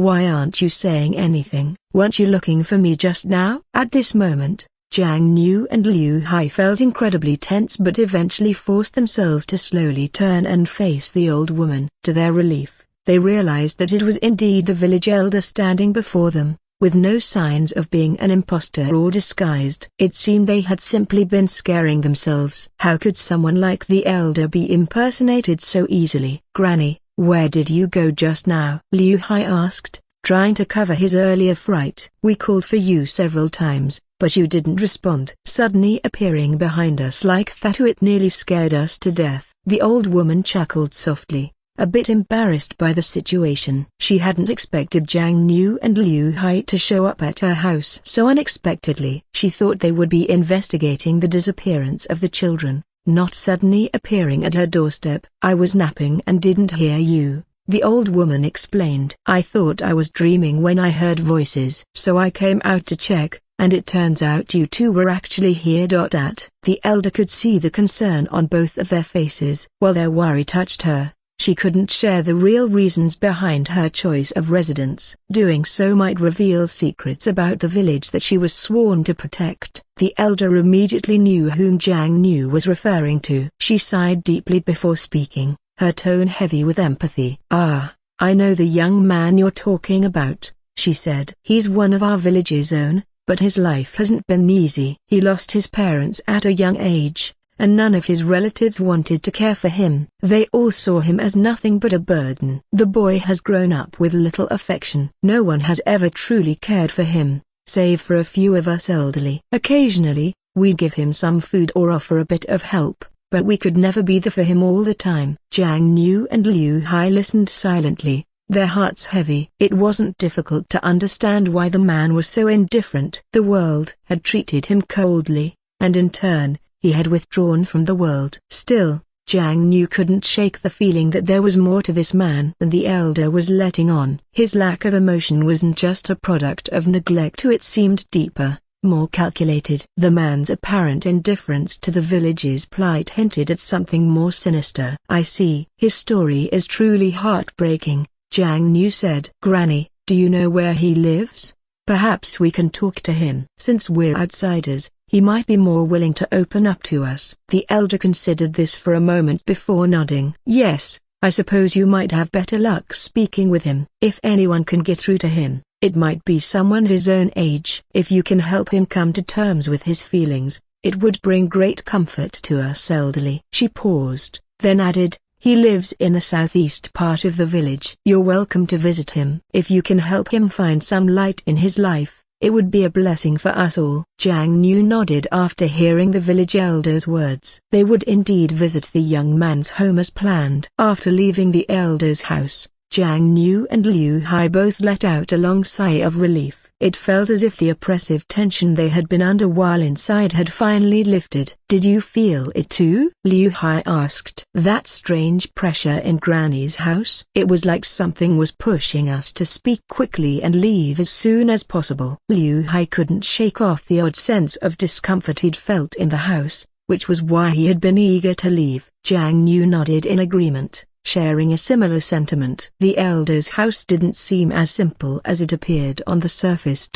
Why aren't you saying anything? Weren't you looking for me just now?" At this moment, Jiang Niu and Liu Hai felt incredibly tense but eventually forced themselves to slowly turn and face the old woman. To their relief, they realized that it was indeed the village elder standing before them, with no signs of being an impostor or disguised. It seemed they had simply been scaring themselves. How could someone like the elder be impersonated so easily? "Granny, where did you go just now?" Liu Hai asked, trying to cover his earlier fright. "We called for you several times, but you didn't respond. Suddenly appearing behind us like that, it nearly scared us to death." The old woman chuckled softly, a bit embarrassed by the situation. She hadn't expected Jiang Niu and Liu Hai to show up at her house so unexpectedly. She thought they would be investigating the disappearance of the children, not suddenly appearing at her doorstep. "I was napping and didn't hear you," the old woman explained. "I thought I was dreaming when I heard voices. So I came out to check, and it turns out you two were actually here." The elder could see the concern on both of their faces. While their worry touched her, she couldn't share the real reasons behind her choice of residence. Doing so might reveal secrets about the village that she was sworn to protect. The elder immediately knew whom Jiang Niu was referring to. She sighed deeply before speaking, her tone heavy with empathy. "Ah, I know the young man you're talking about," she said. "He's one of our village's own, but his life hasn't been easy. He lost his parents at a young age, and none of his relatives wanted to care for him. They all saw him as nothing but a burden. The boy has grown up with little affection. No one has ever truly cared for him, save for a few of us elderly. Occasionally, we'd give him some food or offer a bit of help, but we could never be there for him all the time." Jiang Niu and Liu Hai listened silently, their hearts heavy. It wasn't difficult to understand why the man was so indifferent. The world had treated him coldly, and in turn, he had withdrawn from the world. Still, Jiang Niu couldn't shake the feeling that there was more to this man than the elder was letting on. His lack of emotion wasn't just a product of neglect, it seemed deeper, more calculated. The man's apparent indifference to the village's plight hinted at something more sinister. "I see. His story is truly heartbreaking," Jiang Niu said. "Granny, do you know where he lives? Perhaps we can talk to him. Since we're outsiders, he might be more willing to open up to us." The elder considered this for a moment before nodding. "Yes, I suppose you might have better luck speaking with him. If anyone can get through to him, it might be someone his own age. If you can help him come to terms with his feelings, it would bring great comfort to us elderly." She paused, then added, "He lives in the southeast part of the village. You're welcome to visit him. If you can help him find some light in his life, it would be a blessing for us all." Jiang Niu nodded after hearing the village elder's words. They would indeed visit the young man's home as planned. After leaving the elder's house, Jiang Niu and Liu Hai both let out a long sigh of relief. It felt as if the oppressive tension they had been under while inside had finally lifted. "Did you feel it too?" Liu Hai asked. "That strange pressure in Granny's house? It was like something was pushing us to speak quickly and leave as soon as possible." Liu Hai couldn't shake off the odd sense of discomfort he'd felt in the house, which was why he had been eager to leave. Jiang Niu nodded in agreement, sharing a similar sentiment. The elder's house didn't seem as simple as it appeared on the surface.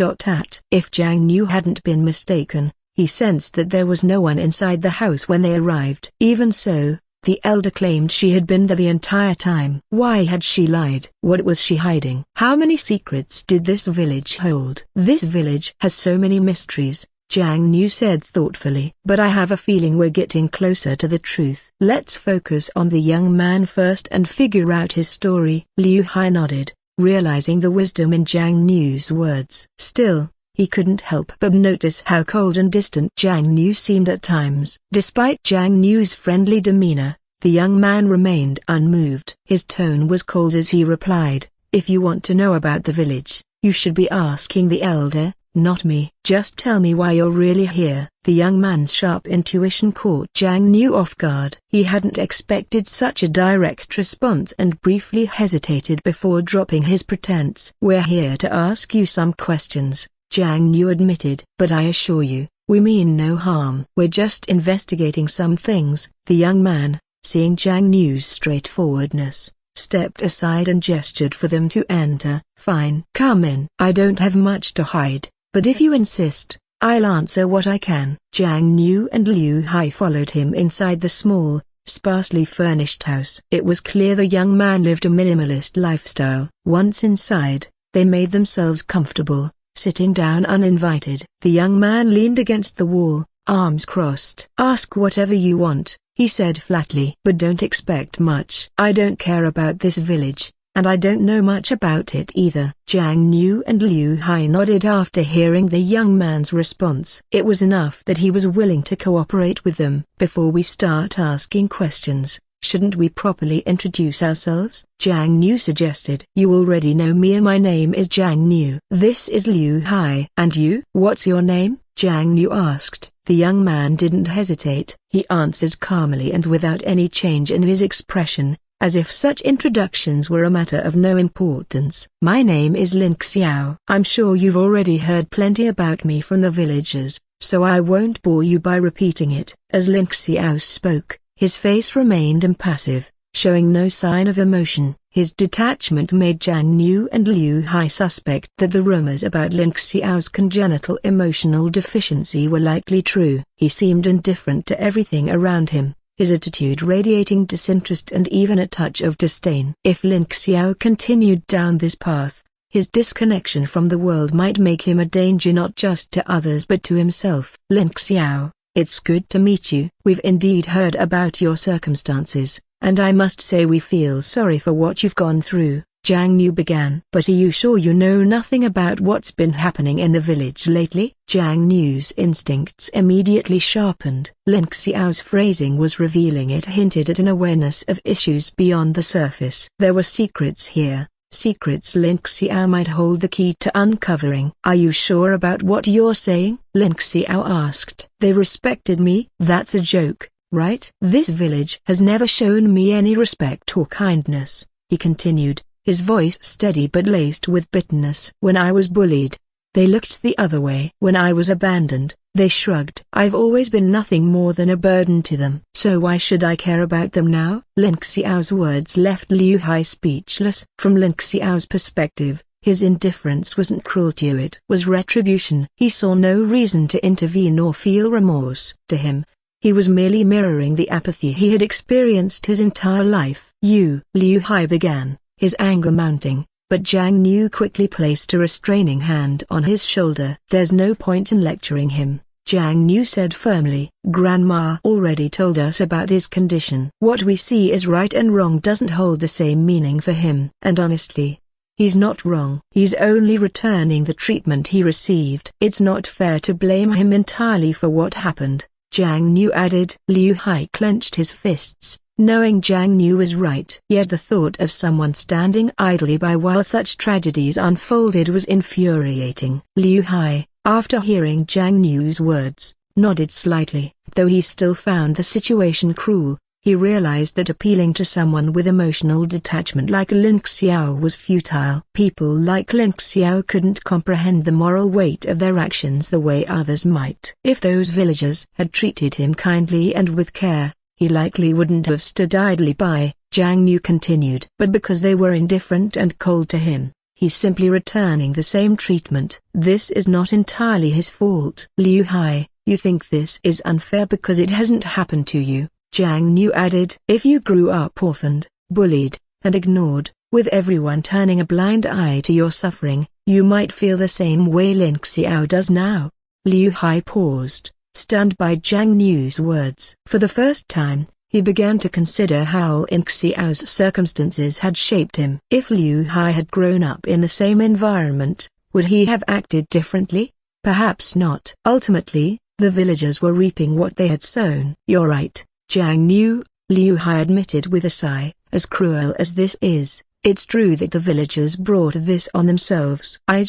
If Jiang Niu hadn't been mistaken, he sensed that there was no one inside the house when they arrived. Even so, the elder claimed she had been there the entire time. Why had she lied? What was she hiding? How many secrets did this village hold? "This village has so many mysteries," Jiang Niu said thoughtfully. "But I have a feeling we're getting closer to the truth. Let's focus on the young man first and figure out his story." Liu Hai nodded, realizing the wisdom in Jiang Niu's words. Still, he couldn't help but notice how cold and distant Jiang Niu seemed at times. Despite Jiang Niu's friendly demeanor, the young man remained unmoved. His tone was cold as he replied, "If you want to know about the village, you should be asking the elder, not me. Just tell me why you're really here." The young man's sharp intuition caught Jiang Niu off guard. He hadn't expected such a direct response and briefly hesitated before dropping his pretense. "We're here to ask you some questions," Jiang Niu admitted. "But I assure you, we mean no harm. We're just investigating some things." The young man, seeing Jiang Niu's straightforwardness, stepped aside and gestured for them to enter. "Fine. Come in. I don't have much to hide, but if you insist, I'll answer what I can." Jiang Niu and Liu Hai followed him inside the small, sparsely furnished house. It was clear the young man lived a minimalist lifestyle. Once inside, they made themselves comfortable, sitting down uninvited. The young man leaned against the wall, arms crossed. "Ask whatever you want," he said flatly. "But don't expect much. I don't care about this village, and I don't know much about it either." Jiang Niu and Liu Hai nodded after hearing the young man's response. It was enough that he was willing to cooperate with them. "Before we start asking questions, shouldn't we properly introduce ourselves?" Jiang Niu suggested. "You already know me. My name is Jiang Niu. This is Liu Hai." "And you? What's your name?" Jiang Niu asked. The young man didn't hesitate. He answered calmly and without any change in his expression, as if such introductions were a matter of no importance. "My name is Lin Xiao. I'm sure you've already heard plenty about me from the villagers, so I won't bore you by repeating it." As Lin Xiao spoke, his face remained impassive, showing no sign of emotion. His detachment made Jiang Niu and Liu Hai suspect that the rumors about Lin Xiao's congenital emotional deficiency were likely true. He seemed indifferent to everything around him, his attitude radiating disinterest and even a touch of disdain. If Lin Xiao continued down this path, his disconnection from the world might make him a danger not just to others but to himself. "Lin Xiao, it's good to meet you. We've indeed heard about your circumstances, and I must say we feel sorry for what you've gone through," Jiang Niu began. "But are you sure you know nothing about what's been happening in the village lately?" Jiang Niu's instincts immediately sharpened. Lin Xiao's phrasing was revealing. It hinted at an awareness of issues beyond the surface. There were secrets here, secrets Lin Xiao might hold the key to uncovering. "Are you sure about what you're saying?" Lin Xiao asked. "They respected me." "That's a joke, right? This village has never shown me any respect or kindness," he continued, his voice steady but laced with bitterness. "When I was bullied, they looked the other way. When I was abandoned, they shrugged. I've always been nothing more than a burden to them. So why should I care about them now?" Lin Xiao's words left Liu Hai speechless. From Lin Xiao's perspective, his indifference wasn't cruelty, it was retribution. He saw no reason to intervene or feel remorse. To him, he was merely mirroring the apathy he had experienced his entire life. Liu Hai began, his anger mounting, but Jiang Niu quickly placed a restraining hand on his shoulder. "There's no point in lecturing him," Jiang Niu said firmly. "Grandma already told us about his condition. What we see as right and wrong doesn't hold the same meaning for him. And honestly, he's not wrong. He's only returning the treatment he received. It's not fair to blame him entirely for what happened," Jiang Niu added. Liu Hai clenched his fists, knowing Jiang Niu was right. Yet the thought of someone standing idly by while such tragedies unfolded was infuriating. Liu Hai, after hearing Jiang Niu's words, nodded slightly. Though he still found the situation cruel, he realized that appealing to someone with emotional detachment like Lin Xiao was futile. People like Lin Xiao couldn't comprehend the moral weight of their actions the way others might. If those villagers had treated him kindly and with care, he likely wouldn't have stood idly by, Jiang Niu continued. But because they were indifferent and cold to him, he's simply returning the same treatment. This is not entirely his fault. Liu Hai, you think this is unfair because it hasn't happened to you, Jiang Niu added. If you grew up orphaned, bullied, and ignored, with everyone turning a blind eye to your suffering, you might feel the same way Lin Xiao does now. Liu Hai paused, stunned by Jiang Niu's words. For the first time, he began to consider how Lin Xiao's circumstances had shaped him. If Liu Hai had grown up in the same environment, would he have acted differently? Perhaps not. Ultimately, the villagers were reaping what they had sown. You're right, Jiang Niu, Liu Hai admitted with a sigh. As cruel as this is, it's true that the villagers brought this on themselves. I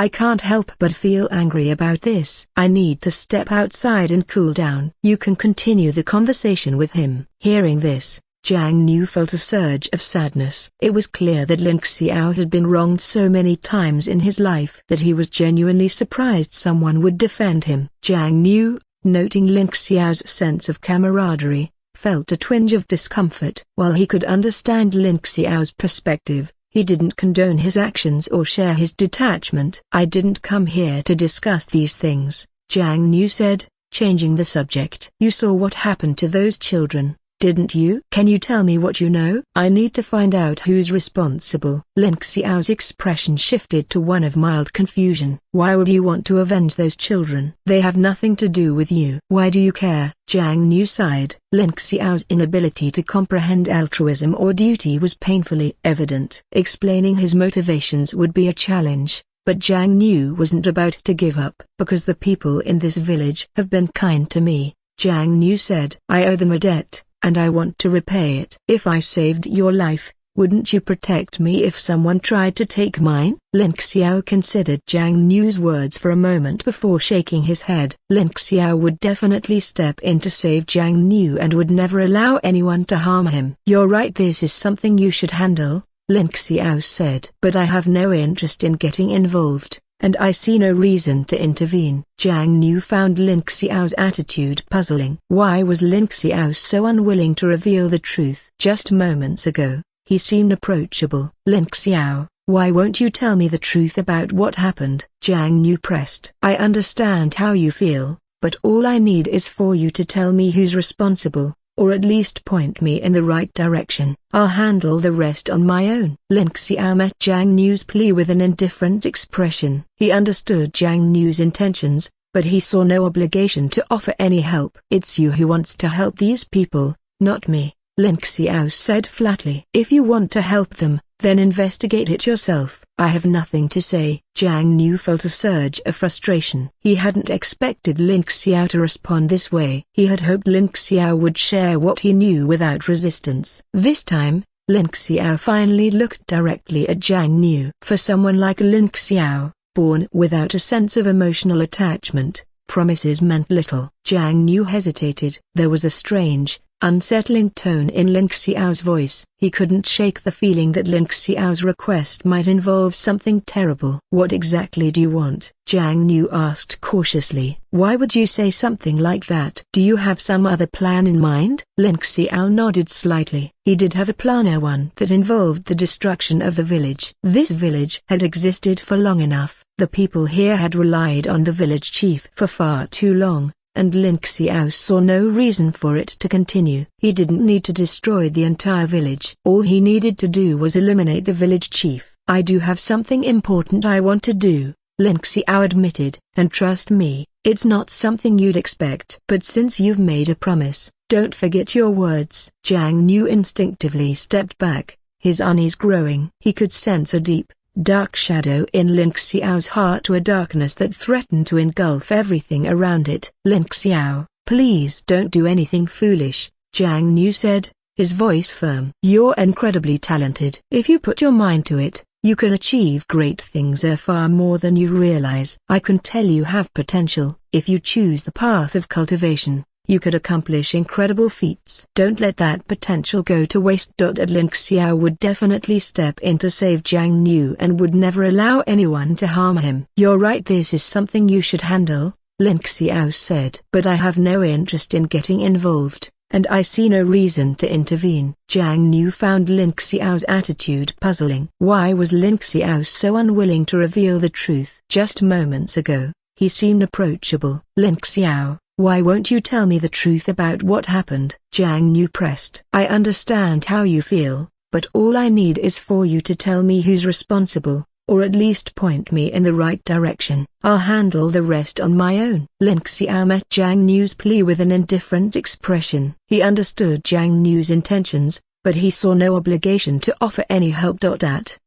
can't help but feel angry about this. I need to step outside and cool down. You can continue the conversation with him. Hearing this, Jiang Niu felt a surge of sadness. It was clear that Lin Xiao had been wronged so many times in his life that he was genuinely surprised someone would defend him. Jiang Niu, noting Lin Xiao's sense of camaraderie, felt a twinge of discomfort. While he could understand Lin Xiao's perspective, he didn't condone his actions or share his detachment. "I didn't come here to discuss these things," Jiang Nu said, changing the subject. "You saw what happened to those children, didn't you? Can you tell me what you know? I need to find out who's responsible." Lin Xiao's expression shifted to one of mild confusion. "Why would you want to avenge those children? They have nothing to do with you." "Why do you care?" Jiang Nu sighed. Lin Xiao's inability to comprehend altruism or duty was painfully evident. Explaining his motivations would be a challenge, but Jiang Nu wasn't about to give up. "Because the people in this village have been kind to me," Jiang Nu said. "I owe them a debt, and I want to repay it." "If I saved your life, wouldn't you protect me if someone tried to take mine?" Lin Xiao considered Jiang Nu's words for a moment before shaking his head. Lin Xiao would definitely step in to save Jiang Nu and would never allow anyone to harm him. "You're right, this is something you should handle," Lin Xiao said. "But I have no interest in getting involved, and I see no reason to intervene." Jiang Nu found Lin Xiao's attitude puzzling. Why was Lin Xiao so unwilling to reveal the truth? Just moments ago, he seemed approachable. "Lin Xiao, why won't you tell me the truth about what happened?" Jiang Nu pressed. "I understand how you feel, but all I need is for you to tell me who's responsible, or at least point me in the right direction. I'll handle the rest on my own." Lin Xiao met Jiang Nu's plea with an indifferent expression. He understood Jiang Nu's intentions, but he saw no obligation to offer any help. "It's you who wants to help these people, not me," Lin Xiao said flatly. "If you want to help them, then investigate it yourself." "I have nothing to say." Jiang Nu felt a surge of frustration. He hadn't expected Lin Xiao to respond this way. He had hoped Lin Xiao would share what he knew without resistance. This time, Lin Xiao finally looked directly at Jiang Nu. For someone like Lin Xiao, born without a sense of emotional attachment, promises meant little. Jiang Nu hesitated. There was a strange, unsettling tone in Lin Xiao's voice. He couldn't shake the feeling that Lin Xiao's request might involve something terrible. "What exactly do you want?" Jiang Nu asked cautiously. "Why would you say something like that? Do you have some other plan in mind?" Lin Xiao nodded slightly. He did have a plan, one that involved the destruction of the village. This village had existed for long enough. The people here had relied on the village chief for far too long, and Lin Xiao saw no reason for it to continue. He didn't need to destroy the entire village. All he needed to do was eliminate the village chief. "I do have something important I want to do," Lin Xiao admitted, "and trust me, it's not something you'd expect. But since you've made a promise, don't forget your words." Jiang Nu instinctively stepped back, his unease growing. He could sense a deep, dark shadow in Lin Xiao's heart, to a darkness that threatened to engulf everything around it. "Lin Xiao, please don't do anything foolish," Jiang Nu said, his voice firm. "You're incredibly talented. If you put your mind to it, you can achieve great things, far more than you realize. I can tell you have potential. If you choose the path of cultivation, you could accomplish incredible feats. Don't let that potential go to waste." Lin Xiao would definitely step in to save Jiang Nu and would never allow anyone to harm him. "You're right, this is something you should handle," Lin Xiao said. "But I have no interest in getting involved, and I see no reason to intervene." Jiang Nu found Lin Xiao's attitude puzzling. Why was Lin Xiao so unwilling to reveal the truth? Just moments ago, he seemed approachable. "Lin Xiao, why won't you tell me the truth about what happened?" Jiang Nu pressed. "I understand how you feel, but all I need is for you to tell me who's responsible, or at least point me in the right direction. I'll handle the rest on my own." Lin Xiao met Jiang Nu's plea with an indifferent expression. He understood Jiang Nu's intentions, but he saw no obligation to offer any help.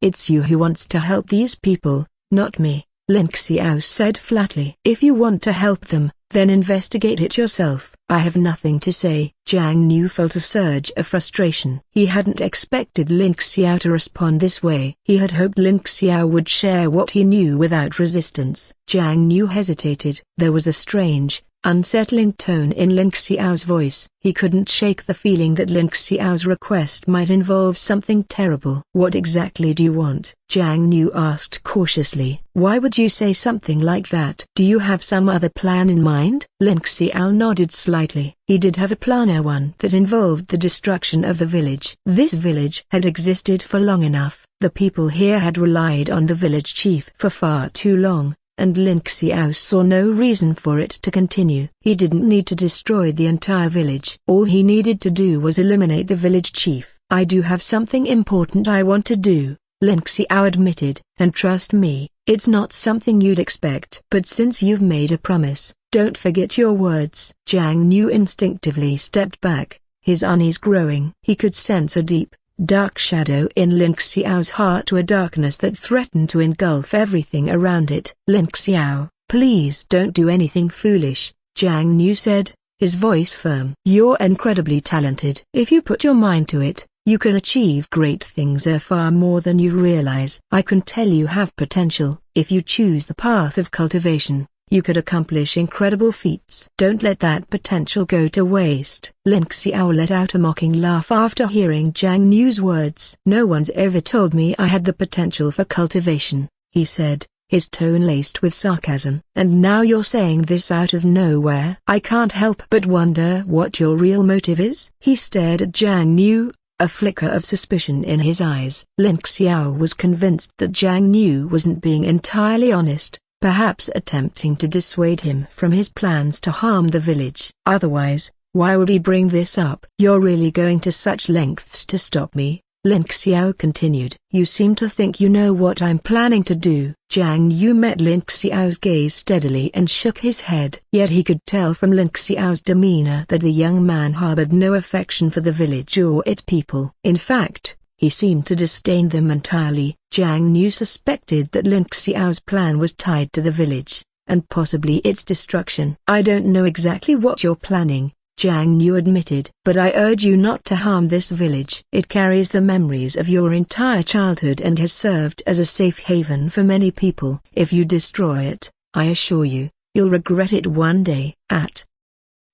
"It's you who wants to help these people, not me," Lin Xiao said flatly. "If you want to help them, then investigate it yourself." "I have nothing to say." Jiang Nu felt a surge of frustration. He hadn't expected Lin Xiao to respond this way. He had hoped Lin Xiao would share what he knew without resistance. Jiang Nu hesitated. There was a strange, unsettling tone in Ling Xiao's voice. He couldn't shake the feeling that Ling Xiao's request might involve something terrible. "What exactly do you want?" Jiang Niu asked cautiously. "Why would you say something like that? Do you have some other plan in mind?" Ling Xiao nodded slightly. He did have a plan, one that involved the destruction of the village. This village had existed for long enough. The people here had relied on the village chief for far too long, and Ling Xiao saw no reason for it to continue. He didn't need to destroy the entire village. All he needed to do was eliminate the village chief. "I do have something important I want to do," Ling Xiao admitted, "and trust me, it's not something you'd expect. But since you've made a promise, don't forget your words." Jiang Niu instinctively stepped back, his unease growing. He could sense a deep, dark shadow in Ling Xiao's heart, to a darkness that threatened to engulf everything around it. "Ling Xiao, please don't do anything foolish," Jiang Niu said, his voice firm. "You're incredibly talented. If you put your mind to it, you can achieve great things, far more than you realize. I can tell you have potential. If you choose the path of cultivation, you could accomplish incredible feats. Don't let that potential go to waste." Ling Xiao let out a mocking laugh after hearing Jiang Niu's words. "No one's ever told me I had the potential for cultivation," he said, his tone laced with sarcasm. "And now you're saying this out of nowhere? I can't help but wonder what your real motive is." He stared at Jiang Niu, a flicker of suspicion in his eyes. Ling Xiao was convinced that Jiang Niu wasn't being entirely honest, perhaps attempting to dissuade him from his plans to harm the village. Otherwise, why would he bring this up? "You're really going to such lengths to stop me?" Ling Xiao continued. "You seem to think you know what I'm planning to do." Jiang Niu met Ling Xiao's gaze steadily and shook his head. Yet he could tell from Ling Xiao's demeanor that the young man harbored no affection for the village or its people. In fact, he seemed to disdain them entirely. Jiang Niu suspected that Ling Xiao's plan was tied to the village, and possibly its destruction. "I don't know exactly what you're planning," Jiang Niu admitted, "but I urge you not to harm this village. It carries the memories of your entire childhood and has served as a safe haven for many people. If you destroy it, I assure you, you'll regret it one day."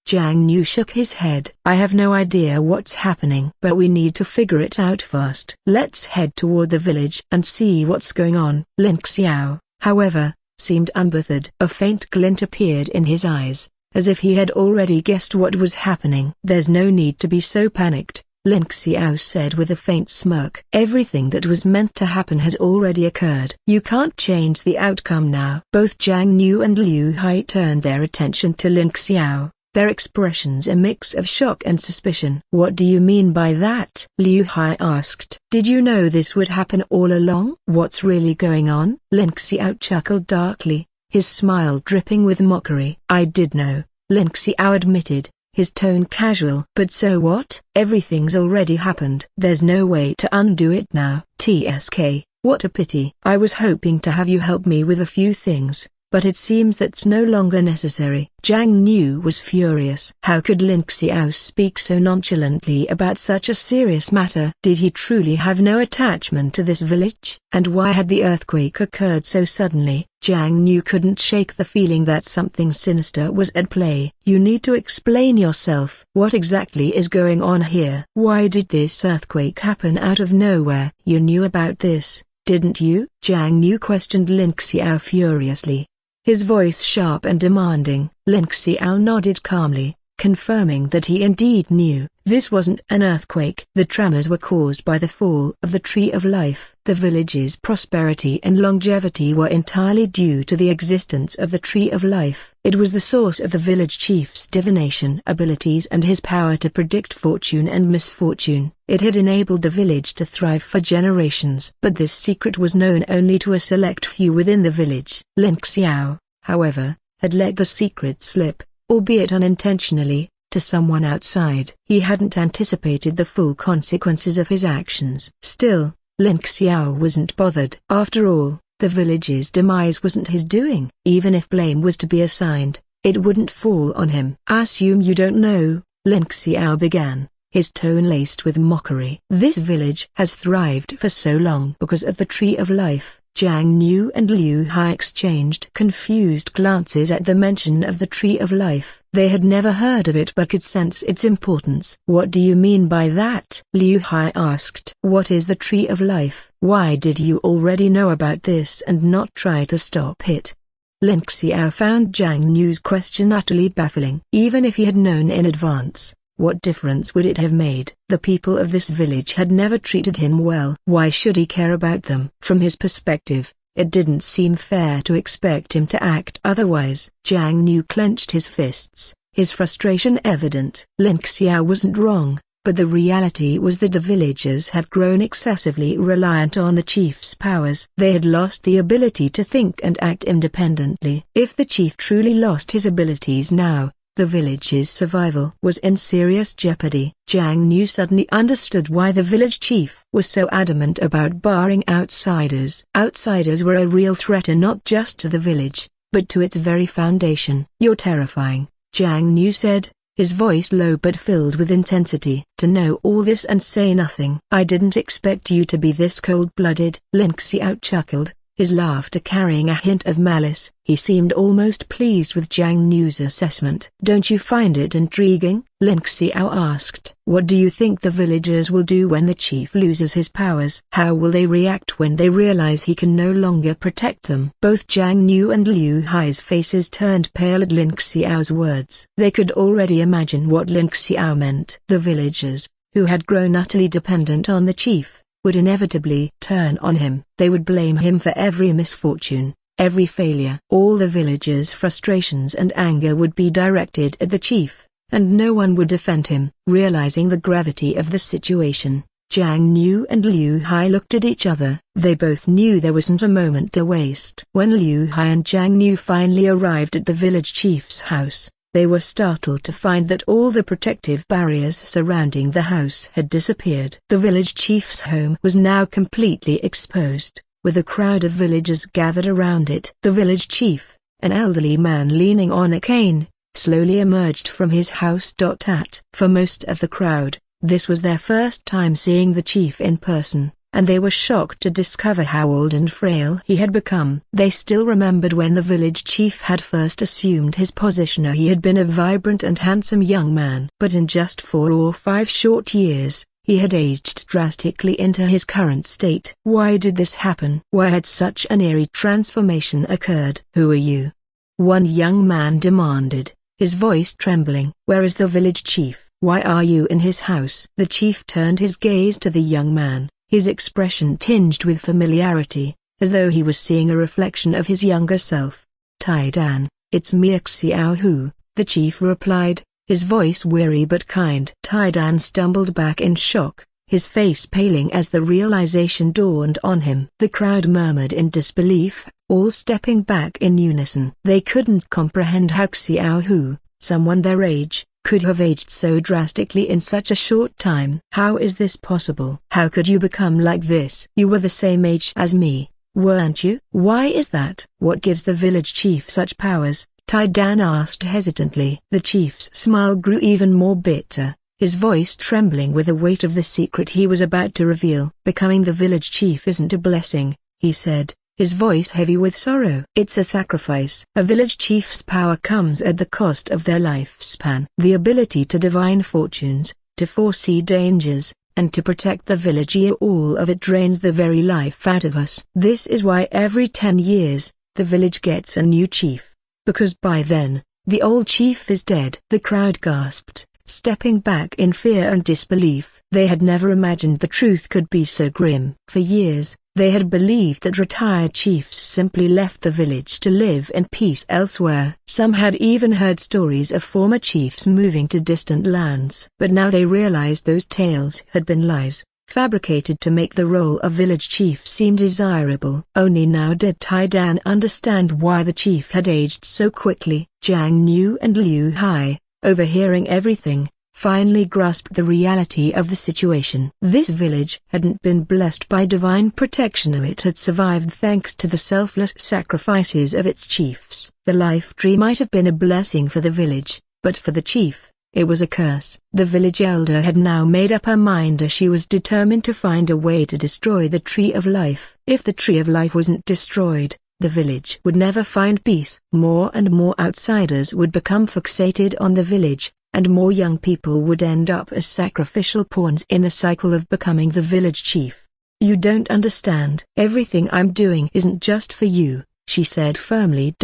Jiang Niu shook his head. "I have no idea what's happening, but we need to figure it out fast. Let's head toward the village and see what's going on." Ling Xiao, however, seemed unbothered. A faint glint appeared in his eyes, as if he had already guessed what was happening. "There's no need to be so panicked," Ling Xiao said with a faint smirk. "Everything that was meant to happen has already occurred. You can't change the outcome now." Both Jiang Niu and Liu Hai turned their attention to Ling Xiao, their expressions a mix of shock and suspicion. "What do you mean by that?" Liu Hai asked. "Did you know this would happen all along?" "What's really going on?" Ling Xiao chuckled darkly, his smile dripping with mockery. "I did know," Ling Xiao admitted, his tone casual. "But so what? Everything's already happened. There's no way to undo it now." "TSK, what a pity. I was hoping to have you help me with a few things, but it seems that's no longer necessary." Jiang Niu was furious. How could Ling Xiao speak so nonchalantly about such a serious matter? Did he truly have no attachment to this village? And why had the earthquake occurred so suddenly? Jiang Niu couldn't shake the feeling that something sinister was at play. "You need to explain yourself. What exactly is going on here? Why did this earthquake happen out of nowhere?" "You knew about this, didn't you?" Jiang Niu questioned Ling Xiao furiously, his voice sharp and demanding. Ling Xiao nodded calmly, confirming that he indeed knew. This wasn't an earthquake. The tremors were caused by the fall of the Tree of Life. The village's prosperity and longevity were entirely due to the existence of the Tree of Life. It was the source of the village chief's divination abilities and his power to predict fortune and misfortune. It had enabled the village to thrive for generations. But this secret was known only to a select few within the village. Ling Xiao, however, had let the secret slip, albeit unintentionally, to someone outside. He hadn't anticipated the full consequences of his actions. Still, Ling Xiao wasn't bothered. After all, the village's demise wasn't his doing. Even if blame was to be assigned, it wouldn't fall on him. "I assume you don't know," Ling Xiao began, his tone laced with mockery. "This village has thrived for so long because of the Tree of Life. Jiang Nu and Liu Hai exchanged confused glances at the mention of the Tree of Life. They had never heard of it but could sense its importance. "What do you mean by that?" Liu Hai asked. "What is the Tree of Life? Why did you already know about this and not try to stop it?" Lin Xiao found Jiang Nu's question utterly baffling. Even if he had known in advance, what difference would it have made? The people of this village had never treated him well. Why should he care about them? From his perspective, it didn't seem fair to expect him to act otherwise. Jiang Nu clenched his fists, his frustration evident. Lin Xiao wasn't wrong, but the reality was that the villagers had grown excessively reliant on the chief's powers. They had lost the ability to think and act independently. If the chief truly lost his abilities now, the village's survival was in serious jeopardy. Jiang Nu suddenly understood why the village chief was so adamant about barring outsiders. Outsiders were a real threat and not just to the village, but to its very foundation. "You're terrifying," Jiang Nu said, his voice low but filled with intensity. "To know all this and say nothing. I didn't expect you to be this cold-blooded." Lin Xiao chuckled, his laughter carrying a hint of malice. He seemed almost pleased with Jiang Nu's assessment. "Don't you find it intriguing?" Lin Xiao asked. "What do you think the villagers will do when the chief loses his powers? How will they react when they realize he can no longer protect them?" Both Jiang Nu and Liu Hai's faces turned pale at Lin Xiao's words. They could already imagine what Lin Xiao meant. The villagers, who had grown utterly dependent on the chief, would inevitably turn on him. They would blame him for every misfortune, every failure. All the villagers' frustrations and anger would be directed at the chief, and no one would defend him. Realizing the gravity of the situation, Jiang Nu and Liu Hai looked at each other. They both knew there wasn't a moment to waste. When Liu Hai and Jiang Nu finally arrived at the village chief's house, they were startled to find that all the protective barriers surrounding the house had disappeared. The village chief's home was now completely exposed, with a crowd of villagers gathered around it. The village chief, an elderly man leaning on a cane, slowly emerged from his house. For most of the crowd, this was their first time seeing the chief in person, and they were shocked to discover how old and frail he had become. They still remembered when the village chief had first assumed his position. He had been a vibrant and handsome young man. But in just 4 or 5 short years, he had aged drastically into his current state. Why did this happen? Why had such an eerie transformation occurred? "Who are you?" one young man demanded, his voice trembling. "Where is the village chief? Why are you in his house?" The chief turned his gaze to the young man, his expression tinged with familiarity, as though he was seeing a reflection of his younger self. "Tai Dan, it's me Xiao Hu," the chief replied, his voice weary but kind. Tai Dan stumbled back in shock, his face paling as the realization dawned on him. The crowd murmured in disbelief, all stepping back in unison. They couldn't comprehend how Xiao Hu, someone their age, could have aged so drastically in such a short time. "How is this possible? How could you become like this? You were the same age as me, weren't you? Why is that?" "What gives the village chief such powers?" Tai Dan asked hesitantly. The chief's smile grew even more bitter, his voice trembling with the weight of the secret he was about to reveal. "Becoming the village chief isn't a blessing," he said, his voice heavy with sorrow. "It's a sacrifice. A village chief's power comes at the cost of their lifespan. The ability to divine fortunes, to foresee dangers, and to protect the village. All of it drains the very life out of us. This is why every 10 years, the village gets a new chief. Because by then, the old chief is dead." The crowd gasped, stepping back in fear and disbelief. They had never imagined the truth could be so grim. For years, they had believed that retired chiefs simply left the village to live in peace elsewhere. Some had even heard stories of former chiefs moving to distant lands. But now they realized those tales had been lies, fabricated to make the role of village chief seem desirable. Only now did Tai Dan understand why the chief had aged so quickly. Jiang Nu and Liu Hai, overhearing everything, finally grasped the reality of the situation. This village hadn't been blessed by divine protection. It had survived thanks to the selfless sacrifices of its chiefs. The life tree might have been a blessing for the village, but for the chief, It was a curse. The village elder had now made up her mind as she was determined to find a way to destroy the Tree of Life. If the Tree of Life wasn't destroyed, the village would never find peace. More and more outsiders would become fixated on the village, and more young people would end up as sacrificial pawns in the cycle of becoming the village chief. You don't understand. Everything I'm doing isn't just for you, she said firmly.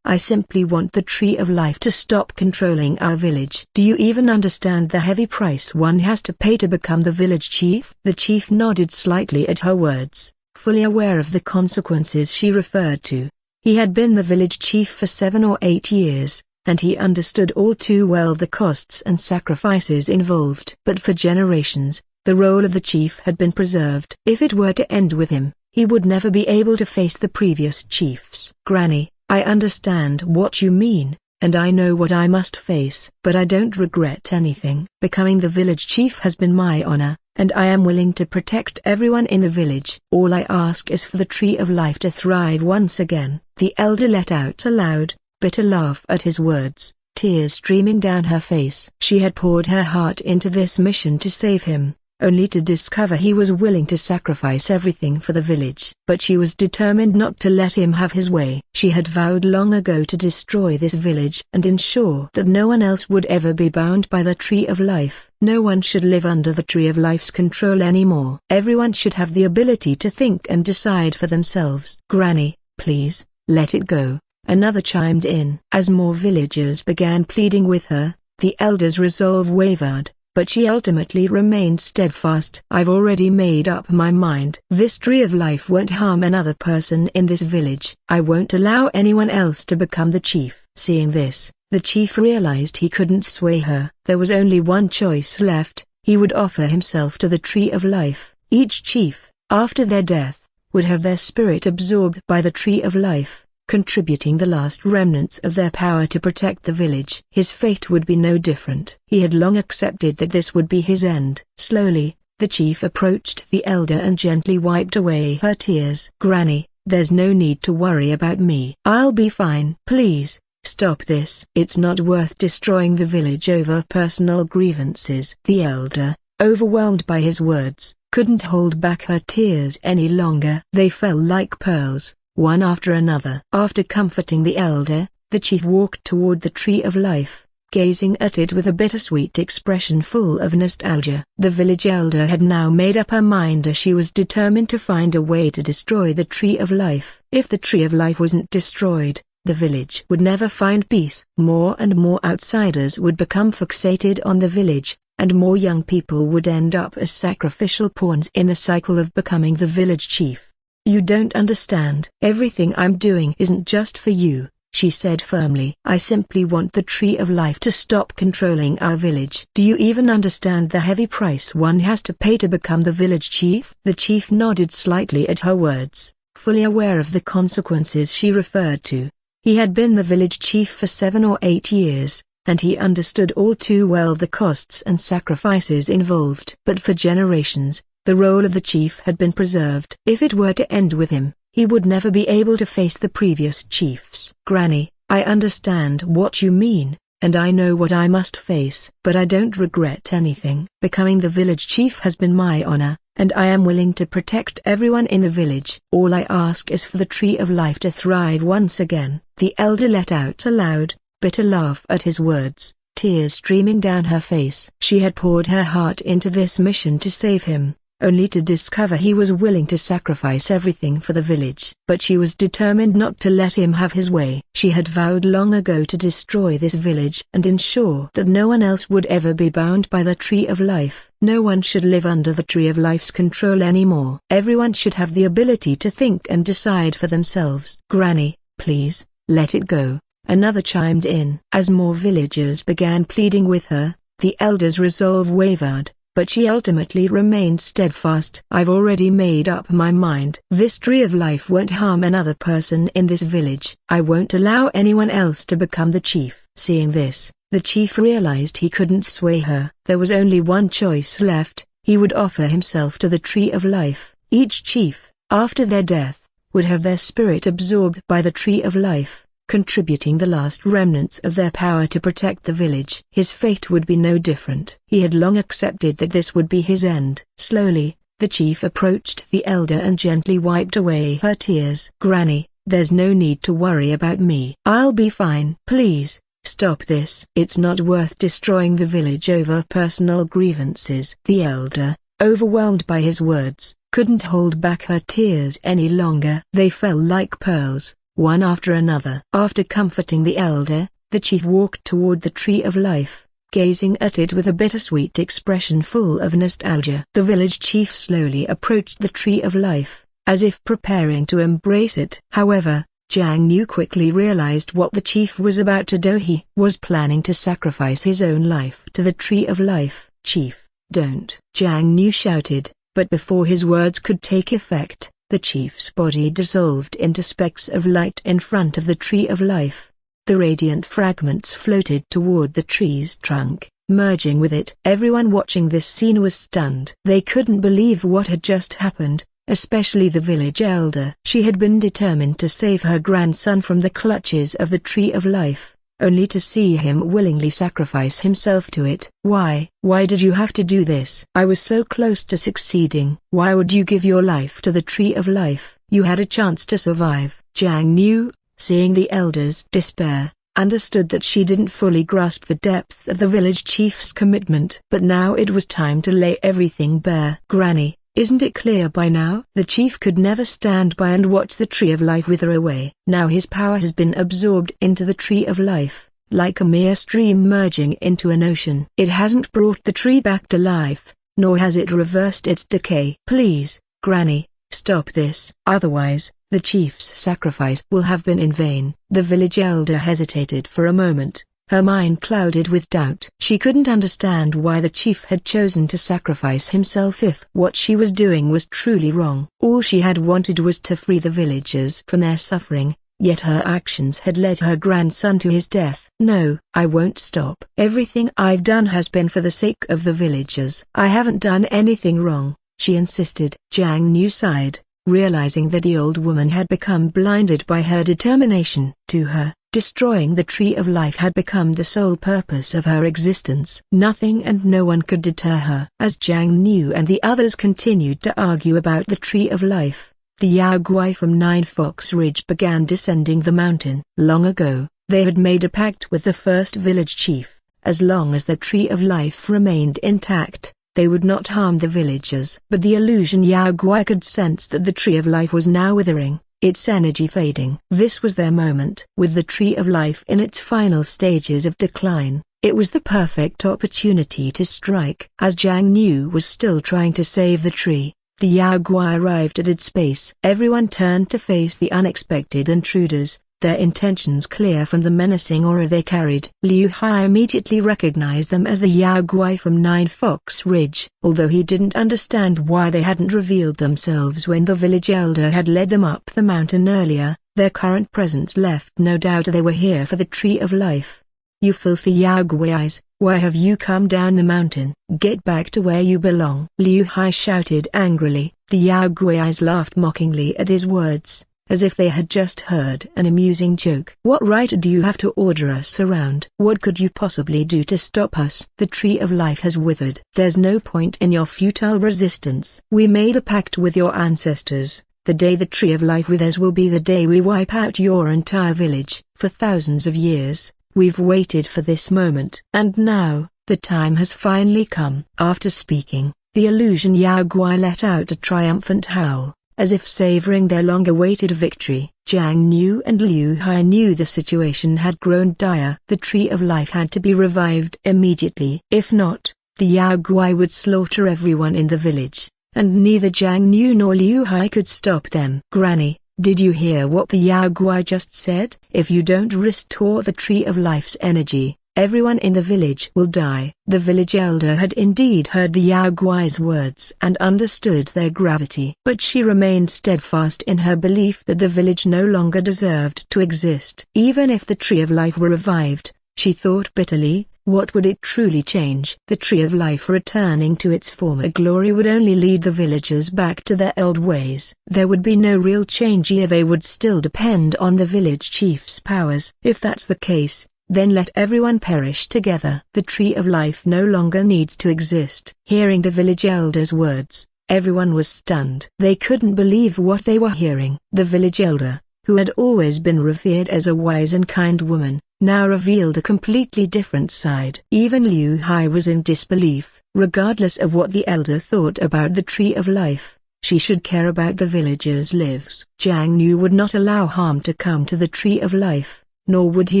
I simply want the Tree of Life to stop controlling our village. Do you even understand the heavy price one has to pay to become the village chief? The chief nodded slightly at her words, fully aware of the consequences she referred to. He had been the village chief for 7 or 8 years, and he understood all too well the costs and sacrifices involved. But for generations, the role of the chief had been preserved. If it were to end with him, he would never be able to face the previous chiefs. Granny, I understand what you mean, and I know what I must face. But I don't regret anything. Becoming the village chief has been my honor, and I am willing to protect everyone in the village. All I ask is for the Tree of Life to thrive once again. The elder let out a loud, bitter laugh at his words, tears streaming down her face. She had poured her heart into this mission to save him, only to discover he was willing to sacrifice everything for the village. But she was determined not to let him have his way. She had vowed long ago to destroy this village and ensure that no one else would ever be bound by the Tree of Life. No one should live under the Tree of Life's control anymore. Everyone should have the ability to think and decide for themselves. Granny, please, let it go, another chimed in. As more villagers began pleading with her, the elder's resolve wavered, but she ultimately remained steadfast. I've already made up my mind. This Tree of Life won't harm another person in this village. I won't allow anyone else to become the chief. Seeing this, the chief realized he couldn't sway her. There was only one choice left. He would offer himself to the Tree of Life. Each chief, after their death, would have their spirit absorbed by the Tree of Life, contributing the last remnants of their power to protect the village. His fate would be no different. He had long accepted that this would be his end. Slowly, the chief approached the elder and gently wiped away her tears. Granny, there's no need to worry about me. I'll be fine. Please, stop this. It's not worth destroying the village over personal grievances. The elder, overwhelmed by his words, couldn't hold back her tears any longer. They fell like pearls, one after another. After comforting the elder, the chief walked toward the Tree of Life, gazing at it with a bittersweet expression full of nostalgia. The village elder had now made up her mind as she was determined to find a way to destroy the Tree of Life. If the Tree of Life wasn't destroyed, the village would never find peace. More and more outsiders would become fixated on the village, and more young people would end up as sacrificial pawns in the cycle of becoming the village chief. You don't understand. Everything I'm doing isn't just for you, she said firmly. I simply want the Tree of Life to stop controlling our village. Do you even understand the heavy price one has to pay to become the village chief? The chief nodded slightly at her words, fully aware of the consequences she referred to. He had been the village chief for 7 or 8 years, and he understood all too well the costs and sacrifices involved. But for generations, the role of the chief had been preserved. If it were to end with him, he would never be able to face the previous chiefs. Granny, I understand what you mean, and I know what I must face. But I don't regret anything. Becoming the village chief has been my honor, and I am willing to protect everyone in the village. All I ask is for the Tree of Life to thrive once again. The elder let out a loud, bitter laugh at his words, tears streaming down her face. She had poured her heart into this mission to save him, only to discover he was willing to sacrifice everything for the village. But she was determined not to let him have his way. She had vowed long ago to destroy this village and ensure that no one else would ever be bound by the Tree of Life. No one should live under the Tree of Life's control anymore. Everyone should have the ability to think and decide for themselves. Granny, please, let it go, another chimed in. As more villagers began pleading with her, the elder's resolve wavered, but she ultimately remained steadfast. I've already made up my mind. This Tree of Life won't harm another person in this village. I won't allow anyone else to become the chief. Seeing this, the chief realized he couldn't sway her. There was only one choice left. He would offer himself to the Tree of Life. Each chief, after their death, would have their spirit absorbed by the Tree of Life, contributing the last remnants of their power to protect the village. His fate would be no different. He had long accepted that this would be his end. Slowly, the chief approached the elder and gently wiped away her tears. "Granny, there's no need to worry about me. I'll be fine. Please, stop this. It's not worth destroying the village over personal grievances." The elder, overwhelmed by his words, couldn't hold back her tears any longer. They fell like pearls, one after another. After comforting the elder, the chief walked toward the Tree of Life, gazing at it with a bittersweet expression full of nostalgia. The village chief slowly approached the Tree of Life, as if preparing to embrace it. However, Jiang Yu quickly realized what the chief was about to do. He was planning to sacrifice his own life to the Tree of Life. "Chief, don't!" Jiang Yu shouted, but before his words could take effect, the chief's body dissolved into specks of light in front of the Tree of Life. The radiant fragments floated toward the tree's trunk, merging with it. Everyone watching this scene was stunned. They couldn't believe what had just happened, especially the village elder. She had been determined to save her grandson from the clutches of the Tree of Life, only to see him willingly sacrifice himself to it. "Why did you have to do this? I was so close to succeeding. Why would you give your life to the Tree of Life? You had a chance to survive." Jiang Yu, seeing the elder's despair, understood that she didn't fully grasp the depth of the village chief's commitment. But now it was time to lay everything bare. "Granny, isn't it clear by now?" The chief could never stand by and watch the Tree of Life wither away. Now his power has been absorbed into the Tree of Life, like a mere stream merging into an ocean. It hasn't brought the tree back to life, nor has it reversed its decay. "Please, Granny, stop this. Otherwise, the chief's sacrifice will have been in vain." The village elder hesitated for a moment, her mind clouded with doubt. She couldn't understand why the chief had chosen to sacrifice himself if what she was doing was truly wrong. All she had wanted was to free the villagers from their suffering, yet her actions had led her grandson to his death. "No, I won't stop. Everything I've done has been for the sake of the villagers. I haven't done anything wrong," she insisted. Jiang Yu sighed, realizing that the old woman had become blinded by her determination. To her, destroying the Tree of Life had become the sole purpose of her existence. Nothing and no one could deter her. As Jiang Yu and the others continued to argue about the Tree of Life, the Yao Guai from Nine Fox Ridge began descending the mountain. Long ago, they had made a pact with the first village chief. As long as the Tree of Life remained intact, they would not harm the villagers. But the illusion Yao Guai could sense that the Tree of Life was now withering, its energy fading. This was their moment. With the Tree of Life in its final stages of decline, it was the perfect opportunity to strike. As Jiang Yu was still trying to save the tree, the Yao Guai arrived at its base. Everyone turned to face the unexpected intruders, their intentions clear from the menacing aura they carried. Liu Hai immediately recognized them as the Yao Guai from Nine Fox Ridge. Although he didn't understand why they hadn't revealed themselves when the village elder had led them up the mountain earlier, their current presence left no doubt they were here for the Tree of Life. "You filthy Yao Guais, why have you come down the mountain? Get back to where you belong!" Liu Hai shouted angrily. The Yao Guais laughed mockingly at his words, as if they had just heard an amusing joke. "What right do you have to order us around? What could you possibly do to stop us? The Tree of Life has withered. There's no point in your futile resistance. We made a pact with your ancestors. The day the Tree of Life withers will be the day we wipe out your entire village. For thousands of years, we've waited for this moment. And now, the time has finally come." After speaking, the illusion Yao Guai let out a triumphant howl, as if savoring their long-awaited victory. Jiang Yu and Liu Hai knew the situation had grown dire. The Tree of Life had to be revived immediately. If not, the Yao Guai would slaughter everyone in the village, and neither Jiang Yu nor Liu Hai could stop them. "Granny, did you hear what the Yao Guai just said? If you don't restore the Tree of Life's energy, everyone in the village will die." The village elder had indeed heard the Yao Guai's words and understood their gravity. But she remained steadfast in her belief that the village no longer deserved to exist. Even if the Tree of Life were revived, she thought bitterly, What would it truly change? The Tree of Life returning to its former glory would only lead the villagers back to their old ways. There would be no real change here. They would still depend on the village chief's powers. If that's the case, then let everyone perish together. The Tree of Life no longer needs to exist. Hearing the village elder's words, everyone was stunned. They couldn't believe what they were hearing. The village elder, who had always been revered as a wise and kind woman, now revealed a completely different side. Even Liu Hai was in disbelief. Regardless of what the elder thought about the Tree of Life, she should care about the villagers' lives. Jiang Nu would not allow harm to come to the Tree of Life, nor would he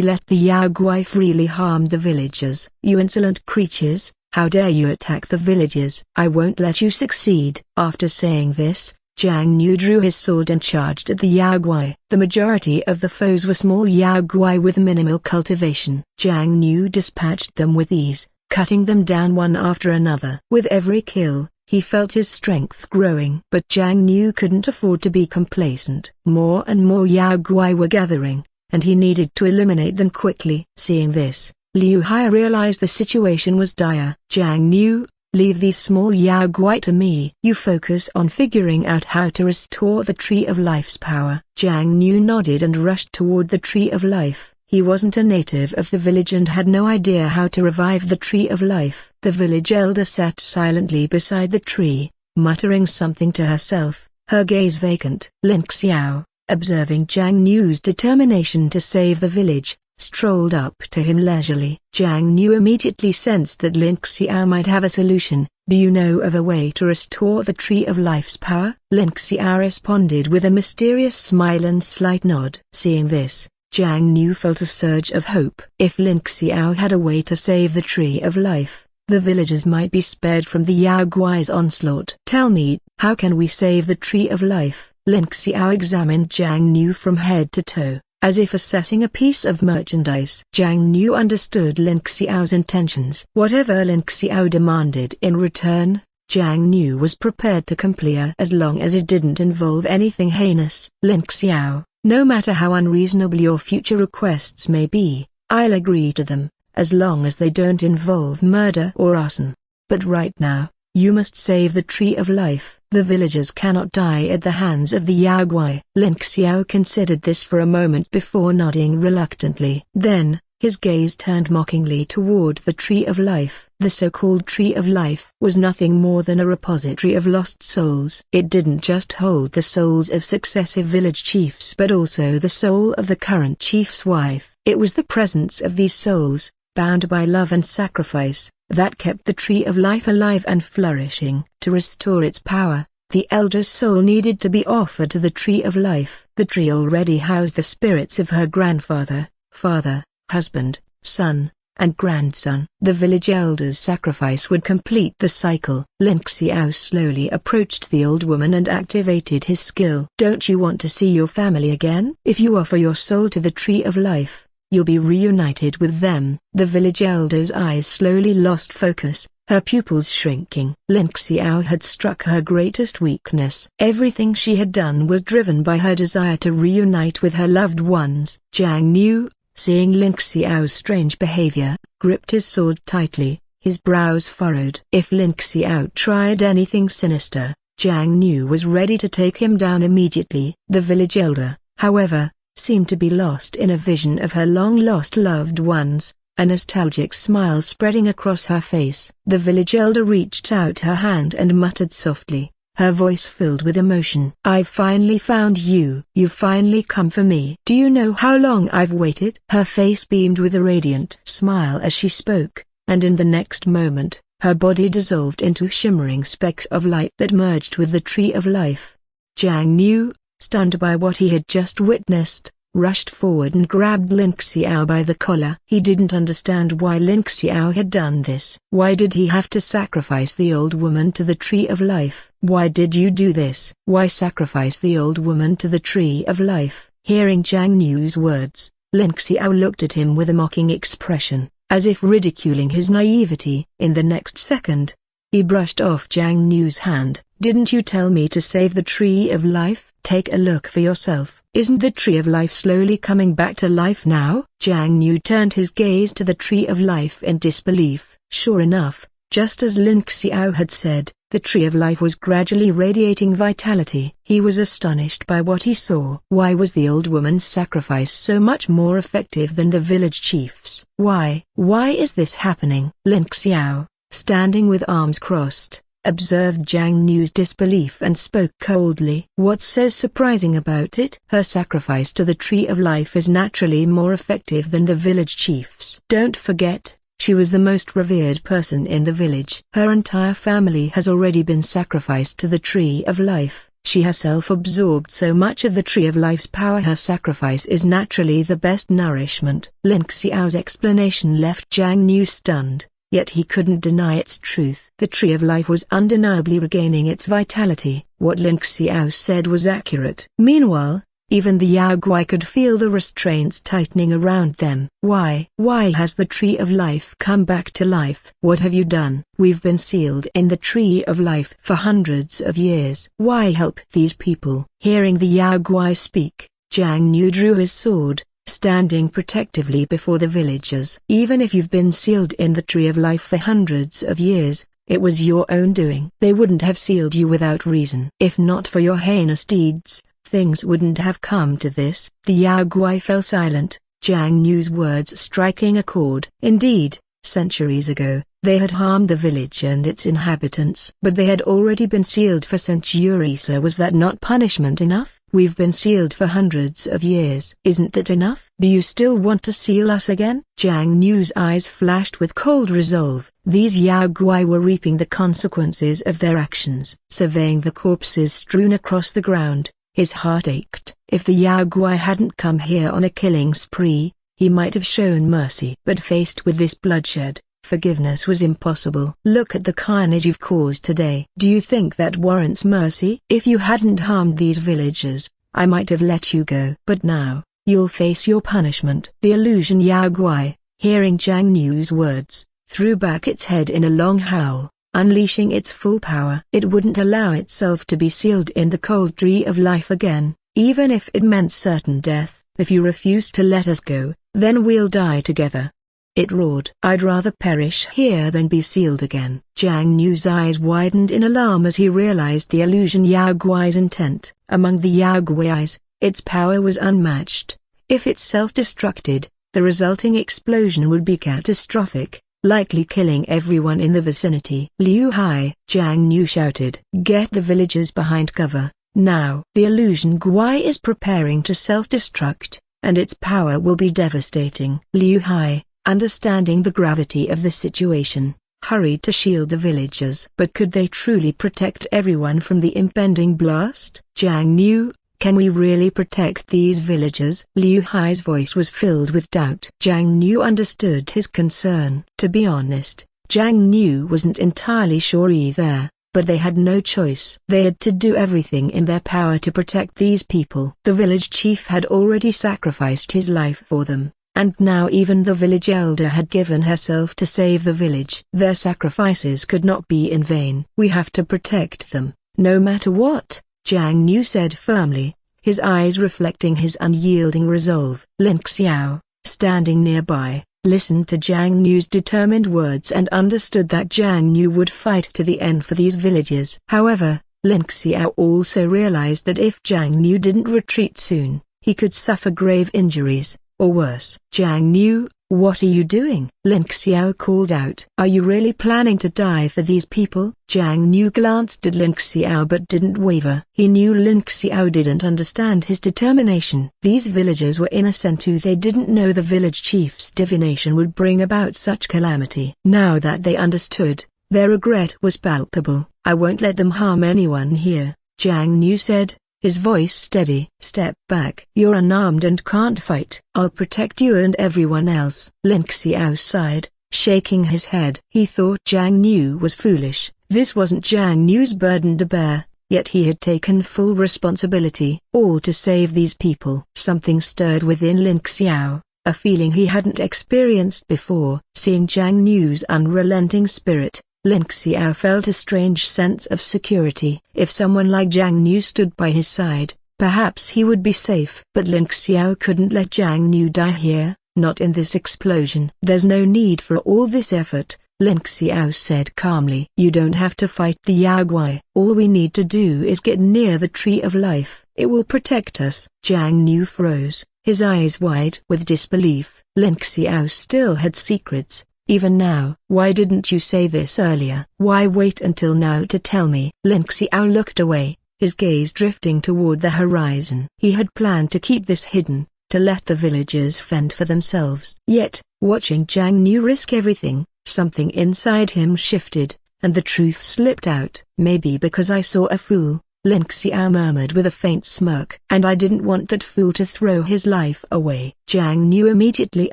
let the Yao Guai freely harm the villagers. You insolent creatures, how dare you attack the villagers? I won't let you succeed. After saying this, Jiang Nu drew his sword and charged at the Yao Guai. The majority of the foes were small Yao Guai with minimal cultivation. Jiang Nu dispatched them with ease, cutting them down one after another. With every kill, he felt his strength growing. But Jiang Nu couldn't afford to be complacent. More and more Yao Guai were gathering, and he needed to eliminate them quickly. Seeing this, Liu Hai realized the situation was dire. Jiang Nu, leave these small Yao Guai to me. You focus on figuring out how to restore the Tree of Life's power. Jiang Nu nodded and rushed toward the Tree of Life. He wasn't a native of the village and had no idea how to revive the Tree of Life. The village elder sat silently beside the tree, muttering something to herself, her gaze vacant. Lin Xiao, observing Jiang Nu's determination to save the village, strolled up to him leisurely. Jiang Nu immediately sensed that Lin Xiao might have a solution. Do you know of a way to restore the Tree of Life's power? Lin Xiao responded with a mysterious smile and slight nod. Seeing this, Jiang Nu felt a surge of hope. If Lin Xiao had a way to save the Tree of Life, the villagers might be spared from the Yao Guai's onslaught. Tell me, how can we save the Tree of Life? Lin Xiao examined Jiang Nu from head to toe, as if assessing a piece of merchandise. Jiang Nu understood Lin Xiao's intentions. Whatever Lin Xiao demanded in return, Jiang Nu was prepared to comply as long as it didn't involve anything heinous. Lin Xiao, no matter how unreasonable your future requests may be, I'll agree to them, as long as they don't involve murder or arson. But right now, you must save the Tree of Life. The villagers cannot die at the hands of the Yao Guai. Lin Xiao considered this for a moment before nodding reluctantly. Then, his gaze turned mockingly toward the Tree of Life. The so-called Tree of Life was nothing more than a repository of lost souls. It didn't just hold the souls of successive village chiefs but also the soul of the current chief's wife. It was the presence of these souls, bound by love and sacrifice, that kept the Tree of Life alive and flourishing. To restore its power, the elder's soul needed to be offered to the Tree of Life. The tree already housed the spirits of her grandfather, father, husband, son, and grandson. The village elder's sacrifice would complete the cycle. Lin Xiao slowly approached the old woman and activated his skill. Don't you want to see your family again? If you offer your soul to the Tree of Life, you'll be reunited with them. The village elder's eyes slowly lost focus, her pupils shrinking. Lin Xiao had struck her greatest weakness. Everything she had done was driven by her desire to reunite with her loved ones. Jiang Nu, seeing Lin Xiao's strange behavior, gripped his sword tightly, his brows furrowed. If Lin Xiao tried anything sinister, Jiang Nu was ready to take him down immediately. The village elder, however, seemed to be lost in a vision of her long-lost loved ones, a nostalgic smile spreading across her face. The village elder reached out her hand and muttered softly, her voice filled with emotion. I've finally found you. You've finally come for me. Do you know how long I've waited? Her face beamed with a radiant smile as she spoke, and in the next moment, her body dissolved into shimmering specks of light that merged with the Tree of Life. Jiang Nu, stunned by what he had just witnessed, rushed forward and grabbed Lin Xiao by the collar. He didn't understand why Lin Xiao had done this. Why did he have to sacrifice the old woman to the Tree of Life? Why did you do this? Why sacrifice the old woman to the Tree of Life? Hearing Jiang Nu's words, Lin Xiao looked at him with a mocking expression, as if ridiculing his naivety. In the next second, He brushed off Jiang Nu's hand. Didn't you tell me to save the Tree of Life? Take a look for yourself. Isn't the Tree of Life slowly coming back to life now? Jiang Nu turned his gaze to the Tree of Life in disbelief. Sure enough, just as Lin Xiao had said, the Tree of Life was gradually radiating vitality. He was astonished by what he saw. Why was the old woman's sacrifice so much more effective than the village chief's? Why is this happening? Lin Xiao, standing with arms crossed, observed Jiang Nu's disbelief and spoke coldly. What's so surprising about it? Her sacrifice to the Tree of Life is naturally more effective than the village chief's. Don't forget, she was the most revered person in the village. Her entire family has already been sacrificed to the Tree of Life. She herself absorbed so much of the Tree of Life's power. Her sacrifice is naturally the best nourishment. Lin Xiao's explanation left Jiang Nu stunned, yet he couldn't deny its truth. The Tree of Life was undeniably regaining its vitality. What Lin Xiao said was accurate. Meanwhile, even the Yao Guai could feel the restraints tightening around them. Why has the Tree of Life come back to life? What have you done? We've been sealed in the Tree of Life for hundreds of years. Why help these people? Hearing the Yao Guai speak, Jiang Nu drew his sword, standing protectively before the villagers. Even if you've been sealed in the Tree of Life for hundreds of years, it was your own doing. They wouldn't have sealed you without reason. If not for your heinous deeds, things wouldn't have come to this. The Yao Guai fell silent, Jiang Nu's words striking a chord. Indeed, centuries ago, they had harmed the village and its inhabitants. But they had already been sealed for centuries. So was that not punishment enough? We've been sealed for hundreds of years. Isn't that enough? Do you still want to seal us again? Jiang Nu's eyes flashed with cold resolve. These Yao Guai were reaping the consequences of their actions. Surveying the corpses strewn across the ground, his heart ached. If the Yao Guai hadn't come here on a killing spree, he might have shown mercy. But faced with this bloodshed, forgiveness was impossible. Look at the carnage you've caused today. Do you think that warrants mercy? If you hadn't harmed these villagers, I might have let you go. But now, you'll face your punishment. The illusion Yao Guai, hearing Jiang Nu's words, threw back its head in a long howl, unleashing its full power. It wouldn't allow itself to be sealed in the cold Tree of Life again, even if it meant certain death. If you refuse to let us go, then we'll die together. It roared. I'd rather perish here than be sealed again. Jiang Nu's eyes widened in alarm as he realized the illusion Yao Guai's intent. Among the Yao Guais, its power was unmatched. If it self-destructed, the resulting explosion would be catastrophic, likely killing everyone in the vicinity. Liu Hai, Jiang Nu shouted. Get the villagers behind cover, now. The illusion Guai is preparing to self-destruct, and its power will be devastating. Liu Hai, understanding the gravity of the situation, hurried to shield the villagers. But could they truly protect everyone from the impending blast? Jiang Nu, can we really protect these villagers? Liu Hai's voice was filled with doubt. Jiang Nu understood his concern. To be honest, Jiang Nu wasn't entirely sure either, but they had no choice. They had to do everything in their power to protect these people. The village chief had already sacrificed his life for them, and now even the village elder had given herself to save the village. Their sacrifices could not be in vain. We have to protect them, no matter what, Jiang Nu said firmly, his eyes reflecting his unyielding resolve. Lin Xiao, standing nearby, listened to Jiang Nu's determined words and understood that Jiang Nu would fight to the end for these villagers. However, Lin Xiao also realized that if Jiang Nu didn't retreat soon, he could suffer grave injuries, or worse. Jiang Nu, what are you doing? Lin Xiao called out. Are you really planning to die for these people? Jiang Nu glanced at Lin Xiao but didn't waver. He knew Lin Xiao didn't understand his determination. These villagers were innocent too. They didn't know the village chief's divination would bring about such calamity. Now that they understood, their regret was palpable. I won't let them harm anyone here, Jiang Nu said, his voice steady. Step back. You're unarmed and can't fight. I'll protect you and everyone else. Lin Xiao sighed, shaking his head. He thought Jiang Nu was foolish. This wasn't Jiang Nu's burden to bear, yet he had taken full responsibility. All to save these people. Something stirred within Lin Xiao, a feeling he hadn't experienced before. Seeing Jiang Nu's unrelenting spirit, Lin Xiao felt a strange sense of security. If someone like Jiang Nu stood by his side, perhaps he would be safe. But Lin Xiao couldn't let Jiang Nu die here, not in this explosion. "There's no need for all this effort," Lin Xiao said calmly. "You don't have to fight the Yao Guai. All we need to do is get near the Tree of Life. It will protect us." Jiang Nu froze, his eyes wide with disbelief. Lin Xiao still had secrets, even now. "Why didn't you say this earlier? Why wait until now to tell me?" Lin Xiao looked away, his gaze drifting toward the horizon. He had planned to keep this hidden, to let the villagers fend for themselves. Yet, watching Jiang Nu risk everything, something inside him shifted, and the truth slipped out. "Maybe because I saw a fool," Lin Xiao murmured with a faint smirk. "And I didn't want that fool to throw his life away." Jiang Nu immediately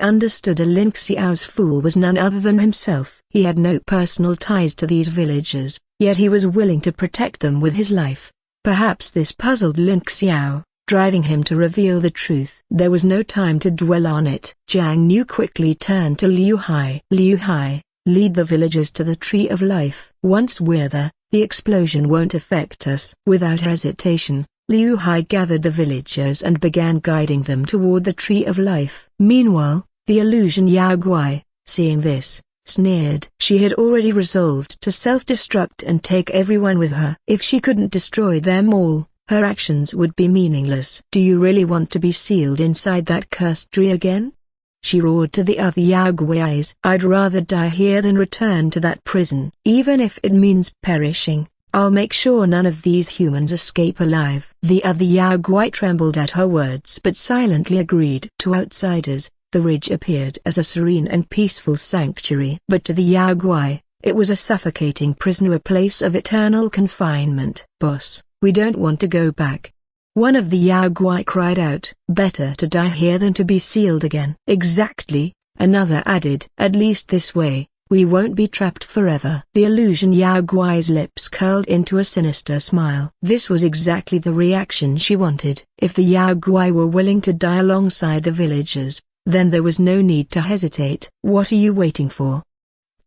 understood Lin Xiao's fool was none other than himself. He had no personal ties to these villagers, yet he was willing to protect them with his life. Perhaps this puzzled Lin Xiao, driving him to reveal the truth. There was no time to dwell on it. Jiang Nu quickly turned to Liu Hai. "Liu Hai, lead the villagers to the Tree of Life. Once we're there, the explosion won't affect us." Without hesitation, Liu Hai gathered the villagers and began guiding them toward the Tree of Life. Meanwhile, the illusion Yao Guai, seeing this, sneered. She had already resolved to self-destruct and take everyone with her. If she couldn't destroy them all, her actions would be meaningless. "Do you really want to be sealed inside that cursed tree again?" she roared to the other Yao Guais. "I'd rather die here than return to that prison. Even if it means perishing, I'll make sure none of these humans escape alive." The other Yao Guai trembled at her words but silently agreed. To outsiders, the ridge appeared as a serene and peaceful sanctuary. But to the Yao Guai, it was a suffocating prison, a place of eternal confinement. "Boss, we don't want to go back," one of the Yao Guai cried out. "Better to die here than to be sealed again." "Exactly," another added. "At least this way, we won't be trapped forever." The illusion Yao Guai's lips curled into a sinister smile. This was exactly the reaction she wanted. If the Yao Guai were willing to die alongside the villagers, then there was no need to hesitate. "What are you waiting for?"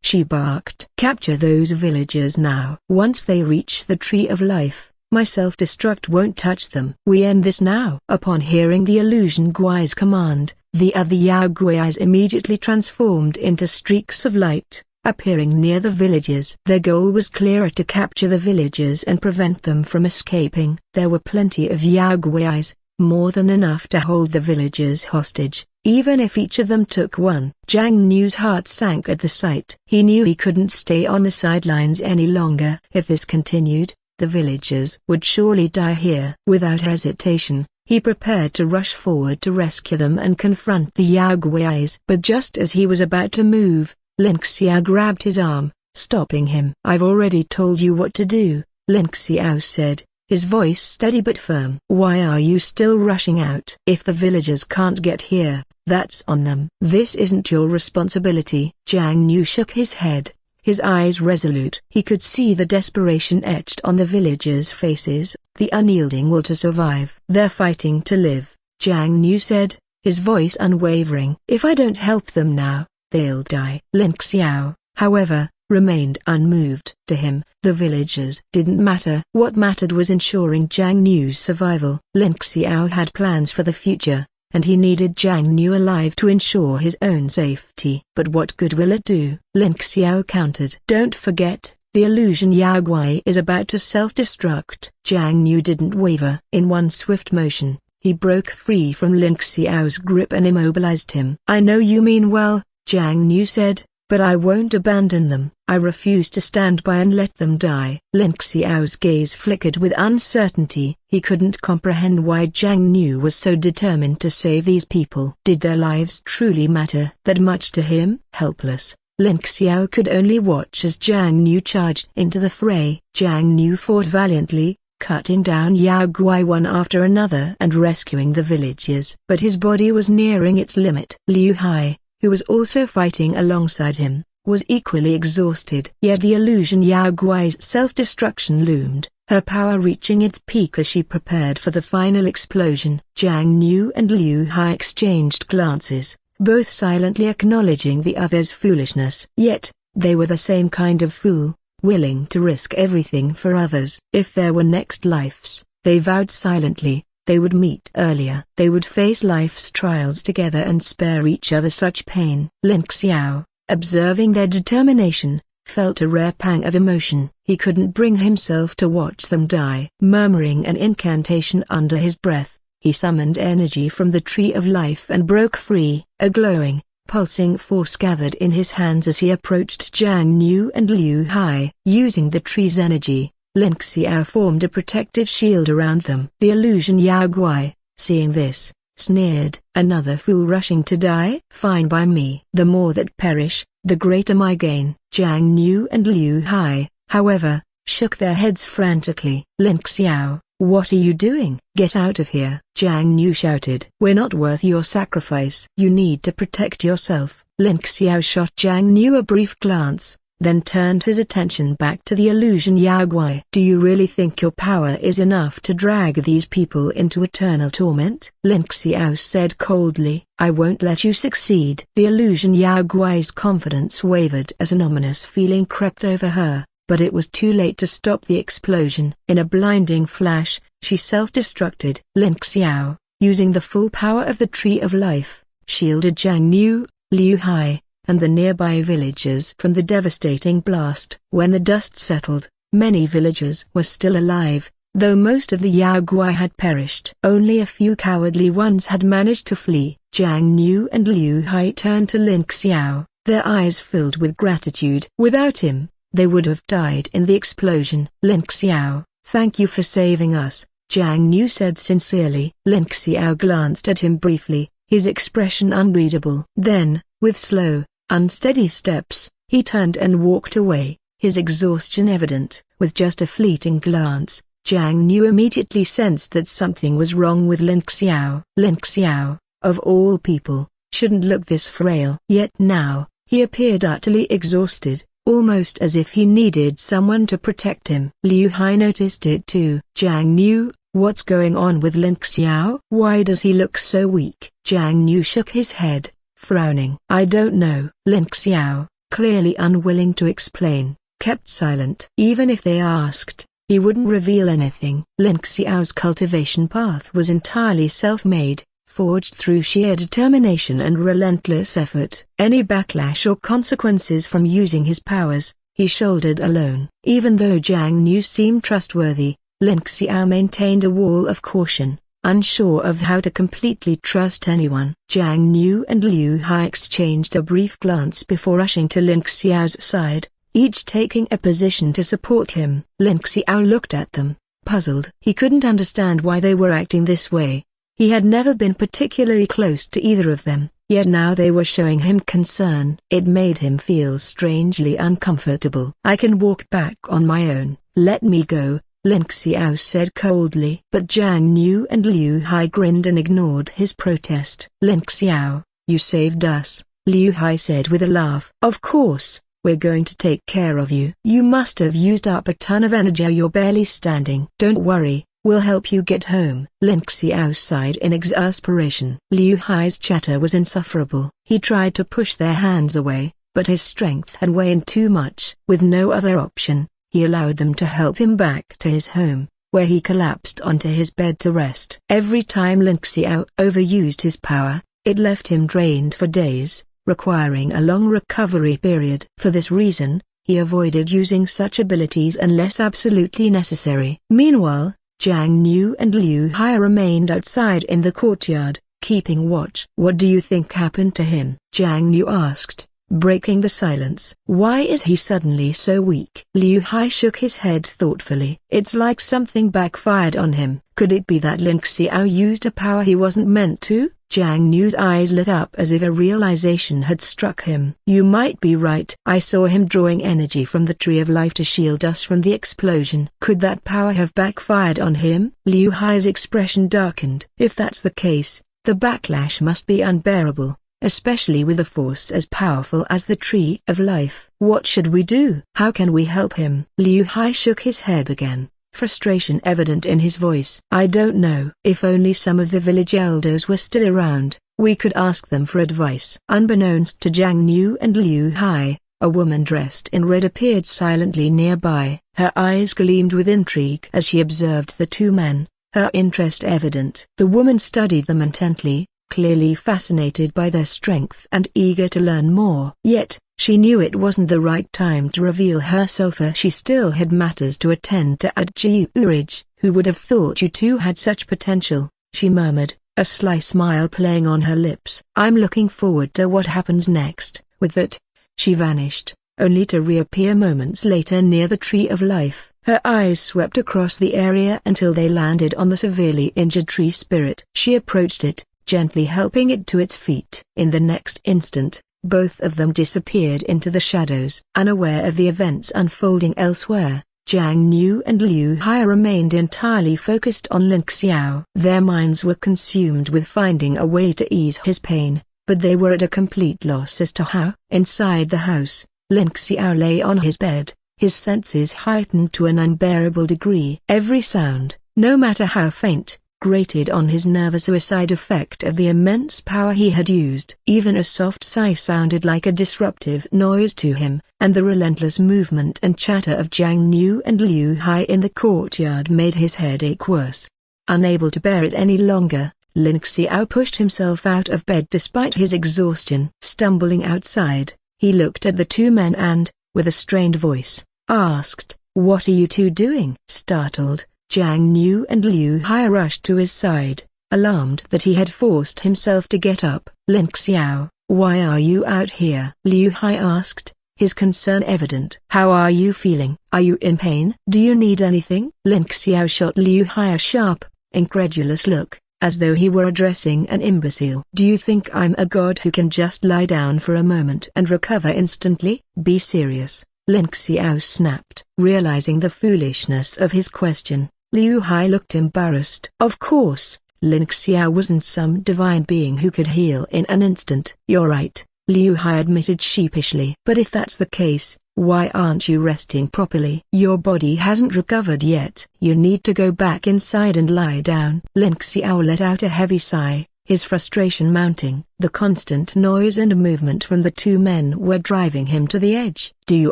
she barked. "Capture those villagers now. Once they reach the Tree of Life, my self-destruct won't touch them." "We end this now." Upon hearing the illusion Guai's command, the other Yao Guais immediately transformed into streaks of light, appearing near the villagers. Their goal was clearer: to capture the villagers and prevent them from escaping. There were plenty of Yao Guais, more than enough to hold the villagers hostage, even if each of them took one. Jiang Nu's heart sank at the sight. He knew he couldn't stay on the sidelines any longer. If this continued, the villagers would surely die here. Without hesitation, he prepared to rush forward to rescue them and confront the Yao Guais. But just as he was about to move, Lin Xiao grabbed his arm, stopping him. "I've already told you what to do," Lin Xiao said, his voice steady but firm. "Why are you still rushing out? If the villagers can't get here, that's on them. This isn't your responsibility." Jiang Nu shook his head, his eyes resolute. He could see the desperation etched on the villagers' faces, the unyielding will to survive. "They're fighting to live," Jiang Nu said, his voice unwavering. "If I don't help them now, they'll die." Lin Xiao, however, remained unmoved. To him, the villagers didn't matter. What mattered was ensuring Jiang Nu's survival. Lin Xiao had plans for the future, and he needed Jiang Nu alive to ensure his own safety. "But what good will it do?" Lin Xiao countered. "Don't forget, the illusion Yao Guai is about to self-destruct." Jiang Nu didn't waver. In one swift motion, he broke free from Lin Xiao's grip and immobilized him. "I know you mean well," Jiang Nu said, "but I won't abandon them. I refuse to stand by and let them die." Lin Xiao's gaze flickered with uncertainty. He couldn't comprehend why Jiang Nu was so determined to save these people. Did their lives truly matter that much to him? Helpless, Lin Xiao could only watch as Jiang Nu charged into the fray. Jiang Nu fought valiantly, cutting down Yao Guai one after another and rescuing the villagers. But his body was nearing its limit. Liu Hai, who was also fighting alongside him, was equally exhausted. Yet the illusion Yao Guai's self-destruction loomed, her power reaching its peak as she prepared for the final explosion. Jiang Nu and Liu Hai exchanged glances, both silently acknowledging the other's foolishness. Yet, they were the same kind of fool, willing to risk everything for others. If there were next lives, they vowed silently, they would meet earlier. They would face life's trials together and spare each other such pain. Lin Xiao, observing their determination, felt a rare pang of emotion. He couldn't bring himself to watch them die. Murmuring an incantation under his breath, he summoned energy from the Tree of Life and broke free. A glowing, pulsing force gathered in his hands as he approached Jiang Nu and Liu Hai. Using the tree's energy, Lin Xiao formed a protective shield around them. The illusion Yao Guai, seeing this, sneered. Another fool rushing to die? Fine by me. The more that perish, the greater my gain. Jiang Nu and Liu Hai, however, shook their heads frantically. Lin Xiao, what are you doing? Get out of here. Jiang Nu shouted. We're not worth your sacrifice. You need to protect yourself. Lin Xiao shot Jiang Nu a brief glance, then turned his attention back to the illusion Yao Guai. Do you really think your power is enough to drag these people into eternal torment? Lin Xiao said coldly. I won't let you succeed. The illusion Yao Guai's confidence wavered as an ominous feeling crept over her, but it was too late to stop the explosion. In a blinding flash, she self-destructed. Lin Xiao, using the full power of the Tree of Life, shielded Jiang Nu, Liu Hai, and the nearby villagers from the devastating blast. When the dust settled, many villagers were still alive, though most of the Yao Guai had perished. Only a few cowardly ones had managed to flee. Jiang Nu and Liu Hai turned to Lin Xiao, their eyes filled with gratitude. Without him, they would have died in the explosion. Lin Xiao, thank you for saving us, Jiang Nu said sincerely. Lin Xiao glanced at him briefly, his expression unreadable. Then, with slow, unsteady steps, he turned and walked away, his exhaustion evident. With just a fleeting glance, Jiang Nu immediately sensed that something was wrong with Lin Xiao. Lin Xiao, of all people, shouldn't look this frail. Yet now, he appeared utterly exhausted, almost as if he needed someone to protect him. Liu Hai noticed it too. Jiang Nu, what's going on with Lin Xiao? Why does he look so weak? Jiang Nu shook his head, frowning. I don't know. Lin Xiao, clearly unwilling to explain, kept silent. Even if they asked, he wouldn't reveal anything. Lin Xiao's cultivation path was entirely self-made, forged through sheer determination and relentless effort. Any backlash or consequences from using his powers, he shouldered alone. Even though Jiang Nu seemed trustworthy, Lin Xiao maintained a wall of caution, unsure of how to completely trust anyone. Jiang Nu and Liu Hai exchanged a brief glance before rushing to Lin Xiao's side, each taking a position to support him. Lin Xiao looked at them, puzzled. He couldn't understand why they were acting this way. He had never been particularly close to either of them, yet now they were showing him concern. It made him feel strangely uncomfortable. I can walk back on my own. Let me go, Lin Xiao said coldly. But Jiang Nu and Liu Hai grinned and ignored his protest. Lin Xiao, you saved us, Liu Hai said with a laugh. Of course, we're going to take care of you. You must have used up a ton of energy or you're barely standing. Don't worry, we'll help you get home. Lin Xiao sighed in exasperation. Liu Hai's chatter was insufferable. He tried to push their hands away, but his strength had waned too much. With no other option, he allowed them to help him back to his home, where he collapsed onto his bed to rest. Every time Lin Xiao overused his power, it left him drained for days, requiring a long recovery period. For this reason, he avoided using such abilities unless absolutely necessary. Meanwhile, Jiang Nu and Liu Hai remained outside in the courtyard, keeping watch. What do you think happened to him? Jiang Nu asked, breaking the silence. Why is he suddenly so weak? Liu Hai shook his head thoughtfully. It's like something backfired on him. Could it be that Lin Xiao used a power he wasn't meant to? Jiang Nu's eyes lit up as if a realization had struck him. You might be right. I saw him drawing energy from the Tree of Life to shield us from the explosion. Could that power have backfired on him? Liu Hai's expression darkened. If that's the case, the backlash must be unbearable, especially with a force as powerful as the Tree of Life. What should we do? How can we help him? Liu Hai shook his head again, frustration evident in his voice. I don't know. If only some of the village elders were still around, we could ask them for advice. Unbeknownst to Jiang Nu and Liu Hai, A woman dressed in red appeared silently nearby. Her eyes gleamed with intrigue as she observed the two men, her interest evident. The woman studied them intently, clearly fascinated by their strength and eager to learn more. Yet, she knew it wasn't the right time to reveal herself, for she still had matters to attend to at Ridge. Who would have thought you two had such potential, she murmured, a sly smile playing on her lips. I'm looking forward to what happens next. With that, she vanished, only to reappear moments later near the Tree of Life. Her eyes swept across the area until they landed on the severely injured tree spirit. She approached it, gently helping it to its feet. In the next instant, both of them disappeared into the shadows. Unaware of the events unfolding elsewhere, Jiang Niu and Liu Hai remained entirely focused on Lin Xiao. Their minds were consumed with finding a way to ease his pain, but they were at a complete loss as to how. Inside the house, Lin Xiao lay on his bed, his senses heightened to an unbearable degree. Every sound, no matter how faint, grated on his nerves, a side effect of the immense power he had used. Even a soft sigh sounded like a disruptive noise to him, and the relentless movement and chatter of Jiang Niu and Liu Hai in the courtyard made his head ache worse. Unable to bear it any longer, Lin Xiao pushed himself out of bed despite his exhaustion. Stumbling outside, he looked at the two men and, with a strained voice, asked, "What are you two doing?" Startled, Jiang Niu and Liu Hai rushed to his side, alarmed that he had forced himself to get up. "Lin Xiao, why are you out here?" Liu Hai asked, his concern evident. "How are you feeling? Are you in pain? Do you need anything?" Lin Xiao shot Liu Hai a sharp, incredulous look, as though he were addressing an imbecile. "Do you think I'm a god who can just lie down for a moment and recover instantly? Be serious," Lin Xiao snapped. Realizing the foolishness of his question, Liu Hai looked embarrassed. Of course, Lin Xiao wasn't some divine being who could heal in an instant. "You're right," Liu Hai admitted sheepishly. "But if that's the case, why aren't you resting properly? Your body hasn't recovered yet. You need to go back inside and lie down." Lin Xiao let out a heavy sigh, his frustration mounting. The constant noise and movement from the two men were driving him to the edge. "Do you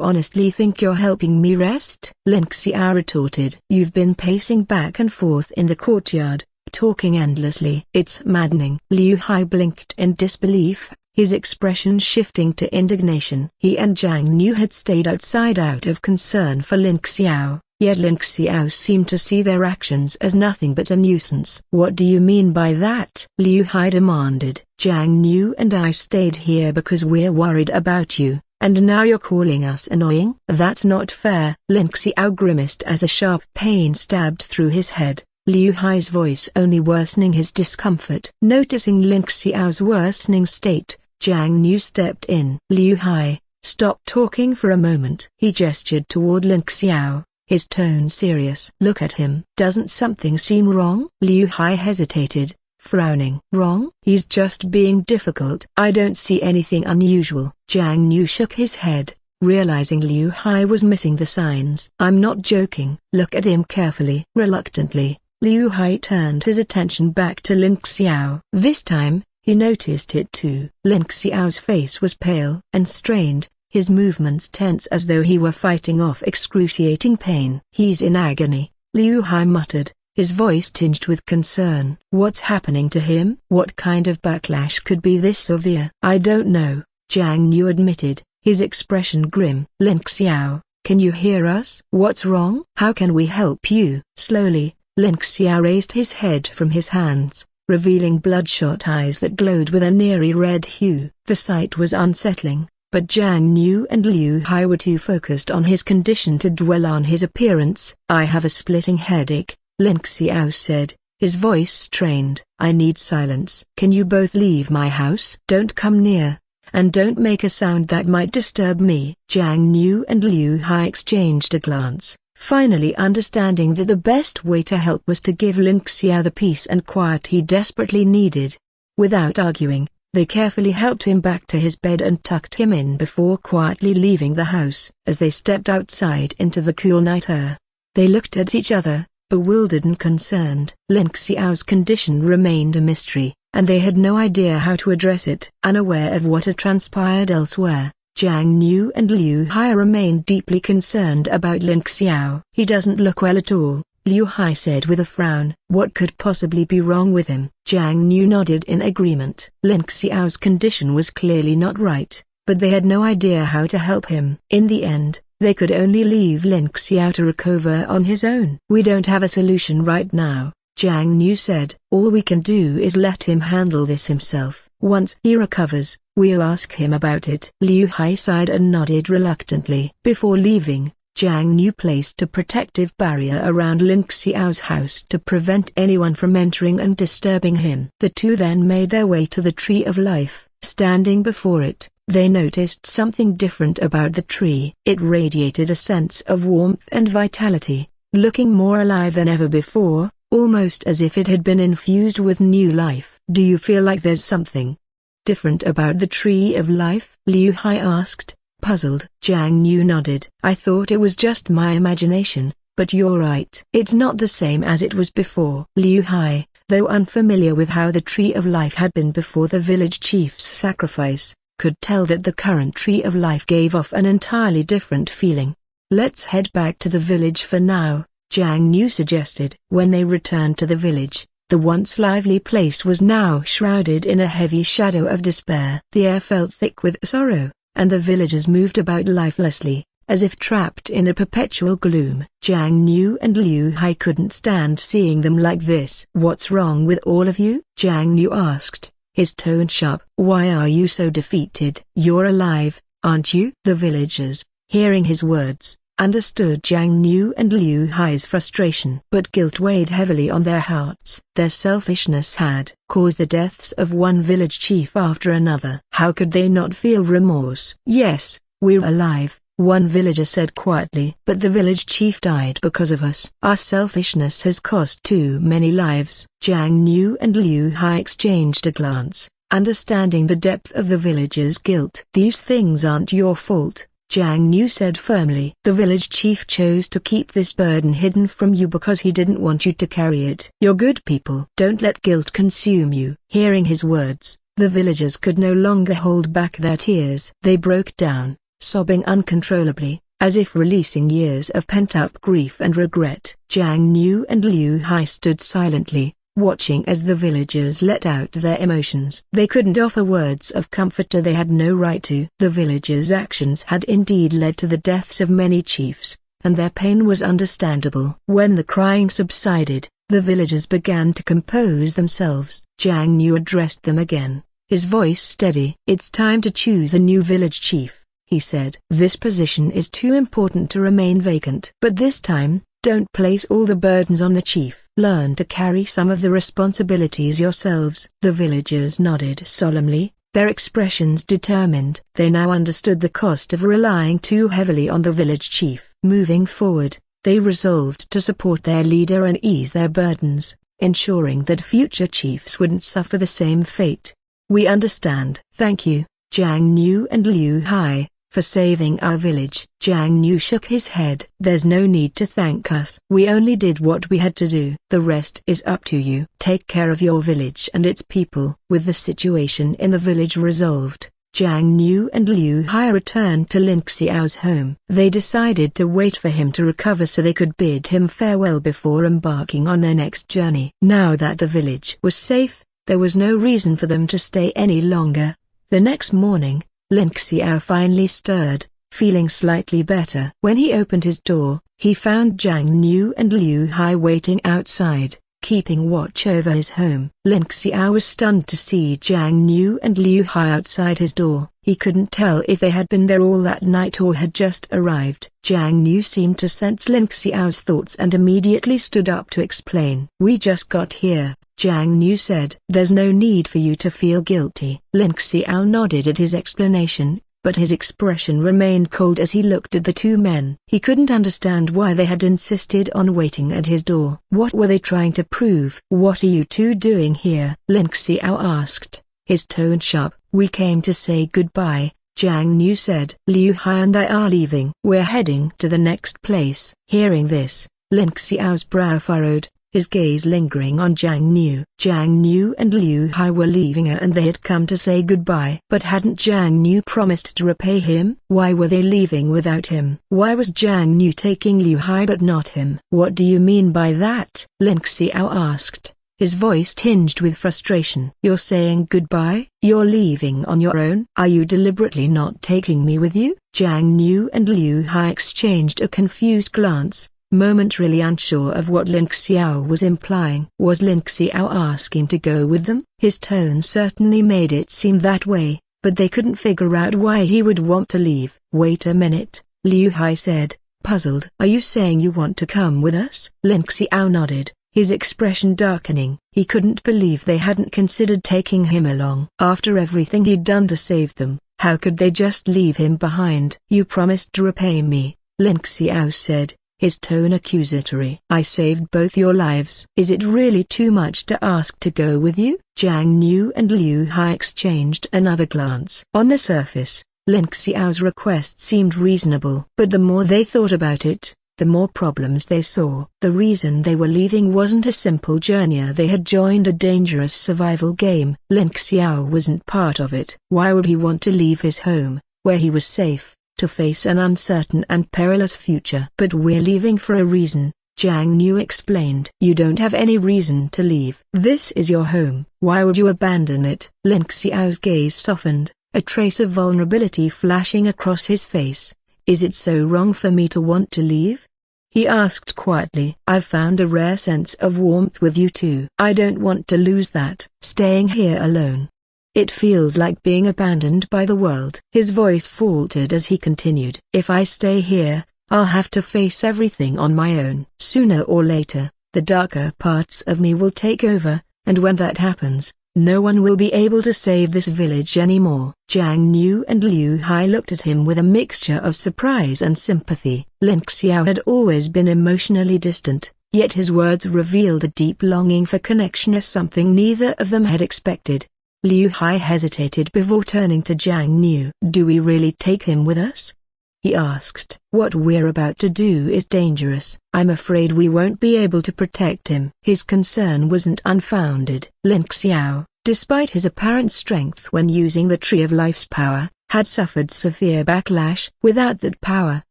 honestly think you're helping me rest?" Lin Xiao retorted. "You've been pacing back and forth in the courtyard, talking endlessly." "It's maddening." Liu Hai blinked in disbelief, his expression shifting to indignation. He and Jiang Niu had stayed outside out of concern for Lin Xiao, yet Lin Xiao seemed to see their actions as nothing but a nuisance. "What do you mean by that?" Liu Hai demanded. "Jiang Niu and I stayed here because we're worried about you, and now you're calling us annoying? That's not fair." Lin Xiao grimaced as a sharp pain stabbed through his head, Liu Hai's voice only worsening his discomfort. Noticing Lin Xiao's worsening state, Jiang Niu stepped in. "Liu Hai, stop talking for a moment." He gestured toward Lin Xiao, his tone serious. "Look at him. Doesn't something seem wrong?" Liu Hai hesitated, frowning. "Wrong? He's just being difficult." "I don't see anything unusual." Jiang Niu shook his head, realizing Liu Hai was missing the signs. "I'm not joking. Look at him carefully." Reluctantly, Liu Hai turned his attention back to Lin Xiao. This time, he noticed it too. Lin Xiao's face was pale and strained, his movements tense as though he were fighting off excruciating pain. "He's in agony," Liu Hai muttered, his voice tinged with concern. "What's happening to him? What kind of backlash could be this severe?" "I don't know," Jiang Niu admitted, his expression grim. "Lin Xiao, can you hear us? What's wrong? How can we help you?" Slowly, Lin Xiao raised his head from his hands, revealing bloodshot eyes that glowed with an eerie red hue. The sight was unsettling, but Jiang Niu and Liu Hai were too focused on his condition to dwell on his appearance. "I have a splitting headache," Lin Xiao said, his voice strained. "I need silence. Can you both leave my house? Don't come near, and don't make a sound that might disturb me." Jiang Niu and Liu Hai exchanged a glance, finally understanding that the best way to help was to give Lin Xiao the peace and quiet he desperately needed. Without arguing, they carefully helped him back to his bed and tucked him in before quietly leaving the house. As they stepped outside into the cool night air, they looked at each other, bewildered and concerned. Lin Xiao's condition remained a mystery, and they had no idea how to address it. Unaware of what had transpired elsewhere, Jiang Niu and Liu Hai remained deeply concerned about Lin Xiao. "He doesn't look well at all," Liu Hai said with a frown. "What could possibly be wrong with him?" Jiang Niu nodded in agreement. Lin Xiao's condition was clearly not right, but they had no idea how to help him. In the end, they could only leave Lin Xiao to recover on his own. "We don't have a solution right now," Jiang Niu said. "All we can do is let him handle this himself. Once he recovers, we'll ask him about it." Liu Hai sighed and nodded reluctantly. Before leaving, Jiang Niu placed a protective barrier around Lin Xiao's house to prevent anyone from entering and disturbing him. The two then made their way to the Tree of Life. Standing before it, they noticed something different about the tree. It radiated a sense of warmth and vitality, looking more alive than ever before, almost as if it had been infused with new life. "Do you feel like there's something different about the Tree of Life?" Liu Hai asked, puzzled. Jiang Niu nodded. "I thought it was just my imagination, but you're right. It's not the same as it was before." Liu Hai, though unfamiliar with how the Tree of Life had been before the village chief's sacrifice, could tell that the current Tree of Life gave off an entirely different feeling. "Let's head back to the village for now," Jiang Niu suggested. When they returned to the village, the once lively place was now shrouded in a heavy shadow of despair. The air felt thick with sorrow, and the villagers moved about lifelessly, as if trapped in a perpetual gloom. Jiang Niu and Liu Hai couldn't stand seeing them like this. "What's wrong with all of you?" Jiang Niu asked, his tone sharp. "Why are you so defeated?" "You're alive, aren't you?" The villagers, hearing his words, understood Jiang Niu and Liu Hai's frustration. But guilt weighed heavily on their hearts. Their selfishness had caused the deaths of one village chief after another. How could they not feel remorse? "Yes, we're alive," one villager said quietly. "But the village chief died because of us. Our selfishness has cost too many lives." Jiang Niu and Liu Hai exchanged a glance, understanding the depth of the villagers' guilt. "These things aren't your fault," Jiang Niu said firmly. "The village chief chose to keep this burden hidden from you because he didn't want you to carry it. You're good people. Don't let guilt consume you." Hearing his words, the villagers could no longer hold back their tears. They broke down, sobbing uncontrollably, as if releasing years of pent-up grief and regret. Jiang Niu and Liu Hai stood silently, watching as the villagers let out their emotions. They couldn't offer words of comfort, they had no right to. The villagers' actions had indeed led to the deaths of many chiefs, and their pain was understandable. When the crying subsided, the villagers began to compose themselves. Jiang Niu addressed them again, his voice steady. "It's time to choose a new village chief," he said. "This position is too important to remain vacant. But this time, don't place all the burdens on the chief. Learn to carry some of the responsibilities yourselves." The villagers nodded solemnly, their expressions determined. They now understood the cost of relying too heavily on the village chief. Moving forward, they resolved to support their leader and ease their burdens, ensuring that future chiefs wouldn't suffer the same fate. "We understand." "Thank you, Jiang Niu and Liu Hai, for saving our village." Jiang Niu shook his head. "There's no need to thank us. We only did what we had to do. The rest is up to you. Take care of your village and its people." With the situation in the village resolved, Jiang Niu and Liu Hai returned to Lin Xiao's home. They decided to wait for him to recover so they could bid him farewell before embarking on their next journey. Now that the village was safe, there was no reason for them to stay any longer. The next morning, Lin Xiao finally stirred, feeling slightly better. When he opened his door, he found Jiang Niu and Liu Hai waiting outside, keeping watch over his home. Lin Xiao was stunned to see Jiang Niu and Liu Hai outside his door. He couldn't tell if they had been there all that night or had just arrived. Jiang Niu seemed to sense Lin Xiao's thoughts and immediately stood up to explain. "We just got here," Jiang Niu said. "There's no need for you to feel guilty." Lin Xiao nodded at his explanation, but his expression remained cold as he looked at the two men. He couldn't understand why they had insisted on waiting at his door. What were they trying to prove? "What are you two doing here?" Lin Xiao asked, his tone sharp. "We came to say goodbye," Jiang Niu said. "Liu Hai and I are leaving. We're heading to the next place." Hearing this, Lin Xiao's brow furrowed, his gaze lingering on Jiang Niu. Jiang Niu and Liu Hai were leaving her and they had come to say goodbye. But hadn't Jiang Niu promised to repay him? Why were they leaving without him? Why was Jiang Niu taking Liu Hai but not him? What do you mean by that? Lin Xiao asked, his voice tinged with frustration. You're saying goodbye? You're leaving on your own? Are you deliberately not taking me with you? Jiang Niu and Liu Hai exchanged a confused glance, momentarily unsure of what Lin Xiao was implying. Was Lin Xiao asking to go with them? His tone certainly made it seem that way, but they couldn't figure out why he would want to leave. Wait a minute, Liu Hai said, puzzled. Are you saying you want to come with us? Lin Xiao nodded, his expression darkening. He couldn't believe they hadn't considered taking him along. After everything he'd done to save them, how could they just leave him behind? You promised to repay me, Lin Xiao said, his tone accusatory. I saved both your lives. Is it really too much to ask to go with you? Jiang Niu and Liu Hai exchanged another glance. On the surface, Lin Xiao's request seemed reasonable. But the more they thought about it, the more problems they saw. The reason they were leaving wasn't a simple journey. They had joined a dangerous survival game. Lin Xiao wasn't part of it. Why would he want to leave his home, where he was safe, to face an uncertain and perilous future? But we're leaving for a reason, Jiang Niu explained. You don't have any reason to leave. This is your home. Why would you abandon it? Lin Xiao's gaze softened, a trace of vulnerability flashing across his face. Is it so wrong for me to want to leave? He asked quietly. I've found a rare sense of warmth with you two. I don't want to lose that. Staying here alone, it feels like being abandoned by the world. His voice faltered as he continued. If I stay here, I'll have to face everything on my own. Sooner or later, the darker parts of me will take over, and when that happens, no one will be able to save this village anymore. Jiang Niu and Liu Hai looked at him with a mixture of surprise and sympathy. Lin Xiao had always been emotionally distant, yet his words revealed a deep longing for connection, as something neither of them had expected. Liu Hai hesitated before turning to Jiang Niu. Do we really take him with us? He asked. What we're about to do is dangerous. I'm afraid we won't be able to protect him. His concern wasn't unfounded. Lin Xiao, despite his apparent strength when using the Tree of Life's power, had suffered severe backlash. Without that power,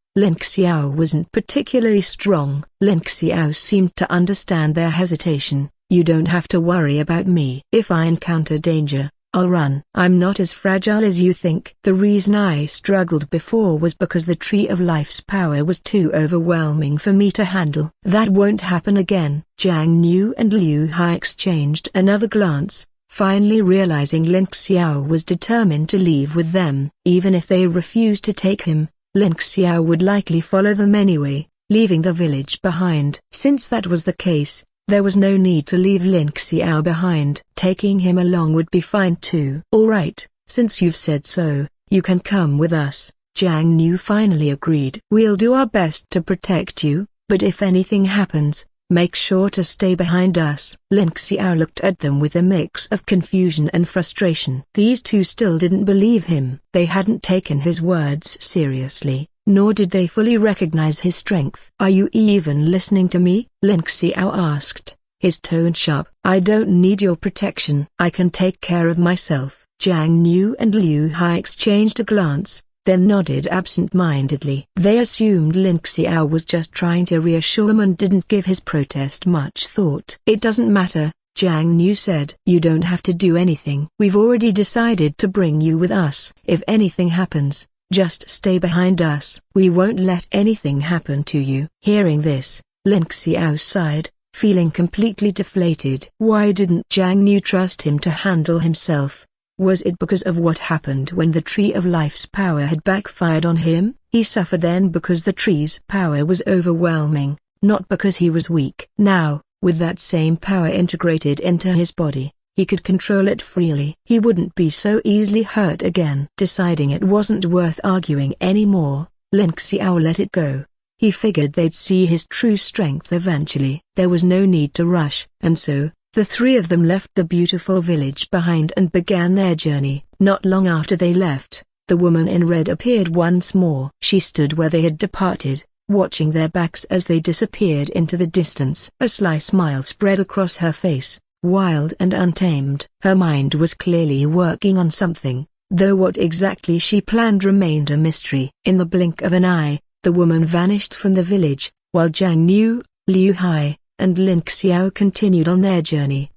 Lin Xiao wasn't particularly strong. Lin Xiao seemed to understand their hesitation. You don't have to worry about me. If I encounter danger, I'll run. I'm not as fragile as you think. The reason I struggled before was because the Tree of Life's power was too overwhelming for me to handle. That won't happen again. Jiang Niu and Liu Hai exchanged another glance, finally realizing Lin Xiao was determined to leave with them. Even if they refused to take him, Lin Xiao would likely follow them anyway, leaving the village behind. Since that was the case, there was no need to leave Lin Xiao behind. Taking him along would be fine too. All right, since you've said so, you can come with us, Jiang Niu finally agreed. We'll do our best to protect you, but if anything happens, make sure to stay behind us. Lin Xiao looked at them with a mix of confusion and frustration. These two still didn't believe him. They hadn't taken his words seriously, nor did they fully recognize his strength. Are you even listening to me? Lin Xiao asked, his tone sharp. I don't need your protection. I can take care of myself. Jiang Niu and Liu Hai exchanged a glance, then nodded absent-mindedly. They assumed Lin Xiao was just trying to reassure them and didn't give his protest much thought. It doesn't matter, Jiang Niu said. You don't have to do anything. We've already decided to bring you with us. If anything happens, just stay behind us. We won't let anything happen to you. Hearing this, Lin Xiao sighed, feeling completely deflated. Why didn't Jiang Niu trust him to handle himself? Was it because of what happened when the Tree of Life's power had backfired on him? He suffered then because the tree's power was overwhelming, not because he was weak. Now, with that same power integrated into his body, he could control it freely. He wouldn't be so easily hurt again. Deciding it wasn't worth arguing anymore, Lin Xiao let it go. He figured they'd see his true strength eventually. There was no need to rush, and so, the three of them left the beautiful village behind and began their journey. Not long after they left, the woman in red appeared once more. She stood where they had departed, watching their backs as they disappeared into the distance. A sly smile spread across her face, wild and untamed. Her mind was clearly working on something, though what exactly she planned remained a mystery. In the blink of an eye, the woman vanished from the village, while Jiang Niu, Liu Hai, and Lin Xiao continued on their journey.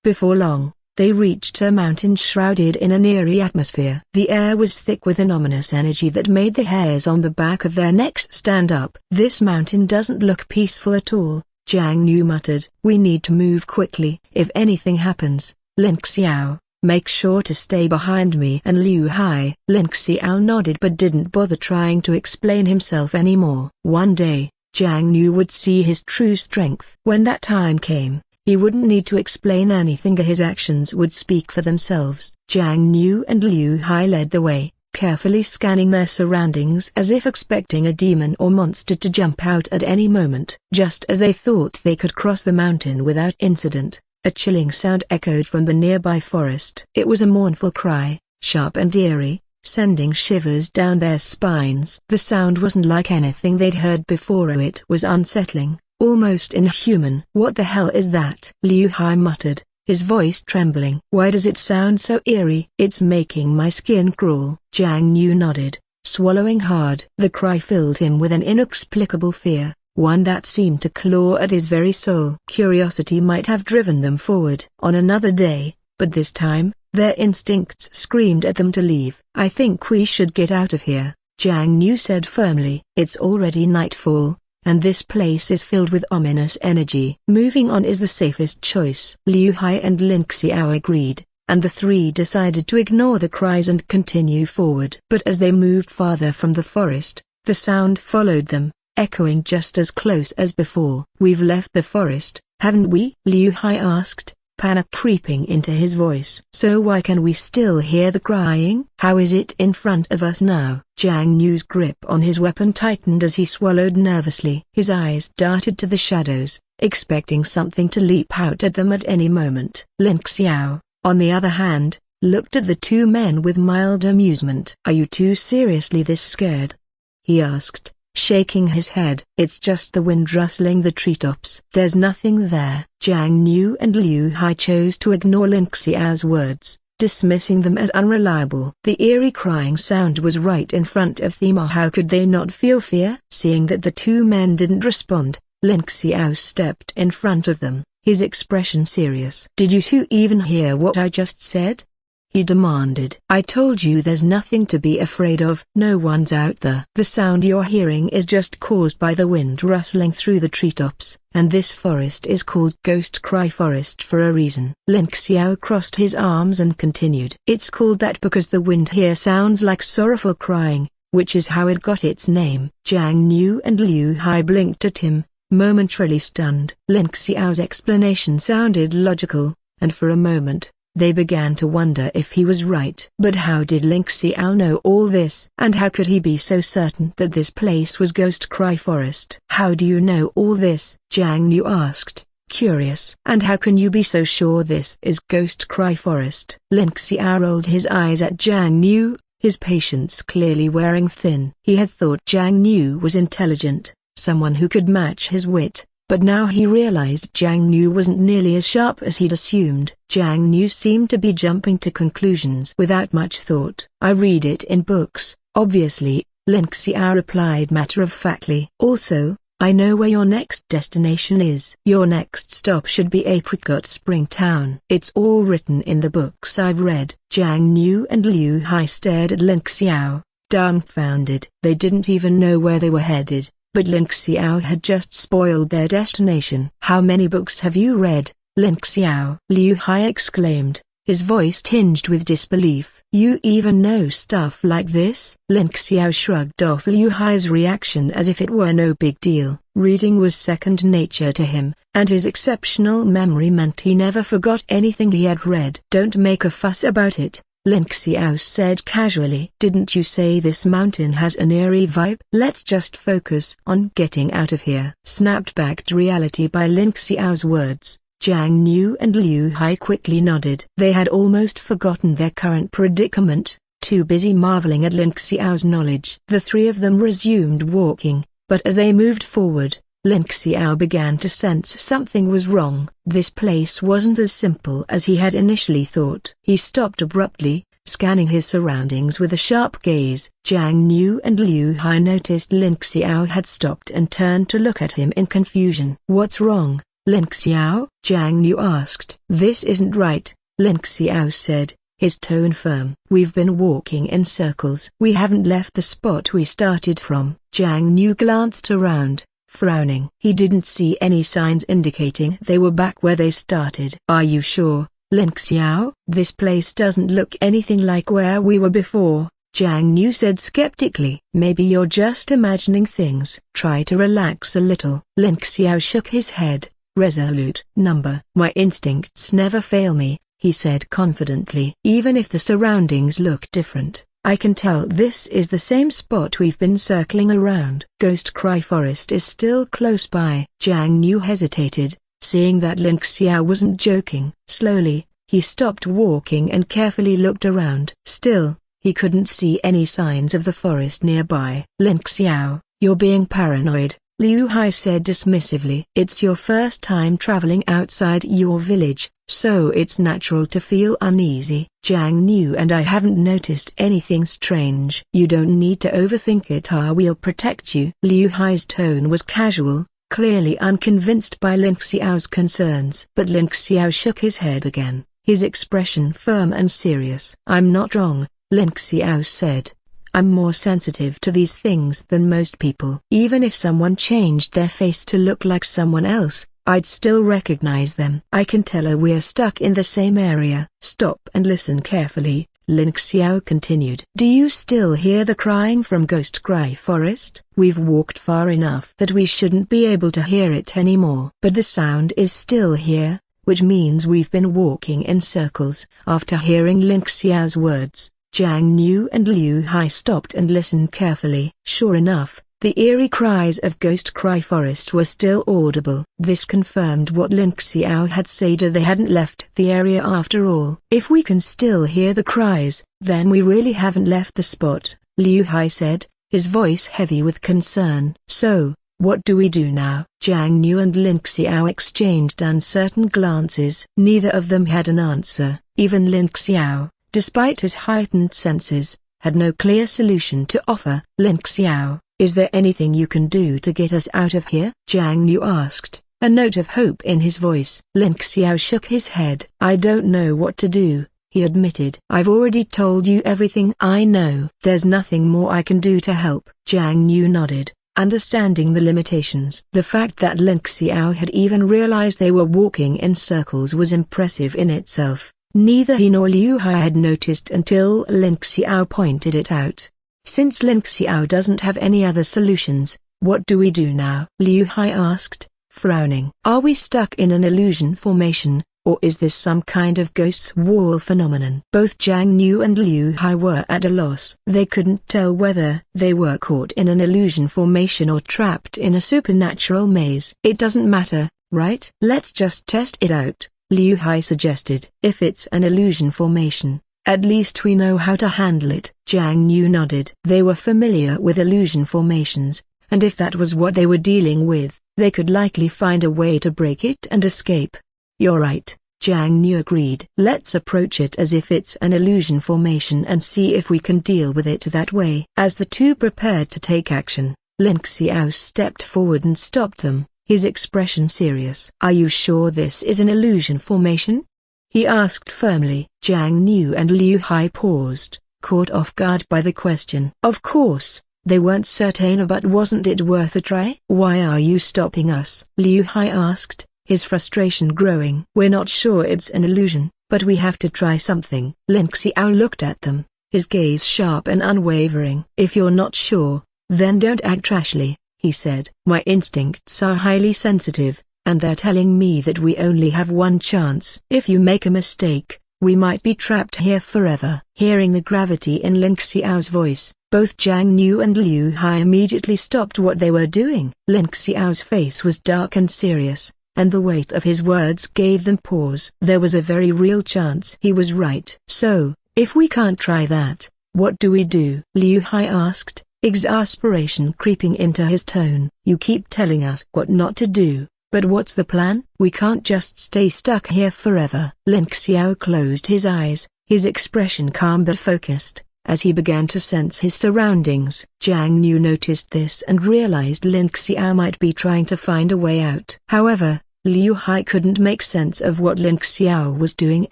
Before long, they reached a mountain shrouded in an eerie atmosphere. The air was thick with an ominous energy that made the hairs on the back of their necks stand up. "This mountain doesn't look peaceful at all," Jiang Niu muttered. "We need to move quickly. If anything happens, Lin Xiao, make sure to stay behind me." And Liu Hai. Lin Xiao nodded but didn't bother trying to explain himself anymore. One day, Jiang Niu would see his true strength. When that time came, he wouldn't need to explain anything. His actions would speak for themselves. Jiang Niu and Liu Hai led the way, carefully scanning their surroundings as if expecting a demon or monster to jump out at any moment. Just as they thought they could cross the mountain without incident, a chilling sound echoed from the nearby forest. It was a mournful cry, sharp and eerie, sending shivers down their spines. The sound wasn't like anything they'd heard before. It was unsettling, almost inhuman. "What the hell is that?" Liu Hai muttered, his voice trembling. "Why does it sound so eerie?" "It's making my skin crawl." Jiang Niu nodded, swallowing hard. The cry filled him with an inexplicable fear, one that seemed to claw at his very soul. Curiosity might have driven them forward on another day, but this time, their instincts screamed at them to leave. "I think we should get out of here," Jiang Niu said firmly. "It's already nightfall, and this place is filled with ominous energy. Moving on is the safest choice." Liu Hai and Lin Xiao agreed, and the three decided to ignore the cries and continue forward. But as they moved farther from the forest, the sound followed them, echoing just as close as before. "We've left the forest, haven't we?" Liu Hai asked, panic creeping into his voice. "So why can we still hear the crying? How is it in front of us now?" Jiang Niu's grip on his weapon tightened as he swallowed nervously. His eyes darted to the shadows, expecting something to leap out at them at any moment. Lin Xiao, on the other hand, looked at the two men with mild amusement. "Are you two seriously this scared?" he asked, shaking his head. "It's just the wind rustling the treetops." "There's nothing there." Jiang Niu and Liu Hai chose to ignore Lin Xiao's words, dismissing them as unreliable. The eerie crying sound was right in front of them. How could they not feel fear? Seeing that the two men didn't respond, Lin Xiao stepped in front of them, his expression serious. "Did you two even hear what I just said?" he demanded. "I told you there's nothing to be afraid of. No one's out there. The sound you're hearing is just caused by the wind rustling through the treetops, and this forest is called Ghost Cry Forest for a reason." Lin Xiao crossed his arms and continued. "It's called that because the wind here sounds like sorrowful crying, which is how it got its name." Jiang Niu and Liu Hai blinked at him, momentarily stunned. Lin Xiao's explanation sounded logical, and for a moment, they began to wonder if he was right. But how did Lin Xiao know all this? And how could he be so certain that this place was Ghost Cry Forest? "How do you know all this?" Jiang Niu asked, curious. "And how can you be so sure this is Ghost Cry Forest?" Lin Xiao rolled his eyes at Jiang Niu, his patience clearly wearing thin. He had thought Jiang Niu was intelligent, someone who could match his wit. But now he realized Jiang Niu wasn't nearly as sharp as he'd assumed. Jiang Niu seemed to be jumping to conclusions without much thought. "I read it in books, obviously," Lin Xiao replied matter-of-factly. "Also, I know where your next destination is. Your next stop should be Apricot Spring Town. It's all written in the books I've read." Jiang Niu and Liu Hai stared at Lin Xiao, dumbfounded. They didn't even know where they were headed. But Lin Xiao had just spoiled their destination. "How many books have you read, Lin Xiao?" Liu Hai exclaimed, his voice tinged with disbelief. "You even know stuff like this?" Lin Xiao shrugged off Liu Hai's reaction as if it were no big deal. Reading was second nature to him, and his exceptional memory meant he never forgot anything he had read. "Don't make a fuss about it," Lin Xiao said casually. "Didn't you say this mountain has an eerie vibe? Let's just focus on getting out of here." Snapped back to reality by Lin Xiao's words, Jiang Niu and Liu Hai quickly nodded. They had almost forgotten their current predicament. too busy marveling at Lin Xiao's knowledge. The three of them resumed walking, but as they moved forward, Lin Xiao began to sense something was wrong. This place wasn't as simple as he had initially thought. He stopped abruptly, scanning his surroundings with a sharp gaze. Jiang Niu and Liu Hai noticed Lin Xiao had stopped and turned to look at him in confusion. "What's wrong, Lin Xiao?" Jiang Niu asked. "This isn't right," Lin Xiao said, his tone firm. "We've been walking in circles. We haven't left the spot we started from." Jiang Niu glanced around, frowning. He didn't see any signs indicating they were back where they started. "Are you sure, Lin Xiao?" "This place doesn't look anything like where we were before," Jiang Niu said skeptically. "Maybe you're just imagining things. Try to relax a little." Lin Xiao shook his head, resolute. "My instincts never fail me," he said confidently. "Even if the surroundings look different, I can tell this is the same spot we've been circling around." Ghost Cry Forest is still close by. Jiang Niu hesitated, seeing that Lin Xiao wasn't joking. Slowly, he stopped walking and carefully looked around. Still, he couldn't see any signs of the forest nearby. "Lin Xiao, you're being paranoid," Liu Hai said dismissively. "It's your first time traveling outside your village, so it's natural to feel uneasy. Jiang Niu and I haven't noticed anything strange." "You don't need to overthink it. We'll protect you." Liu Hai's tone was casual, clearly unconvinced by Lin Xiao's concerns. But Lin Xiao shook his head again, his expression firm and serious. "I'm not wrong," Lin Xiao said. "I'm more sensitive to these things than most people. Even if someone changed their face to look like someone else, I'd still recognize them. I can tell we're stuck in the same area." "Stop and listen carefully," Lin Xiao continued. "Do you still hear the crying from Ghost Cry Forest?" "We've walked far enough that we shouldn't be able to hear it anymore. But the sound is still here, which means we've been walking in circles." After hearing Lin Xiao's words, Jiang Niu and Liu Hai stopped and listened carefully. Sure enough, the eerie cries of Ghost Cry Forest were still audible. This confirmed what Lin Xiao had said, they hadn't left the area after all. "If we can still hear the cries, then we really haven't left the spot," Liu Hai said, his voice heavy with concern. "So, what do we do now?" Jiang Niu and Lin Xiao exchanged uncertain glances. Neither of them had an answer. Even Lin Xiao, despite his heightened senses, had no clear solution to offer. "Lin Xiao, is there anything you can do to get us out of here?" Jiang Niu asked, a note of hope in his voice. Lin Xiao shook his head. "I don't know what to do," he admitted. "I've already told you everything I know. There's nothing more I can do to help." Jiang Niu nodded, understanding the limitations. The fact that Lin Xiao had even realized they were walking in circles was impressive in itself. Neither he nor Liu Hai had noticed until Lin Xiao pointed it out. "Since Lin Xiao doesn't have any other solutions, what do we do now?" Liu Hai asked, frowning. "Are we stuck in an illusion formation, or is this some kind of ghost's wall phenomenon?" Both Jiang Niu and Liu Hai were at a loss. They couldn't tell whether they were caught in an illusion formation or trapped in a supernatural maze. "It doesn't matter, right? Let's just test it out," Liu Hai suggested. "If it's an illusion formation, at least we know how to handle it." Jiang Niu nodded. They were familiar with illusion formations, and if that was what they were dealing with, they could likely find a way to break it and escape. "You're right," Jiang Niu agreed. "Let's approach it as if it's an illusion formation and see if we can deal with it that way." As the two prepared to take action, Lin Xiao stepped forward and stopped them, his expression serious. "Are you sure this is an illusion formation?" he asked firmly. Jiang Niu and Liu Hai paused, caught off guard by the question. Of course, they weren't certain, but wasn't it worth a try? "Why are you stopping us?" Liu Hai asked, his frustration growing. "We're not sure it's an illusion, but we have to try something." Lin Xiao looked at them, his gaze sharp and unwavering. "If you're not sure, then don't act rashly," he said. "My instincts are highly sensitive, and they're telling me that we only have one chance. If you make a mistake, we might be trapped here forever." Hearing the gravity in Lin Xiao's voice, both Jiang Niu and Liu Hai immediately stopped what they were doing. Lin Xiao's face was dark and serious, and the weight of his words gave them pause. There was a very real chance he was right. "So, if we can't try that, What do we do? Liu Hai asked, exasperation creeping into his tone. You keep telling us what not to do, but what's the plan? We can't just stay stuck here forever. Lin Xiao closed his eyes, his expression calm but focused, as he began to sense his surroundings. Jiang Niu noticed this and realized Lin Xiao might be trying to find a way out. However, Liu Hai couldn't make sense of what Lin Xiao was doing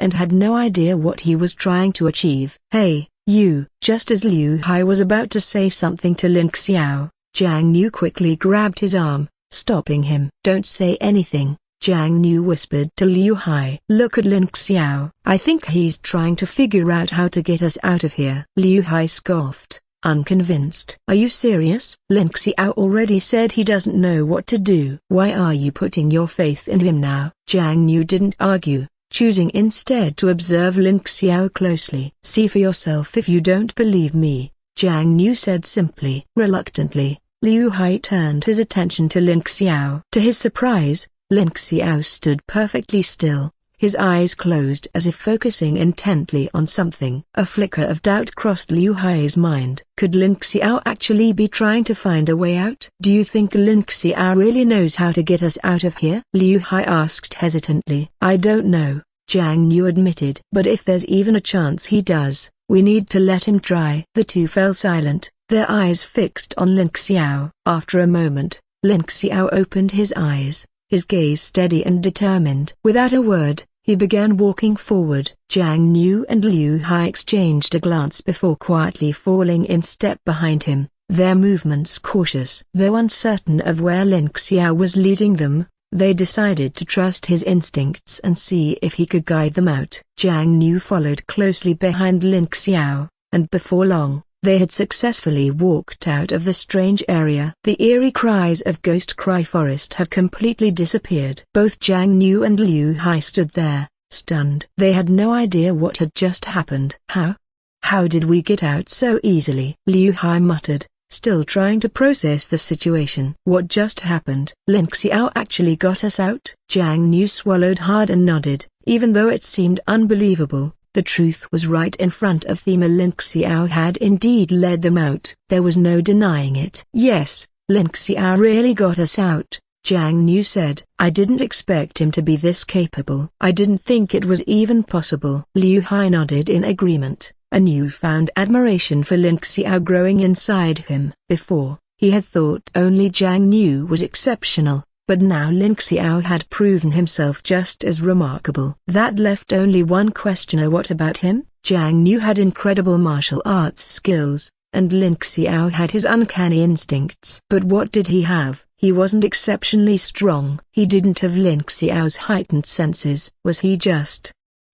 and had no idea what he was trying to achieve. Hey, you! Just as Liu Hai was about to say something to Lin Xiao, Jiang Niu quickly grabbed his arm, stopping him. Don't say anything, Jiang Niu whispered to Liu Hai. Look at Lin Xiao. I think he's trying to figure out how to get us out of here. Liu Hai scoffed, unconvinced. Are you serious? Lin Xiao already said he doesn't know what to do. Why are you putting your faith in him now? Jiang Niu didn't argue, choosing instead to observe Lin Xiao closely. See for yourself if you don't believe me, Jiang Niu said simply. Reluctantly, Liu Hai turned his attention to Lin Xiao. To his surprise, Lin Xiao stood perfectly still, his eyes closed as if focusing intently on something. A flicker of doubt crossed Liu Hai's mind. Could Lin Xiao actually be trying to find a way out? Do you think Lin Xiao really knows how to get us out of here? Liu Hai asked hesitantly. I don't know, Jiang Niu admitted. But if there's even a chance he does, we need to let him try. The two fell silent, their eyes fixed on Lin Xiao. After a moment, Lin Xiao opened his eyes, his gaze steady and determined. Without a word, he began walking forward. Jiang Niu and Liu Hai exchanged a glance before quietly falling in step behind him, their movements cautious. Though uncertain of where Lin Xiao was leading them, they decided to trust his instincts and see if he could guide them out. Jiang Niu followed closely behind Lin Xiao, and before long, they had successfully walked out of the strange area. The eerie cries of Ghost Cry Forest had completely disappeared. Both Jiang Niu and Liu Hai stood there, stunned. They had no idea what had just happened. How did we get out so easily? Liu Hai muttered, still trying to process the situation. What just happened? Lin Xiao actually got us out? Jiang Niu swallowed hard and nodded. Even though it seemed unbelievable, the truth was right in front of them. Lin Xiao had indeed led them out. There was no denying it. Yes, Lin Xiao really got us out, Jiang Niu said. I didn't expect him to be this capable. I didn't think it was even possible. Liu Hai nodded in agreement, a newfound admiration for Lin Xiao growing inside him. Before, he had thought only Jiang Niu was exceptional, but now Lin Xiao had proven himself just as remarkable. That left only one questioner. What about him? Jiang Niu had incredible martial arts skills, and Lin Xiao had his uncanny instincts. But what did he have? He wasn't exceptionally strong. He didn't have Lin Xiao's heightened senses. Was he just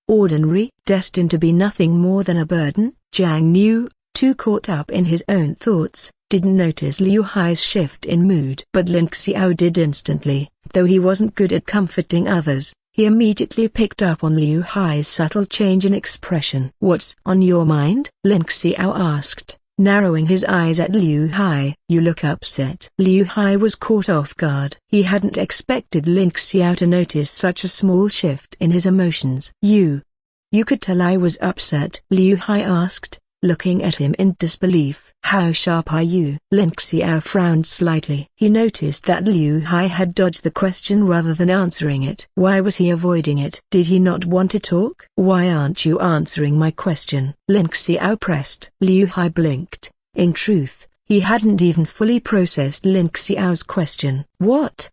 ordinary, destined to be nothing more than a burden? Jiang Niu, too caught up in his own thoughts, didn't notice Liu Hai's shift in mood. But Lin Xiao did instantly. Though he wasn't good at comforting others, he immediately picked up on Liu Hai's subtle change in expression. What's on your mind? Lin Xiao asked, narrowing his eyes at Liu Hai. You look upset. Liu Hai was caught off guard. He hadn't expected Lin Xiao to notice such a small shift in his emotions. You could tell I was upset? Liu Hai asked, looking at him in disbelief. How sharp are you? Lin Xiao frowned slightly. He noticed that Liu Hai had dodged the question rather than answering it. Why was he avoiding it? Did he not want to talk? Why aren't you answering my question? Lin Xiao pressed. Liu Hai blinked. In truth, he hadn't even fully processed Lin Xiao's question. What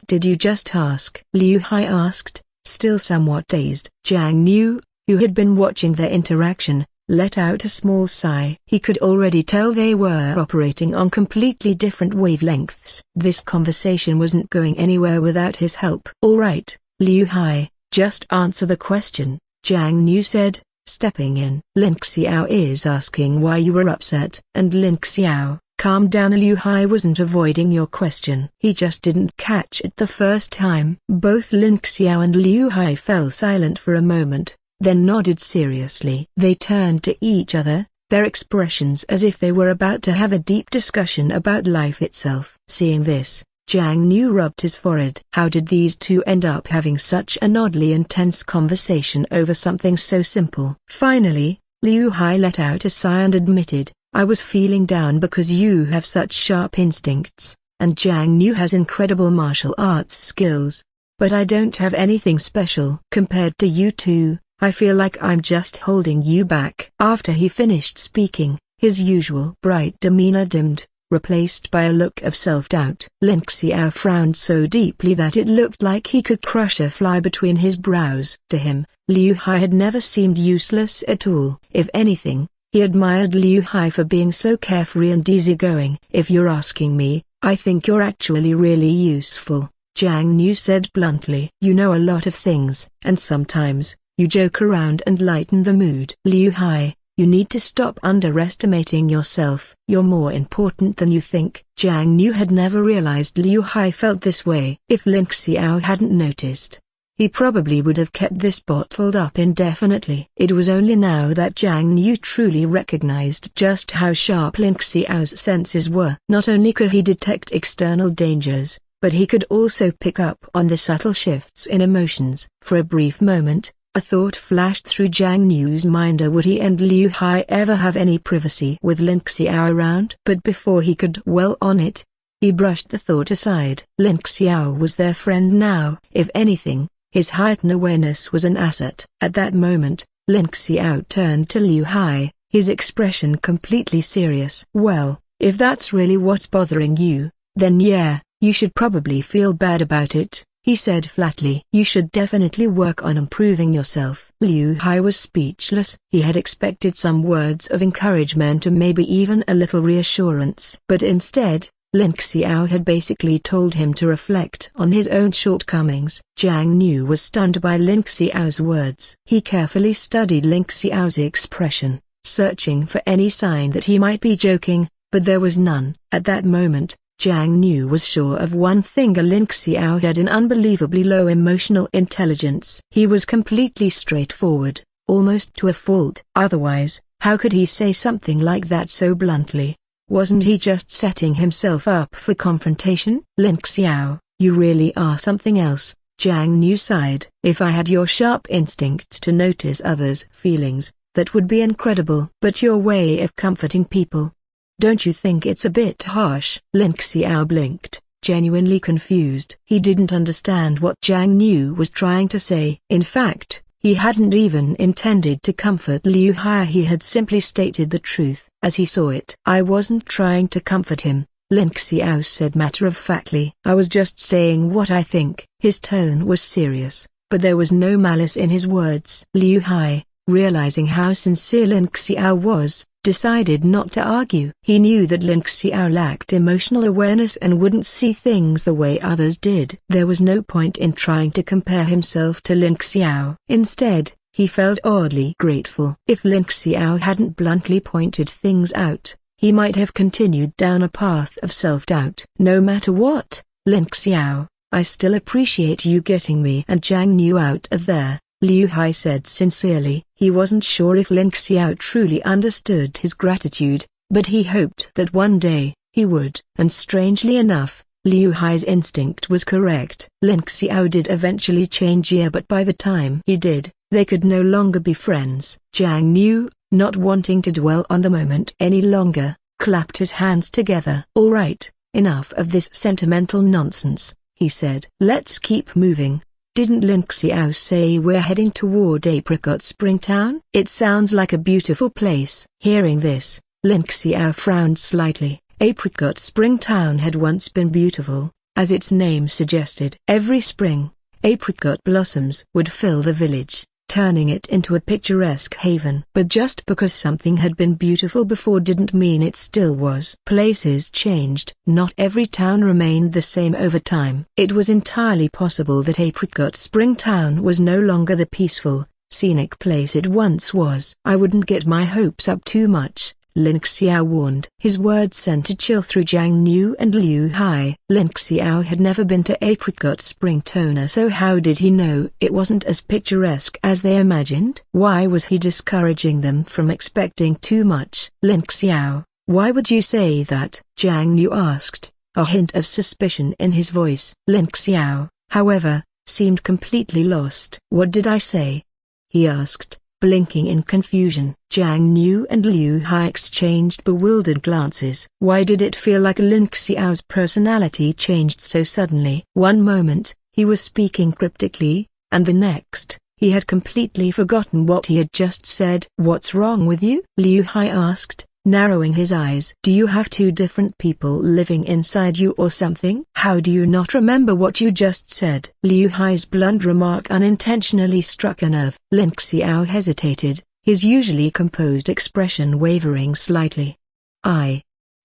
did you just ask? Liu Hai asked, still somewhat dazed. Jiang Niu, who had been watching their interaction, let out a small sigh. He could already tell they were operating on completely different wavelengths. This conversation wasn't going anywhere without his help. All right, Liu Hai, just answer the question, Jiang Niu said, stepping in. Lin Xiao is asking why you were upset. And Lin Xiao, calm down. Liu Hai wasn't avoiding your question. He just didn't catch it the first time. Both Lin Xiao and Liu Hai fell silent for a moment, then nodded seriously. They turned to each other, their expressions as if they were about to have a deep discussion about life itself. Seeing this, Jiang Niu rubbed his forehead. How did these two end up having such an oddly intense conversation over something so simple? Finally, Liu Hai let out a sigh and admitted, I was feeling down because you have such sharp instincts, and Jiang Niu has incredible martial arts skills. But I don't have anything special. Compared to you two, I feel like I'm just holding you back. After he finished speaking, his usual bright demeanor dimmed, replaced by a look of self-doubt. Lin Xiao frowned so deeply that it looked like he could crush a fly between his brows. To him, Liu Hai had never seemed useless at all. If anything, he admired Liu Hai for being so carefree and easygoing. If you're asking me, I think you're actually really useful, Jiang Niu said bluntly. You know a lot of things, and sometimes, you joke around and lighten the mood. Liu Hai, you need to stop underestimating yourself. You're more important than you think. Jiang Niu had never realized Liu Hai felt this way. If Lin Xiao hadn't noticed, he probably would have kept this bottled up indefinitely. It was only now that Jiang Niu truly recognized just how sharp Lin Xiao's senses were. Not only could he detect external dangers, but he could also pick up on the subtle shifts in emotions. For a brief moment, a thought flashed through Jiang Niu's mind: would he and Liu Hai ever have any privacy with Lin Xiao around? But before he could dwell on it, he brushed the thought aside. Lin Xiao was their friend now. If anything, his heightened awareness was an asset. At that moment, Lin Xiao turned to Liu Hai, his expression completely serious. Well, if that's really what's bothering you, then yeah, you should probably feel bad about it, he said flatly. You should definitely work on improving yourself. Liu Hai was speechless. He had expected some words of encouragement or maybe even a little reassurance. But instead, Lin Xiao had basically told him to reflect on his own shortcomings. Jiang Niu was stunned by Lin Xiao's words. He carefully studied Lin Xiao's expression, searching for any sign that he might be joking, but there was none. At that moment, Jiang Niu was sure of one thing: Lin Xiao had an unbelievably low emotional intelligence. He was completely straightforward, almost to a fault. Otherwise, how could he say something like that so bluntly? Wasn't he just setting himself up for confrontation? Lin Xiao, you really are something else, Jiang Niu sighed. If I had your sharp instincts to notice others' feelings, that would be incredible. But your way of comforting people, don't you think it's a bit harsh? Lin Xiao blinked, genuinely confused. He didn't understand what Jiang Niu was trying to say. In fact, he hadn't even intended to comfort Liu Hai. He had simply stated the truth as he saw it. I wasn't trying to comfort him, Lin Xiao said matter-of-factly. I was just saying what I think. His tone was serious, but there was no malice in his words. Liu Hai, realizing how sincere Lin Xiao was, decided not to argue. He knew that Lin Xiao lacked emotional awareness and wouldn't see things the way others did. There was no point in trying to compare himself to Lin Xiao. Instead, he felt oddly grateful. If Lin Xiao hadn't bluntly pointed things out, he might have continued down a path of self-doubt. No matter what, Lin Xiao, I still appreciate you getting me and Jiang Niu out of there, Liu Hai said sincerely. He wasn't sure if Lin Xiao truly understood his gratitude, but he hoped that one day, he would. And strangely enough, Liu Hai's instinct was correct. Lin Xiao did eventually change ear, but by the time he did, they could no longer be friends. Jiang Niu, not wanting to dwell on the moment any longer, clapped his hands together. All right, enough of this sentimental nonsense, he said. Let's keep moving. Didn't Lin Xiao say we're heading toward Apricot Springtown? It sounds like a beautiful place. Hearing this, Lin Xiao frowned slightly. Apricot Springtown had once been beautiful, as its name suggested. Every spring, apricot blossoms would fill the village, turning it into a picturesque haven. But just because something had been beautiful before didn't mean it still was. Places changed. Not every town remained the same over time. It was entirely possible that Apricot Springtown was no longer the peaceful, scenic place it once was. I wouldn't get my hopes up too much, Lin Xiao warned. His words sent a chill through Jiang Niu and Liu Hai. Lin Xiao had never been to Apricot Springtown, so how did he know it wasn't as picturesque as they imagined? Why was he discouraging them from expecting too much? Lin Xiao, why would you say that? Jiang Niu asked, a hint of suspicion in his voice. Lin Xiao, however, seemed completely lost. What did I say? He asked, blinking in confusion. Jiang Niu and Liu Hai exchanged bewildered glances. Why did it feel like Lin Xiao's personality changed so suddenly? One moment, he was speaking cryptically, and the next, he had completely forgotten what he had just said. "What's wrong with you?" Liu Hai asked, narrowing his eyes. "Do you have two different people living inside you or something? How do you not remember what you just said?" Liu Hai's blunt remark unintentionally struck a nerve. Lin Xiao hesitated, his usually composed expression wavering slightly.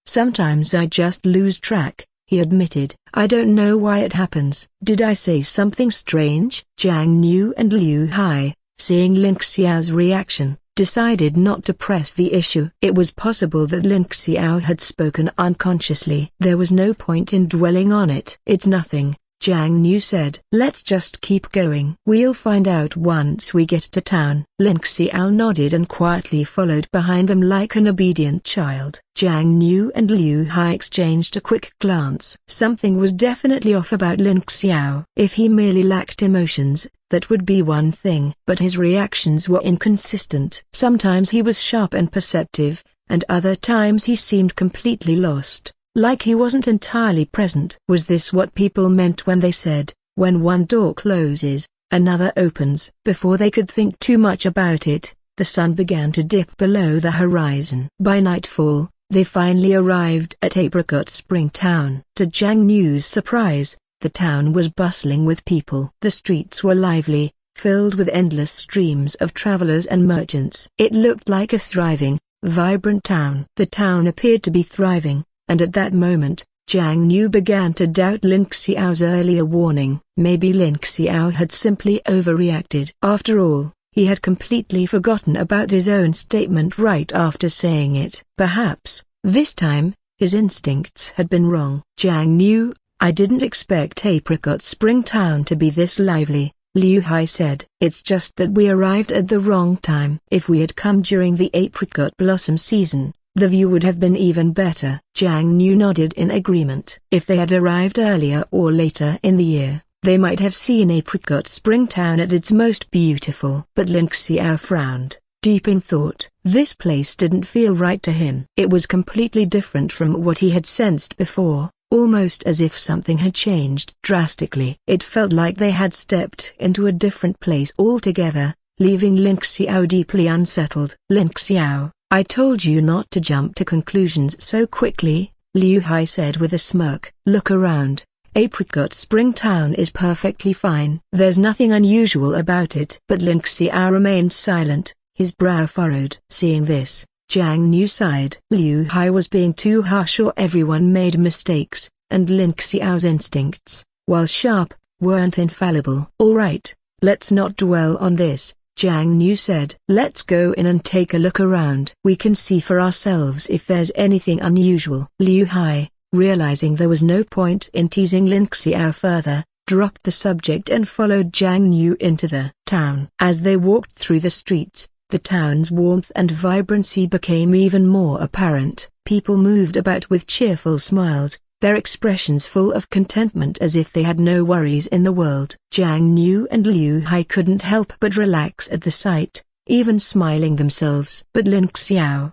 Sometimes I just lose track," he admitted. "I don't know why it happens." "Did I say something strange?" Jiang Niu and Liu Hai, seeing Lin Xiao's reaction, decided not to press the issue. It was possible that Lin Xiao had spoken unconsciously. There was no point in dwelling on it. "It's nothing," Jiang Niu said. "Let's just keep going. We'll find out once we get to town." Lin Xiao nodded and quietly followed behind them like an obedient child. Jiang Niu and Liu Hai exchanged a quick glance. Something was definitely off about Lin Xiao. If he merely lacked emotions, that would be one thing. But his reactions were inconsistent. Sometimes he was sharp and perceptive, and other times he seemed completely lost, like he wasn't entirely present. Was this what people meant when they said, "When one door closes, another opens"? Before they could think too much about it, the sun began to dip below the horizon. By nightfall, they finally arrived at Apricot Spring Town. To Jiang Niu's surprise, the town was bustling with people. The streets were lively, filled with endless streams of travelers and merchants. It looked like a thriving, vibrant town. The town appeared to be thriving, and at that moment, Jiang Niu began to doubt Lin Xiao's earlier warning. Maybe Lin Xiao had simply overreacted. After all, he had completely forgotten about his own statement right after saying it. Perhaps, this time, his instincts had been wrong. "Jiang Niu, I didn't expect Apricot Spring Town to be this lively," Liu Hai said. "It's just that we arrived at the wrong time. If we had come during the apricot blossom season, the view would have been even better." Jiang Niu nodded in agreement. If they had arrived earlier or later in the year, they might have seen Apricot Spring Town at its most beautiful. But Lin Xiao frowned, deep in thought. This place didn't feel right to him. It was completely different from what he had sensed before, almost as if something had changed drastically. It felt like they had stepped into a different place altogether, leaving Lin Xiao deeply unsettled. "Lin Xiao, I told you not to jump to conclusions so quickly," Liu Hai said with a smirk. "Look around. Apricot Spring Town is perfectly fine. There's nothing unusual about it." But Lin Xiao remained silent, his brow furrowed. Seeing this, Jiang Niu sighed. Liu Hai was being too harsh, or everyone made mistakes, and Lin Xiao's instincts, while sharp, weren't infallible. "All right, let's not dwell on this," Jiang Niu said. "Let's go in and take a look around. We can see for ourselves if there's anything unusual." Liu Hai, realizing there was no point in teasing Lin Xiao further, dropped the subject and followed Jiang Niu into the town. As they walked through the streets, the town's warmth and vibrancy became even more apparent. People moved about with cheerful smiles, their expressions full of contentment as if they had no worries in the world. Jiang Niu and Liu Hai couldn't help but relax at the sight, even smiling themselves. But Lin Xiao,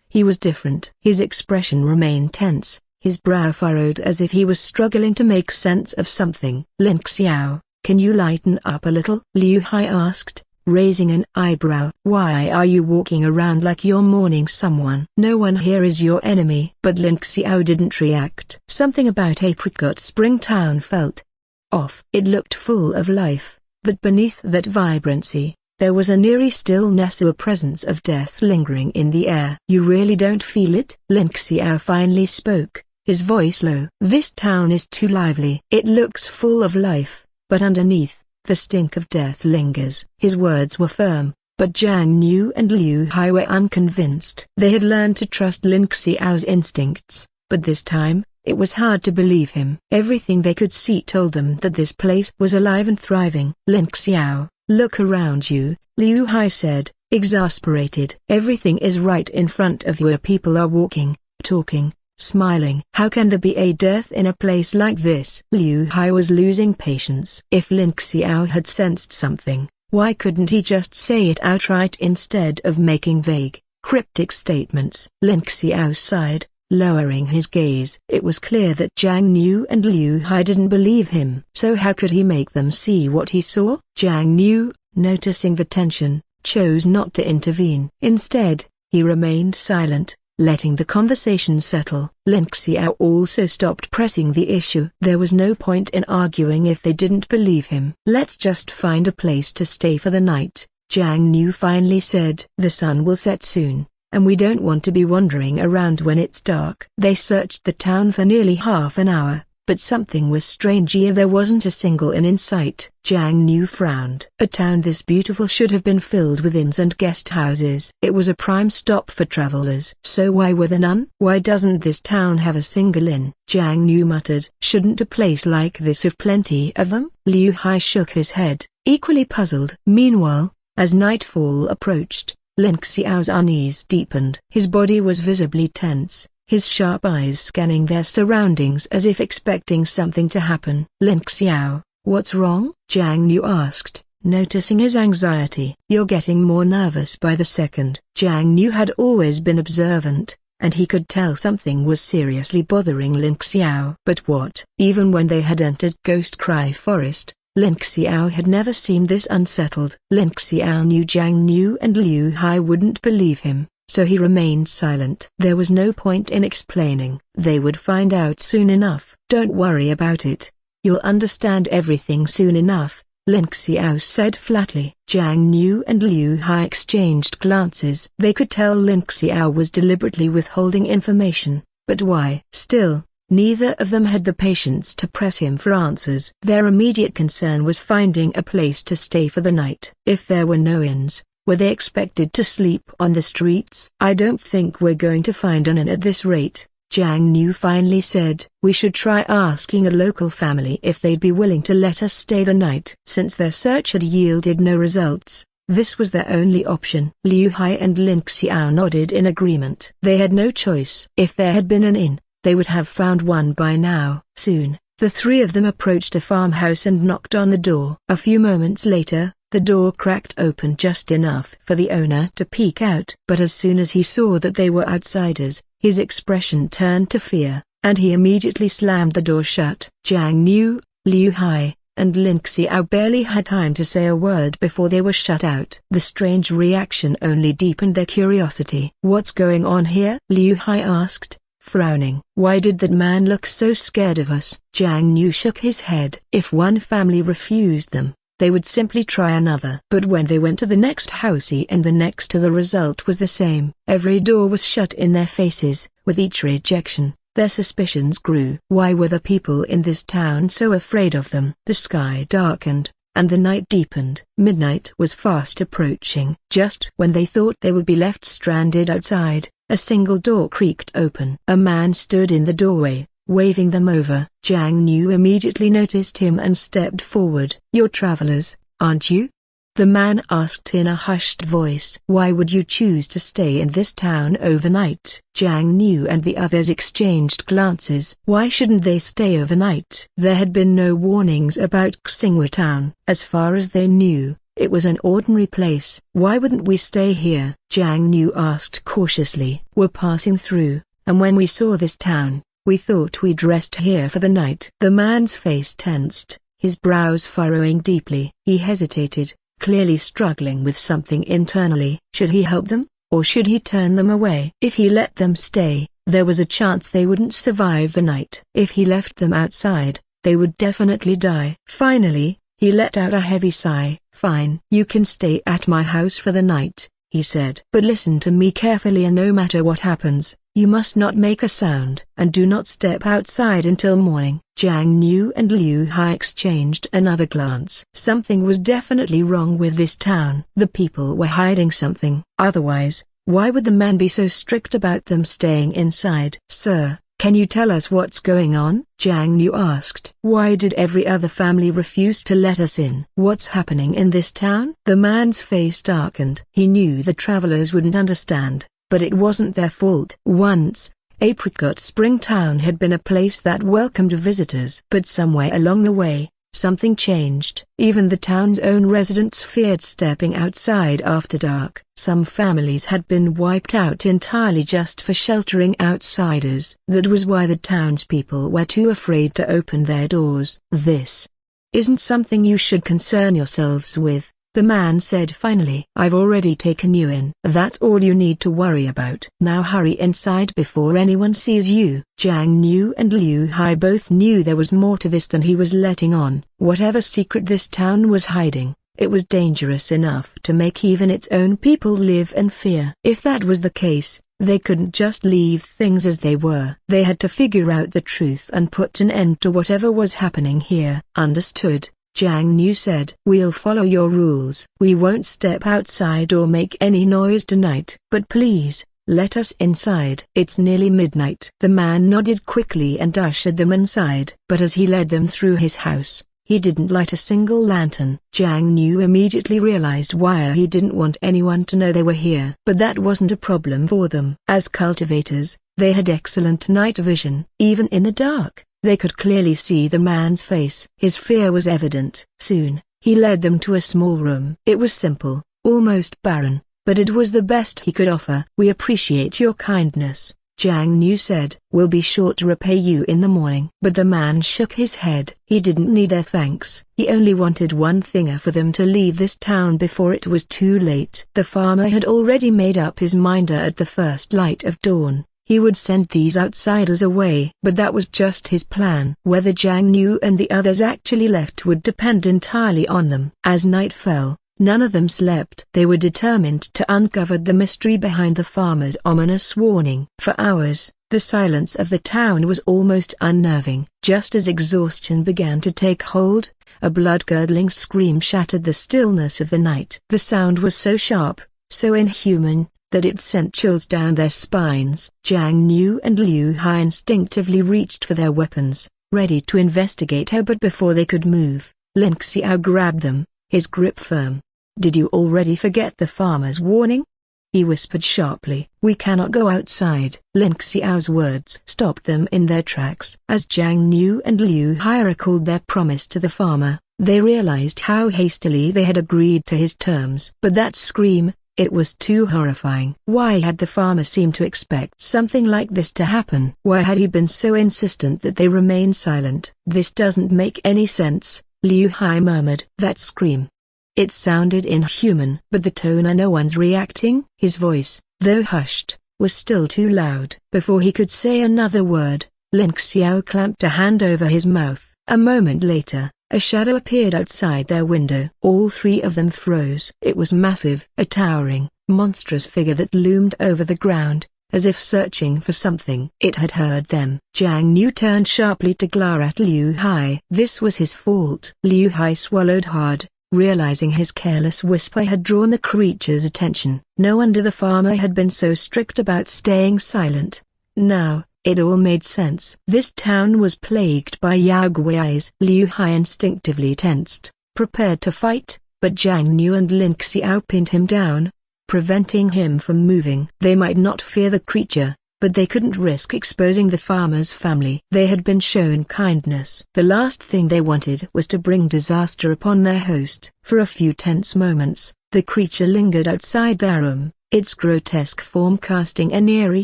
he was different. His expression remained tense, his brow furrowed as if he was struggling to make sense of something. "Lin Xiao, can you lighten up a little?" Liu Hai asked, raising an eyebrow. "Why are you walking around like you're mourning someone? No one here is your enemy." But Lin Xiao didn't react. Something about Apricot Spring Town felt off. It looked full of life, but beneath that vibrancy, there was an eerie stillness, or a presence of death lingering in the air. "You really don't feel it?" Lin Xiao finally spoke, his voice low. "This town is too lively. It looks full of life, but underneath, the stink of death lingers." His words were firm, but Jiang Niu and Liu Hai were unconvinced. They had learned to trust Lin Xiao's instincts, but this time, it was hard to believe him. Everything they could see told them that this place was alive and thriving. "Lin Xiao, look around you," Liu Hai said, exasperated. "Everything is right in front of you. Where people are walking, talking, smiling. How can there be a death in a place like this?" Liu Hai was losing patience. If Lin Xiao had sensed something, Why couldn't he just say it outright instead of making vague, cryptic statements? Lin Xiao sighed, lowering his gaze. It was clear that Jiang Niu and Liu Hai didn't believe him. So how could he make them see what he saw? Jiang Niu, noticing the tension, chose not to intervene. Instead, he remained silent, letting the conversation settle. Lin Xiao also stopped pressing the issue. There was no point in arguing if they didn't believe him. Let's just find a place to stay for the night, Jiang Niu finally said. The sun will set soon, and we don't want to be wandering around when it's dark. They searched the town for nearly half an hour, but something was strange here. There wasn't a single inn in sight. Jiang Niu frowned. A town this beautiful should have been filled with inns and guest houses. It was a prime stop for travelers. So why were there none? Why doesn't this town have a single inn? Jiang Niu muttered. Shouldn't a place like this have plenty of them? Liu Hai shook his head, equally puzzled. Meanwhile, as nightfall approached, Lin Xiao's unease deepened. His body was visibly tense, his sharp eyes scanning their surroundings as if expecting something to happen. Lin Xiao, what's wrong? Jiang Niu asked, noticing his anxiety. You're getting more nervous by the second. Jiang Niu had always been observant, and he could tell something was seriously bothering Lin Xiao. But what? Even when they had entered Ghost Cry Forest, Lin Xiao had never seemed this unsettled. Lin Xiao knew Jiang Niu and Liu Hai wouldn't believe him, so he remained silent. There was no point in explaining. They would find out soon enough. Don't worry about it. You'll understand everything soon enough, Lin Xiao said flatly. Jiang Niu and Liu Hai exchanged glances. They could tell Lin Xiao was deliberately withholding information, but why? Still, neither of them had the patience to press him for answers. Their immediate concern was finding a place to stay for the night. If there were no inns, were they expected to sleep on the streets? I don't think we're going to find an inn at this rate, Jiang Niu finally said. We should try asking a local family if they'd be willing to let us stay the night. Since their search had yielded no results, this was their only option. Liu Hai and Lin Xiao nodded in agreement. They had no choice. If there had been an inn, they would have found one by now. Soon, the three of them approached a farmhouse and knocked on the door. A few moments later, the door cracked open just enough for the owner to peek out. But as soon as he saw that they were outsiders, his expression turned to fear, and he immediately slammed the door shut. Jiang Niu, Liu Hai, and Lin Xiao barely had time to say a word before they were shut out. The strange reaction only deepened their curiosity. What's going on here? Liu Hai asked, frowning. Why did that man look so scared of us? Jiang Niu shook his head. If one family refused them, they would simply try another. But when they went to the next house and the next, the result was the same. Every door was shut in their faces. With each rejection, their suspicions grew. Why were the people in this town so afraid of them? The sky darkened, and the night deepened. Midnight was fast approaching. Just when they thought they would be left stranded outside, a single door creaked open. A man stood in the doorway, waving them over. Jiang Niu immediately noticed him and stepped forward. You're travelers, aren't you? The man asked in a hushed voice. Why would you choose to stay in this town overnight? Jiang Niu and the others exchanged glances. Why shouldn't they stay overnight? There had been no warnings about Xinghua town. As far as they knew, it was an ordinary place. Why wouldn't we stay here? Jiang Niu asked cautiously. We're passing through, and when we saw this town, we thought we'd rest here for the night. The man's face tensed, his brows furrowing deeply. He hesitated, clearly struggling with something internally. Should he help them, or should he turn them away? If he let them stay, there was a chance they wouldn't survive the night. If he left them outside, they would definitely die. Finally, he let out a heavy sigh. Fine. You can stay at my house for the night, he said. But listen to me carefully, and no matter what happens, you must not make a sound, and do not step outside until morning. Jiang Niu and Liu Hai exchanged another glance. Something was definitely wrong with this town. The people were hiding something. Otherwise, why would the man be so strict about them staying inside? Sir, can you tell us what's going on? Jiang Niu asked. Why did every other family refuse to let us in? What's happening in this town? The man's face darkened. He knew the travelers wouldn't understand, but it wasn't their fault. Once, Apricot Spring Town had been a place that welcomed visitors. But somewhere along the way, something changed. Even the town's own residents feared stepping outside after dark. Some families had been wiped out entirely just for sheltering outsiders. That was why the townspeople were too afraid to open their doors. "This isn't something you should concern yourselves with," the man said finally. "I've already taken you in. That's all you need to worry about. Now hurry inside before anyone sees you." Jiang Niu and Liu Hai both knew there was more to this than he was letting on. Whatever secret this town was hiding, it was dangerous enough to make even its own people live in fear. If that was the case, they couldn't just leave things as they were. They had to figure out the truth and put an end to whatever was happening here. "Understood," Jiang Niu said. "We'll follow your rules. We won't step outside or make any noise tonight. But please, let us inside. It's nearly midnight." The man nodded quickly and ushered them inside. But as he led them through his house, he didn't light a single lantern. Jiang Niu immediately realized why he didn't want anyone to know they were here. But that wasn't a problem for them. As cultivators, they had excellent night vision. Even in the dark, they could clearly see the man's face. His fear was evident. Soon, he led them to a small room. It was simple, almost barren, but it was the best he could offer. "We appreciate your kindness," Jiang Niu said. "We'll be sure to repay you in the morning." But the man shook his head. He didn't need their thanks. He only wanted one thing: for them to leave this town before it was too late. The farmer had already made up his mind at the first light of dawn. He would send these outsiders away. But that was just his plan. Whether Jiang Niu and the others actually left would depend entirely on them. As night fell, none of them slept. They were determined to uncover the mystery behind the farmer's ominous warning. For hours, the silence of the town was almost unnerving. Just as exhaustion began to take hold, a blood-curdling scream shattered the stillness of the night. The sound was so sharp, so inhuman, that it sent chills down their spines. Jiang Niu and Liu Hai instinctively reached for their weapons, ready to investigate her. But before they could move, Lin Xiao grabbed them, his grip firm. "Did you already forget the farmer's warning?" he whispered sharply. "We cannot go outside." Lin Xiao's words stopped them in their tracks. As Jiang Niu and Liu Hai recalled their promise to the farmer, they realized how hastily they had agreed to his terms. But that scream, it was too horrifying. Why had the farmer seemed to expect something like this to happen? Why had he been so insistent that they remain silent? "This doesn't make any sense," Liu Hai murmured. "That scream. It sounded inhuman." "But the tone, no one's reacting." His voice, though hushed, was still too loud. Before he could say another word, Lin Xiao clamped a hand over his mouth. A moment later, a shadow appeared outside their window. All three of them froze. It was massive, a towering, monstrous figure that loomed over the ground, as if searching for something. It had heard them. Jiang Niu turned sharply to glare at Liu Hai. This was his fault. Liu Hai swallowed hard, realizing his careless whisper had drawn the creature's attention. No wonder the farmer had been so strict about staying silent. Now, it all made sense. This town was plagued by Yaoguais. Liu Hai instinctively tensed, prepared to fight, but Jiang Niu and Lin Xiao pinned him down, preventing him from moving. They might not fear the creature, but they couldn't risk exposing the farmer's family. They had been shown kindness. The last thing they wanted was to bring disaster upon their host. For a few tense moments, the creature lingered outside their room, its grotesque form casting an eerie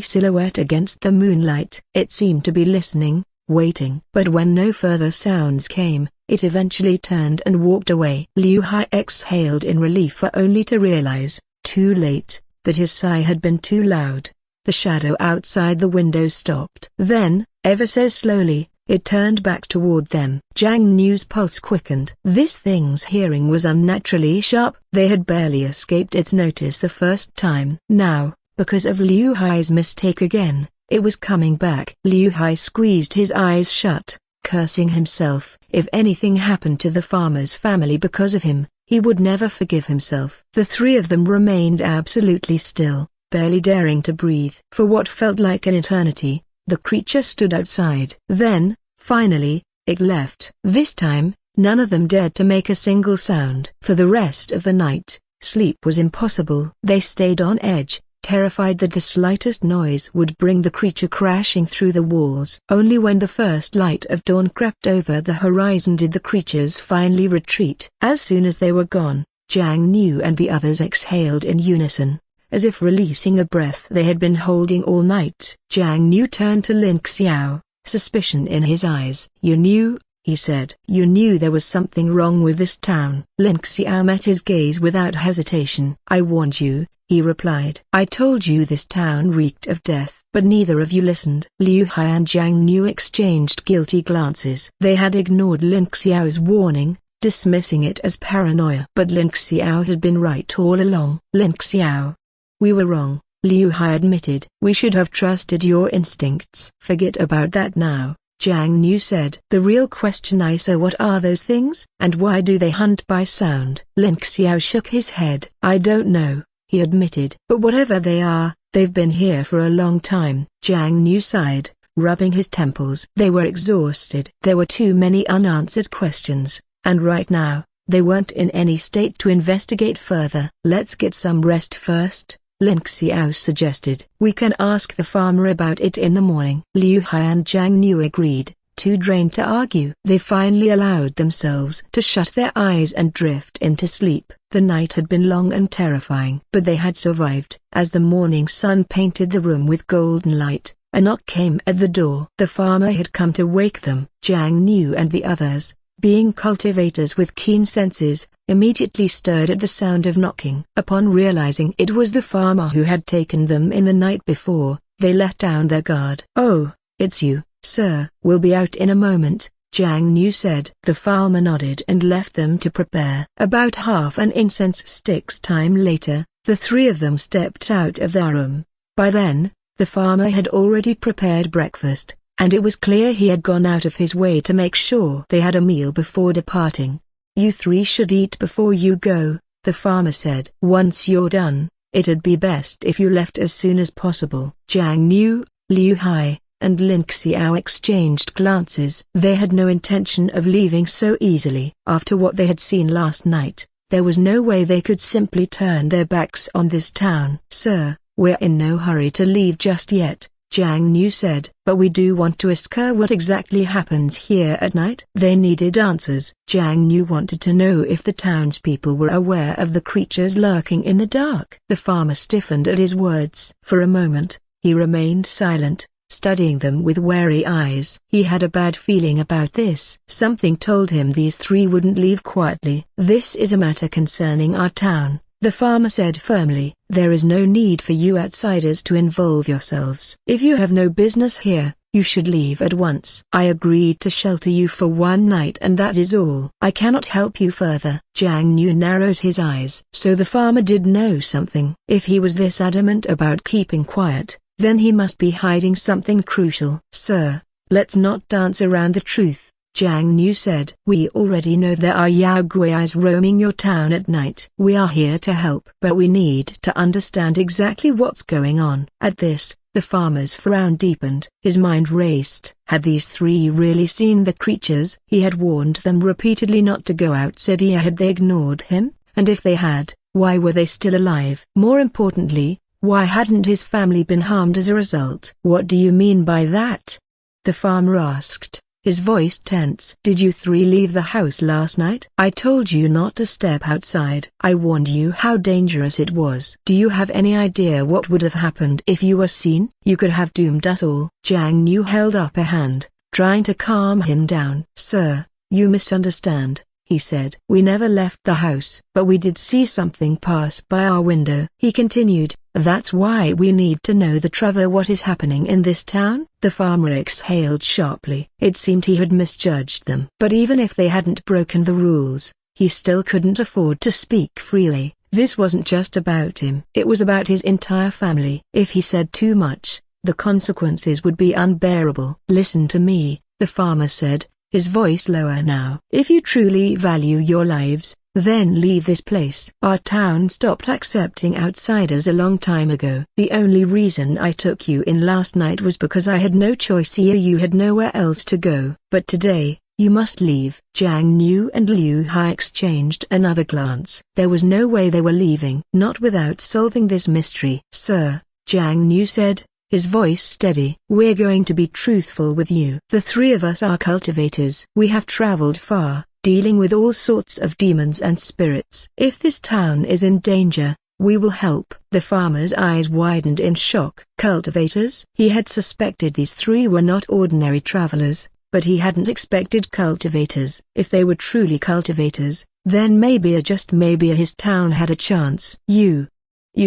silhouette against the moonlight. It seemed to be listening, waiting. But when no further sounds came, it eventually turned and walked away. Liu Hai exhaled in relief, only to realize, too late, that his sigh had been too loud. The shadow outside the window stopped. Then, ever so slowly, it turned back toward them. Jiang Niu's pulse quickened. This thing's hearing was unnaturally sharp. They had barely escaped its notice the first time. Now, because of Liu Hai's mistake again, it was coming back. Liu Hai squeezed his eyes shut, cursing himself. If anything happened to the farmer's family because of him, he would never forgive himself. The three of them remained absolutely still, barely daring to breathe. For what felt like an eternity, the creature stood outside. Then, finally, it left. This time, none of them dared to make a single sound. For the rest of the night, sleep was impossible. They stayed on edge, terrified that the slightest noise would bring the creature crashing through the walls. Only when the first light of dawn crept over the horizon did the creatures finally retreat. As soon as they were gone, Jiang Niu and the others exhaled in unison, as if releasing a breath they had been holding all night. Jiang Niu turned to Lin Xiao, suspicion in his eyes. "You knew," he said. "You knew there was something wrong with this town." Lin Xiao met his gaze without hesitation. "I warned you," he replied. "I told you this town reeked of death, but neither of you listened." Liu Hai and Jiang Niu exchanged guilty glances. They had ignored Lin Xiao's warning, dismissing it as paranoia. But Lin Xiao had been right all along. "Lin Xiao, we were wrong," Liu Hai admitted. "We should have trusted your instincts." "Forget about that now," Jiang Niu said. "The real question is, what are those things? And why do they hunt by sound?" Lin Xiao shook his head. "I don't know," he admitted. "But whatever they are, they've been here for a long time." Jiang Niu sighed, rubbing his temples. They were exhausted. There were too many unanswered questions, and right now, they weren't in any state to investigate further. "Let's get some rest first," Lin Xiao suggested. "We can ask the farmer about it in the morning." Liu Hai and Jiang Niu agreed, too drained to argue. They finally allowed themselves to shut their eyes and drift into sleep. The night had been long and terrifying, but they had survived. As the morning sun painted the room with golden light, a knock came at the door. The farmer had come to wake them. Jiang Niu and the others, being cultivators with keen senses, immediately stirred at the sound of knocking. Upon realizing it was the farmer who had taken them in the night before, they let down their guard. "Oh, it's you, sir." "We'll be out in a moment," Jiang Niu said. The farmer nodded and left them to prepare. About half an incense stick's time later, the three of them stepped out of their room. By then, the farmer had already prepared breakfast, and it was clear he had gone out of his way to make sure they had a meal before departing. "You three should eat before you go," the farmer said. "Once you're done, it'd be best if you left as soon as possible." Jiang Niu, Liu Hai, and Lin Xiao exchanged glances. They had no intention of leaving so easily. After what they had seen last night, there was no way they could simply turn their backs on this town. "Sir, we're in no hurry to leave just yet," Jiang Niu said. "But we do want to ask her what exactly happens here at night." They needed answers. Jiang Niu wanted to know if the townspeople were aware of the creatures lurking in the dark. The farmer stiffened at his words. For a moment, he remained silent, studying them with wary eyes. He had a bad feeling about this. Something told him these three wouldn't leave quietly. "This is a matter concerning our town," the farmer said firmly. "There is no need for you outsiders to involve yourselves. If you have no business here, you should leave at once. I agreed to shelter you for one night and that is all. I cannot help you further." Jiang Niu narrowed his eyes. So the farmer did know something. If he was this adamant about keeping quiet, then he must be hiding something crucial. "Sir, let's not dance around the truth," Jiang Niu said. "We already know there are Yao Gui's roaming your town at night. We are here to help. But we need to understand exactly what's going on." At this, the farmer's frown deepened. His mind raced. Had these three really seen the creatures? He had warned them repeatedly not to go outside. Had they ignored him? And if they had, why were they still alive? More importantly, why hadn't his family been harmed as a result? "What do you mean by that?" the farmer asked, his voice tense. "Did you three leave the house last night?" "I told you not to step outside. I warned you how dangerous it was." "Do you have any idea what would have happened if you were seen? You could have doomed us all." Jiang Niu held up a hand, trying to calm him down. "Sir, you misunderstand," he said. "We never left the house. But we did see something pass by our window." He continued, "That's why we need to know the truth. What is happening in this town?" The farmer exhaled sharply. It seemed he had misjudged them. But even if they hadn't broken the rules, he still couldn't afford to speak freely. This wasn't just about him. It was about his entire family. If he said too much, the consequences would be unbearable. "Listen to me," the farmer said, his voice lower now. "If you truly value your lives, then leave this place. Our town stopped accepting outsiders a long time ago. The only reason I took you in last night was because I had no choice. You had nowhere else to go. But today, You must leave." Jiang Niu and Liu Hai exchanged another glance. There was no way they were leaving. Not without solving this mystery. "Sir," Jiang Niu said, his voice steady. "We're going to be truthful with you. The three of us are cultivators. We have traveled far, dealing with all sorts of demons and spirits. If this town is in danger, we will help." The farmer's eyes widened in shock. Cultivators? He had suspected these three were not ordinary travelers, but he hadn't expected cultivators. If they were truly cultivators, then maybe just maybe his town had a chance. You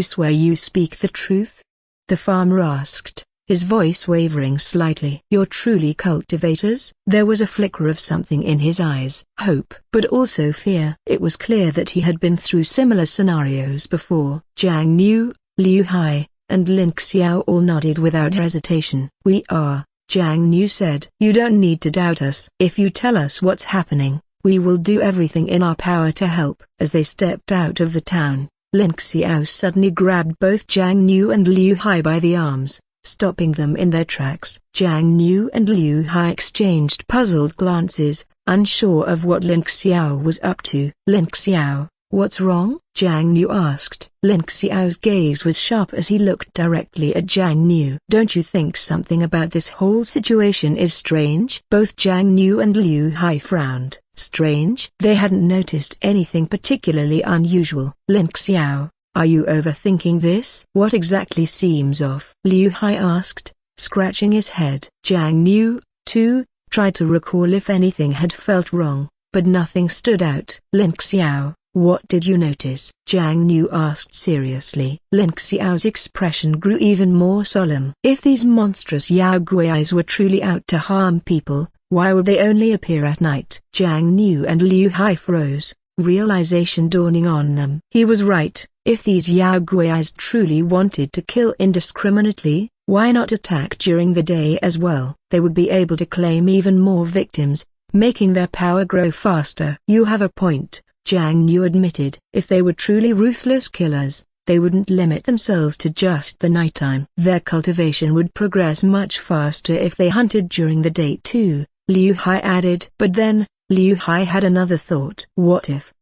swear you speak the truth?" the farmer asked, his voice wavering slightly. "You're truly cultivators?" There was a flicker of something in his eyes. Hope, but also fear. It was clear that he had been through similar scenarios before. Jiang Niu, Liu Hai, and Lin Xiao all nodded without hesitation. "We are," Jiang Niu said. "You don't need to doubt us. If you tell us what's happening, we will do everything in our power to help." As they stepped out of the town, Lin Xiao suddenly grabbed both Jiang Niu and Liu Hai by the arms, stopping them in their tracks. Jiang Niu and Liu Hai exchanged puzzled glances, unsure of what Lin Xiao was up to. "Lin Xiao, what's wrong?" Jiang Niu asked. Lin Xiao's gaze was sharp as he looked directly at Jiang Niu. "Don't you think something about this whole situation is strange?" Both Jiang Niu and Liu Hai frowned. Strange? They hadn't noticed anything particularly unusual. "Lin Xiao, are you overthinking this?" "What exactly seems off?" Liu Hai asked, scratching his head. Jiang Niu, too, tried to recall if anything had felt wrong, but nothing stood out. "Lin Xiao, what did you notice?" Jiang Niu asked seriously. Lin Xiao's expression grew even more solemn. If these monstrous Yao Guais were truly out to harm people, why would they only appear at night? Jiang Niu and Liu Hai froze, realization dawning on them. He was right. If these Yao Guais truly wanted to kill indiscriminately, why not attack during the day as well? They would be able to claim even more victims, making their power grow faster. "You have a point," Jiang Niu admitted. "If they were truly ruthless killers, they wouldn't limit themselves to just the nighttime. Their cultivation would progress much faster if they hunted during the day too," Liu Hai added. But then, Liu Hai had another thought. "What if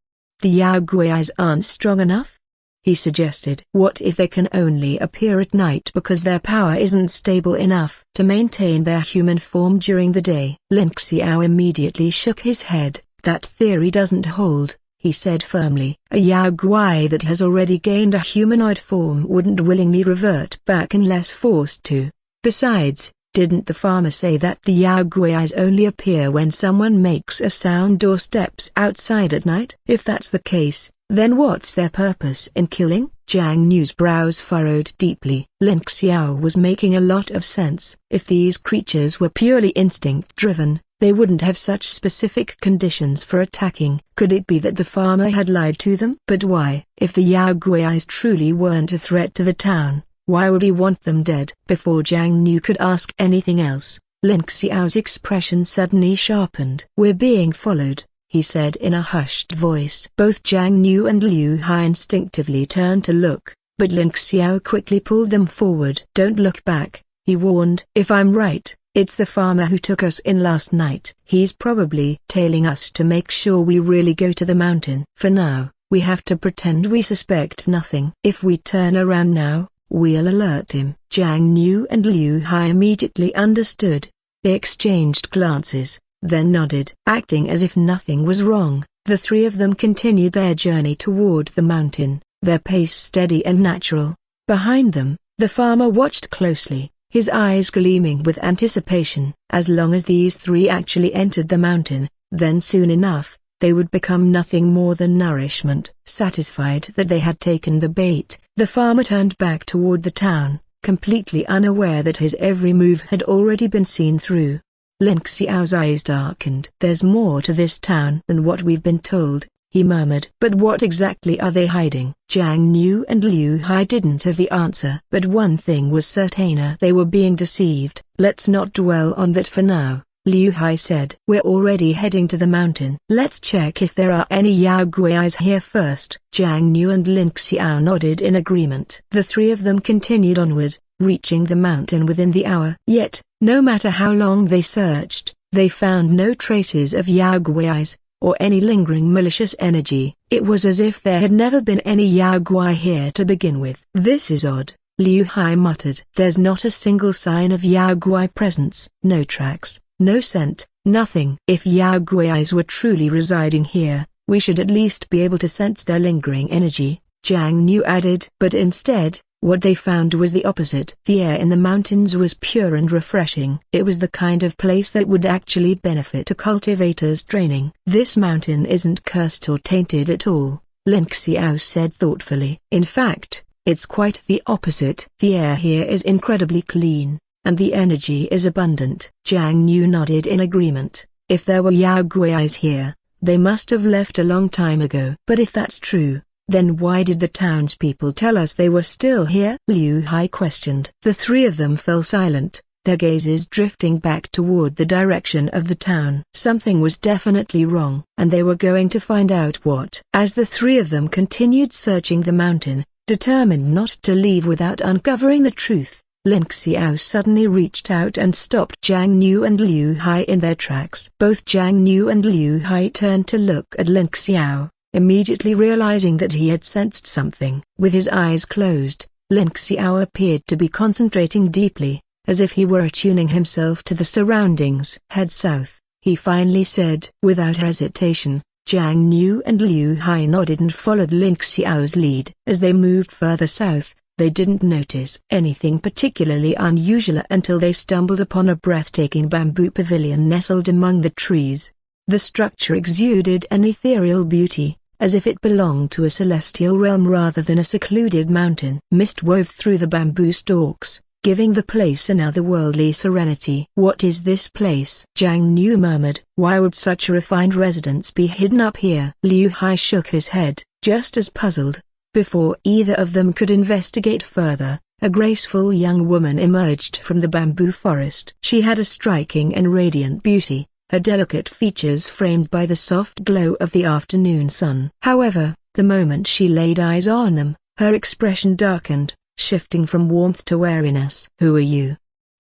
the Yao Guais aren't strong enough?" he suggested. "What if they can only appear at night because their power isn't stable enough to maintain their human form during the day?" Lin Xiao immediately shook his head. "That theory doesn't hold," he said firmly. "A Yao Guai that has already gained a humanoid form wouldn't willingly revert back unless forced to. Besides, didn't the farmer say that the Yao Guais only appear when someone makes a sound or steps outside at night? If that's the case, then what's their purpose in killing?" Jiang Niu's brows furrowed deeply. Lin Xiao was making a lot of sense. If these creatures were purely instinct-driven, they wouldn't have such specific conditions for attacking. Could it be that the farmer had lied to them? But why? If the Yao Guais truly weren't a threat to the town, why would he want them dead? Before Jiang Niu could ask anything else, Lin Xiao's expression suddenly sharpened. "We're being followed," he said in a hushed voice. Both Jiang Niu and Liu Hai instinctively turned to look, but Lin Xiao quickly pulled them forward. "Don't look back," he warned. "If I'm right, it's the farmer who took us in last night. He's probably tailing us to make sure we really go to the mountain. For now, we have to pretend we suspect nothing. If we turn around now, we'll alert him." Jiang Niu and Liu Hai immediately understood. They exchanged glances, then nodded. Acting as if nothing was wrong, the three of them continued their journey toward the mountain, their pace steady and natural. Behind them, the farmer watched closely, his eyes gleaming with anticipation. As long as these three actually entered the mountain, then soon enough, they would become nothing more than nourishment. Satisfied that they had taken the bait, the farmer turned back toward the town, completely unaware that his every move had already been seen through. Lin Xiao's eyes darkened. "There's more to this town than what we've been told," he murmured. "But what exactly are they hiding?" Jiang Niu and Liu Hai didn't have the answer. But one thing was certain: they were being deceived. "Let's not dwell on that for now," Liu Hai said. "We're already heading to the mountain. Let's check if there are any Yao Guais here first." Jiang Niu and Lin Xiao nodded in agreement. The three of them continued onward, reaching the mountain within the hour. Yet, no matter how long they searched, They found no traces of Yao Guai's, or any lingering malicious energy. It was as if there had never been any Yao Guai here to begin with. "This is odd," Liu Hai muttered. "There's not a single sign of Yao Guai presence. No tracks, no scent, nothing. If Yao Guais were truly residing here, we should at least be able to sense their lingering energy," Jiang Niu added. But instead, what they found was the opposite. The air in the mountains was pure and refreshing. It was the kind of place that would actually benefit a cultivator's training. "This mountain isn't cursed or tainted at all," Lin Xiao said thoughtfully. "In fact, it's quite the opposite. The air here is incredibly clean, and the energy is abundant." Jiang Niu nodded in agreement. If there were Yao Guais here, they must have left a long time ago. But if that's true, then why did the townspeople tell us they were still here? Liu Hai questioned. The three of them fell silent, their gazes drifting back toward the direction of the town. Something was definitely wrong, and they were going to find out what. As the three of them continued searching the mountain, determined not to leave without uncovering the truth, Lin Xiao suddenly reached out and stopped Jiang Niu and Liu Hai in their tracks. Both Jiang Niu and Liu Hai turned to look at Lin Xiao, immediately realizing that he had sensed something. With his eyes closed, Lin Xiao appeared to be concentrating deeply, as if he were attuning himself to the surroundings. "Head south," he finally said. Without hesitation, Jiang Niu and Liu Hai nodded and followed Lin Xiao's lead. As they moved further south, they didn't notice anything particularly unusual until they stumbled upon a breathtaking bamboo pavilion nestled among the trees. The structure exuded an ethereal beauty, as if it belonged to a celestial realm rather than a secluded mountain. Mist wove through the bamboo stalks, giving the place an otherworldly serenity. "What is this place?" Jiang Niu murmured. "Why would such a refined residence be hidden up here?" Liu Hai shook his head, just as puzzled. Before either of them could investigate further, a graceful young woman emerged from the bamboo forest. She had a striking and radiant beauty, her delicate features framed by the soft glow of the afternoon sun. However, the moment she laid eyes on them, her expression darkened, shifting from warmth to wariness. "Who are you?"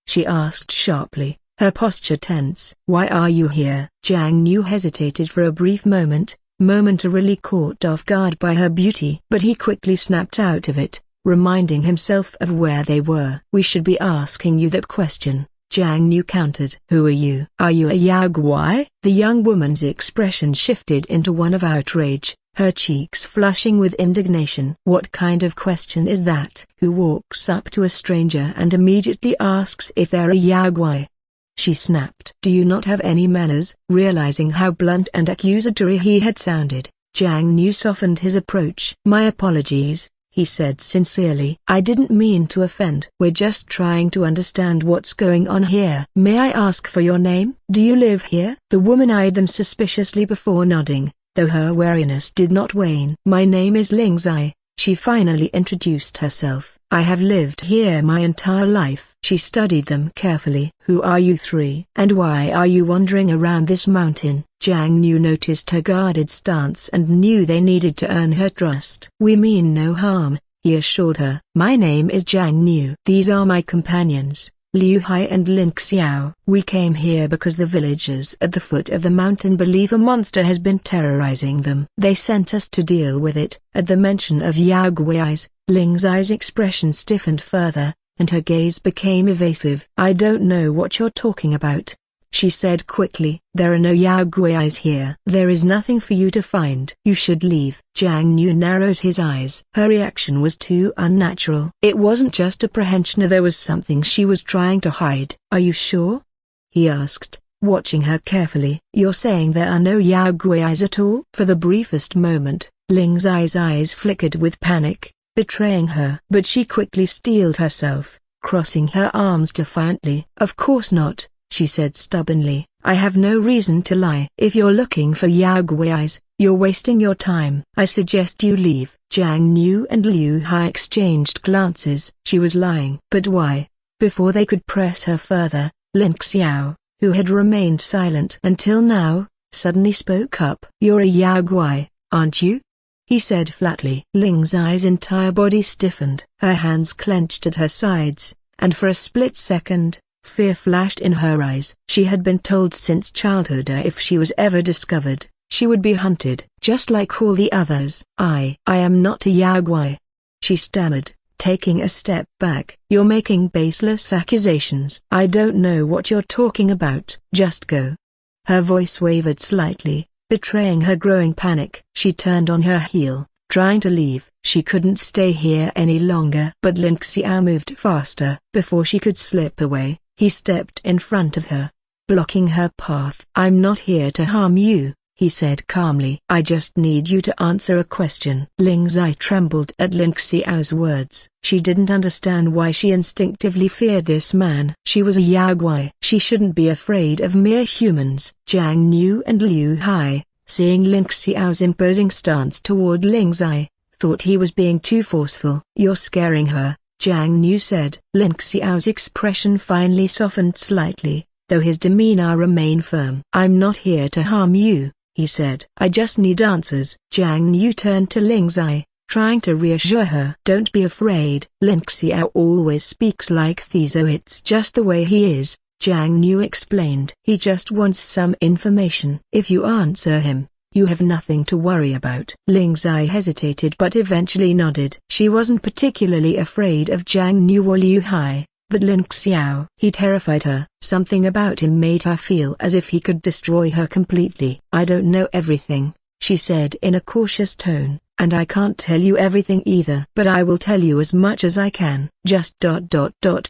she asked sharply, her posture tense. "Why are you here?" Jiang Niu hesitated for a brief moment, momentarily caught off guard by her beauty. But he quickly snapped out of it, reminding himself of where they were. "We should be asking you that question," Jiang Niu countered. "Who are you? Are you a Yao Guai?" The young woman's expression shifted into one of outrage, her cheeks flushing with indignation. "What kind of question is that? Who walks up to a stranger and immediately asks if they're a Yao Guai?" she snapped. "Do you not have any manners?" Realizing how blunt and accusatory he had sounded, Jiang Niu softened his approach. "My apologies," he said sincerely. "I didn't mean to offend. We're just trying to understand what's going on here." "May I ask for your name? Do you live here?" The woman eyed them suspiciously before nodding, though her wariness did not wane. "My name is Ling Zai," she finally introduced herself. "I have lived here my entire life." She studied them carefully. "Who are you three? And why are you wandering around this mountain?" Jiang Niu noticed her guarded stance and knew they needed to earn her trust. "We mean no harm," he assured her. "My name is Jiang Niu. These are my companions, Liu Hai and Lin Xiao. We came here because the villagers at the foot of the mountain believe a monster has been terrorizing them. They sent us to deal with it." At the mention of Yao Guai's, Ling Zai's expression stiffened further, and her gaze became evasive. "I don't know what you're talking about," she said quickly. "There are no Yao Guais here. There is nothing for you to find. You should leave." Jiang Niu narrowed his eyes. Her reaction was too unnatural. It wasn't just apprehension, there was something she was trying to hide. "Are you sure?" he asked, watching her carefully. "You're saying there are no Yao Guais at all?" For the briefest moment, Ling Zai's eyes flickered with panic, betraying her. But she quickly steeled herself, crossing her arms defiantly. "Of course not," she said stubbornly. "I have no reason to lie. If you're looking for Yao Guais, you're wasting your time. I suggest you leave." Jiang Niu and Liu Hai exchanged glances. She was lying. But why? Before they could press her further, Lin Xiao, who had remained silent until now, suddenly spoke up. "You're a Yao Guai, aren't you?" he said flatly. Ling Zai's entire body stiffened. Her hands clenched at her sides, and for a split second, Fear flashed in her eyes. She had been told since childhood that if she was ever discovered, she would be hunted, just like all the others. I am not a Yaogwai," she stammered, taking a step back. "You're making baseless accusations. I don't know what you're talking about. Just go." Her voice wavered slightly, betraying her growing panic. She turned on her heel, trying to leave. She couldn't stay here any longer. But Lin Xiao moved faster. Before she could slip away, he stepped in front of her, blocking her path. "I'm not here to harm you," he said calmly. "I just need you to answer a question." Ling Zai trembled at Lin Xiao's words. She didn't understand why she instinctively feared this man. She was a Yaogwai. She shouldn't be afraid of mere humans. Jiang Niu and Liu Hai, seeing Lin Xiao's imposing stance toward Ling Zai, thought he was being too forceful. "You're scaring her," Jiang Niu said. Lin Xiao's expression finally softened slightly, though his demeanor remained firm. "I'm not here to harm you," he said. "I just need answers." Jiang Niu turned to Ling Zai, trying to reassure her. "Don't be afraid. Lin Xiao always speaks like this, so it's just the way he is," Jiang Niu explained. "He just wants some information. If you answer him, you have nothing to worry about." Ling Zai hesitated but eventually nodded. She wasn't particularly afraid of Jiang Niu or Liu Hai, but Lin Xiao. He terrified her. Something about him made her feel as if he could destroy her completely. "I don't know everything," she said in a cautious tone, "and I can't tell you everything either. But I will tell you as much as I can. Just ...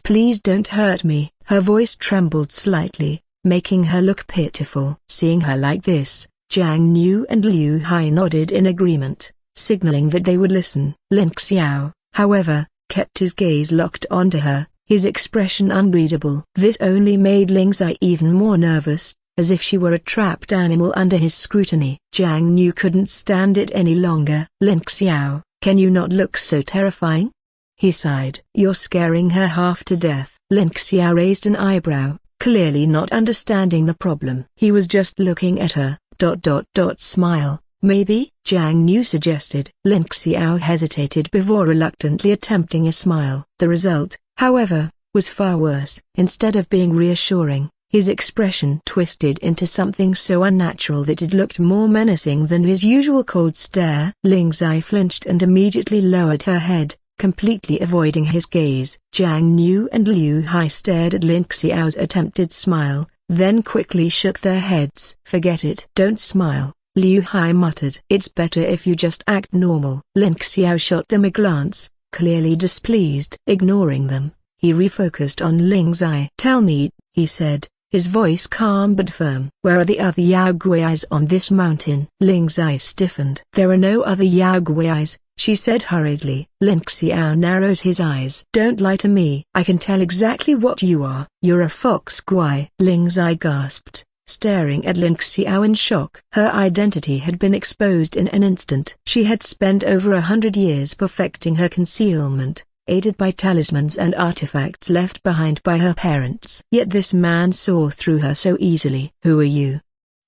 please don't hurt me." Her voice trembled slightly, making her look pitiful. Seeing her like this, Jiang Niu and Liu Hai nodded in agreement, signaling that they would listen. Lin Xiao, however, kept his gaze locked onto her, his expression unreadable. This only made Ling Zai even more nervous, as if she were a trapped animal under his scrutiny. Jiang Niu couldn't stand it any longer. "Lin Xiao, can you not look so terrifying?" he sighed. "You're scaring her half to death." Lin Xiao raised an eyebrow, clearly not understanding the problem. He was just looking at her. Smile, maybe, Jiang Niu suggested. Lin Xiao hesitated before reluctantly attempting a smile. The result, however, was far worse. Instead of being reassuring, his expression twisted into something so unnatural that it looked more menacing than his usual cold stare. Ling Zai flinched and immediately lowered her head, completely avoiding his gaze. Jiang Niu and Liu Hai stared at Lin Xiao's attempted smile, then quickly shook their heads. "Forget it." "Don't smile," Liu Hai muttered. "It's better if you just act normal." Lin Xiao shot them a glance, clearly displeased. Ignoring them, he refocused on Ling Zai. "Tell me," he said, his voice calm but firm. "Where are the other Yaogwais on this mountain?" Ling Zai stiffened. "There are no other Yaogwais," she said hurriedly. Lin Xiao narrowed his eyes. "Don't lie to me. I can tell exactly what you are. You're a fox Gwai." Ling Zai gasped, staring at Lin Xiao in shock. Her identity had been exposed in an instant. She had spent over 100 years perfecting her concealment, aided by talismans and artifacts left behind by her parents. Yet this man saw through her so easily. "Who are you?"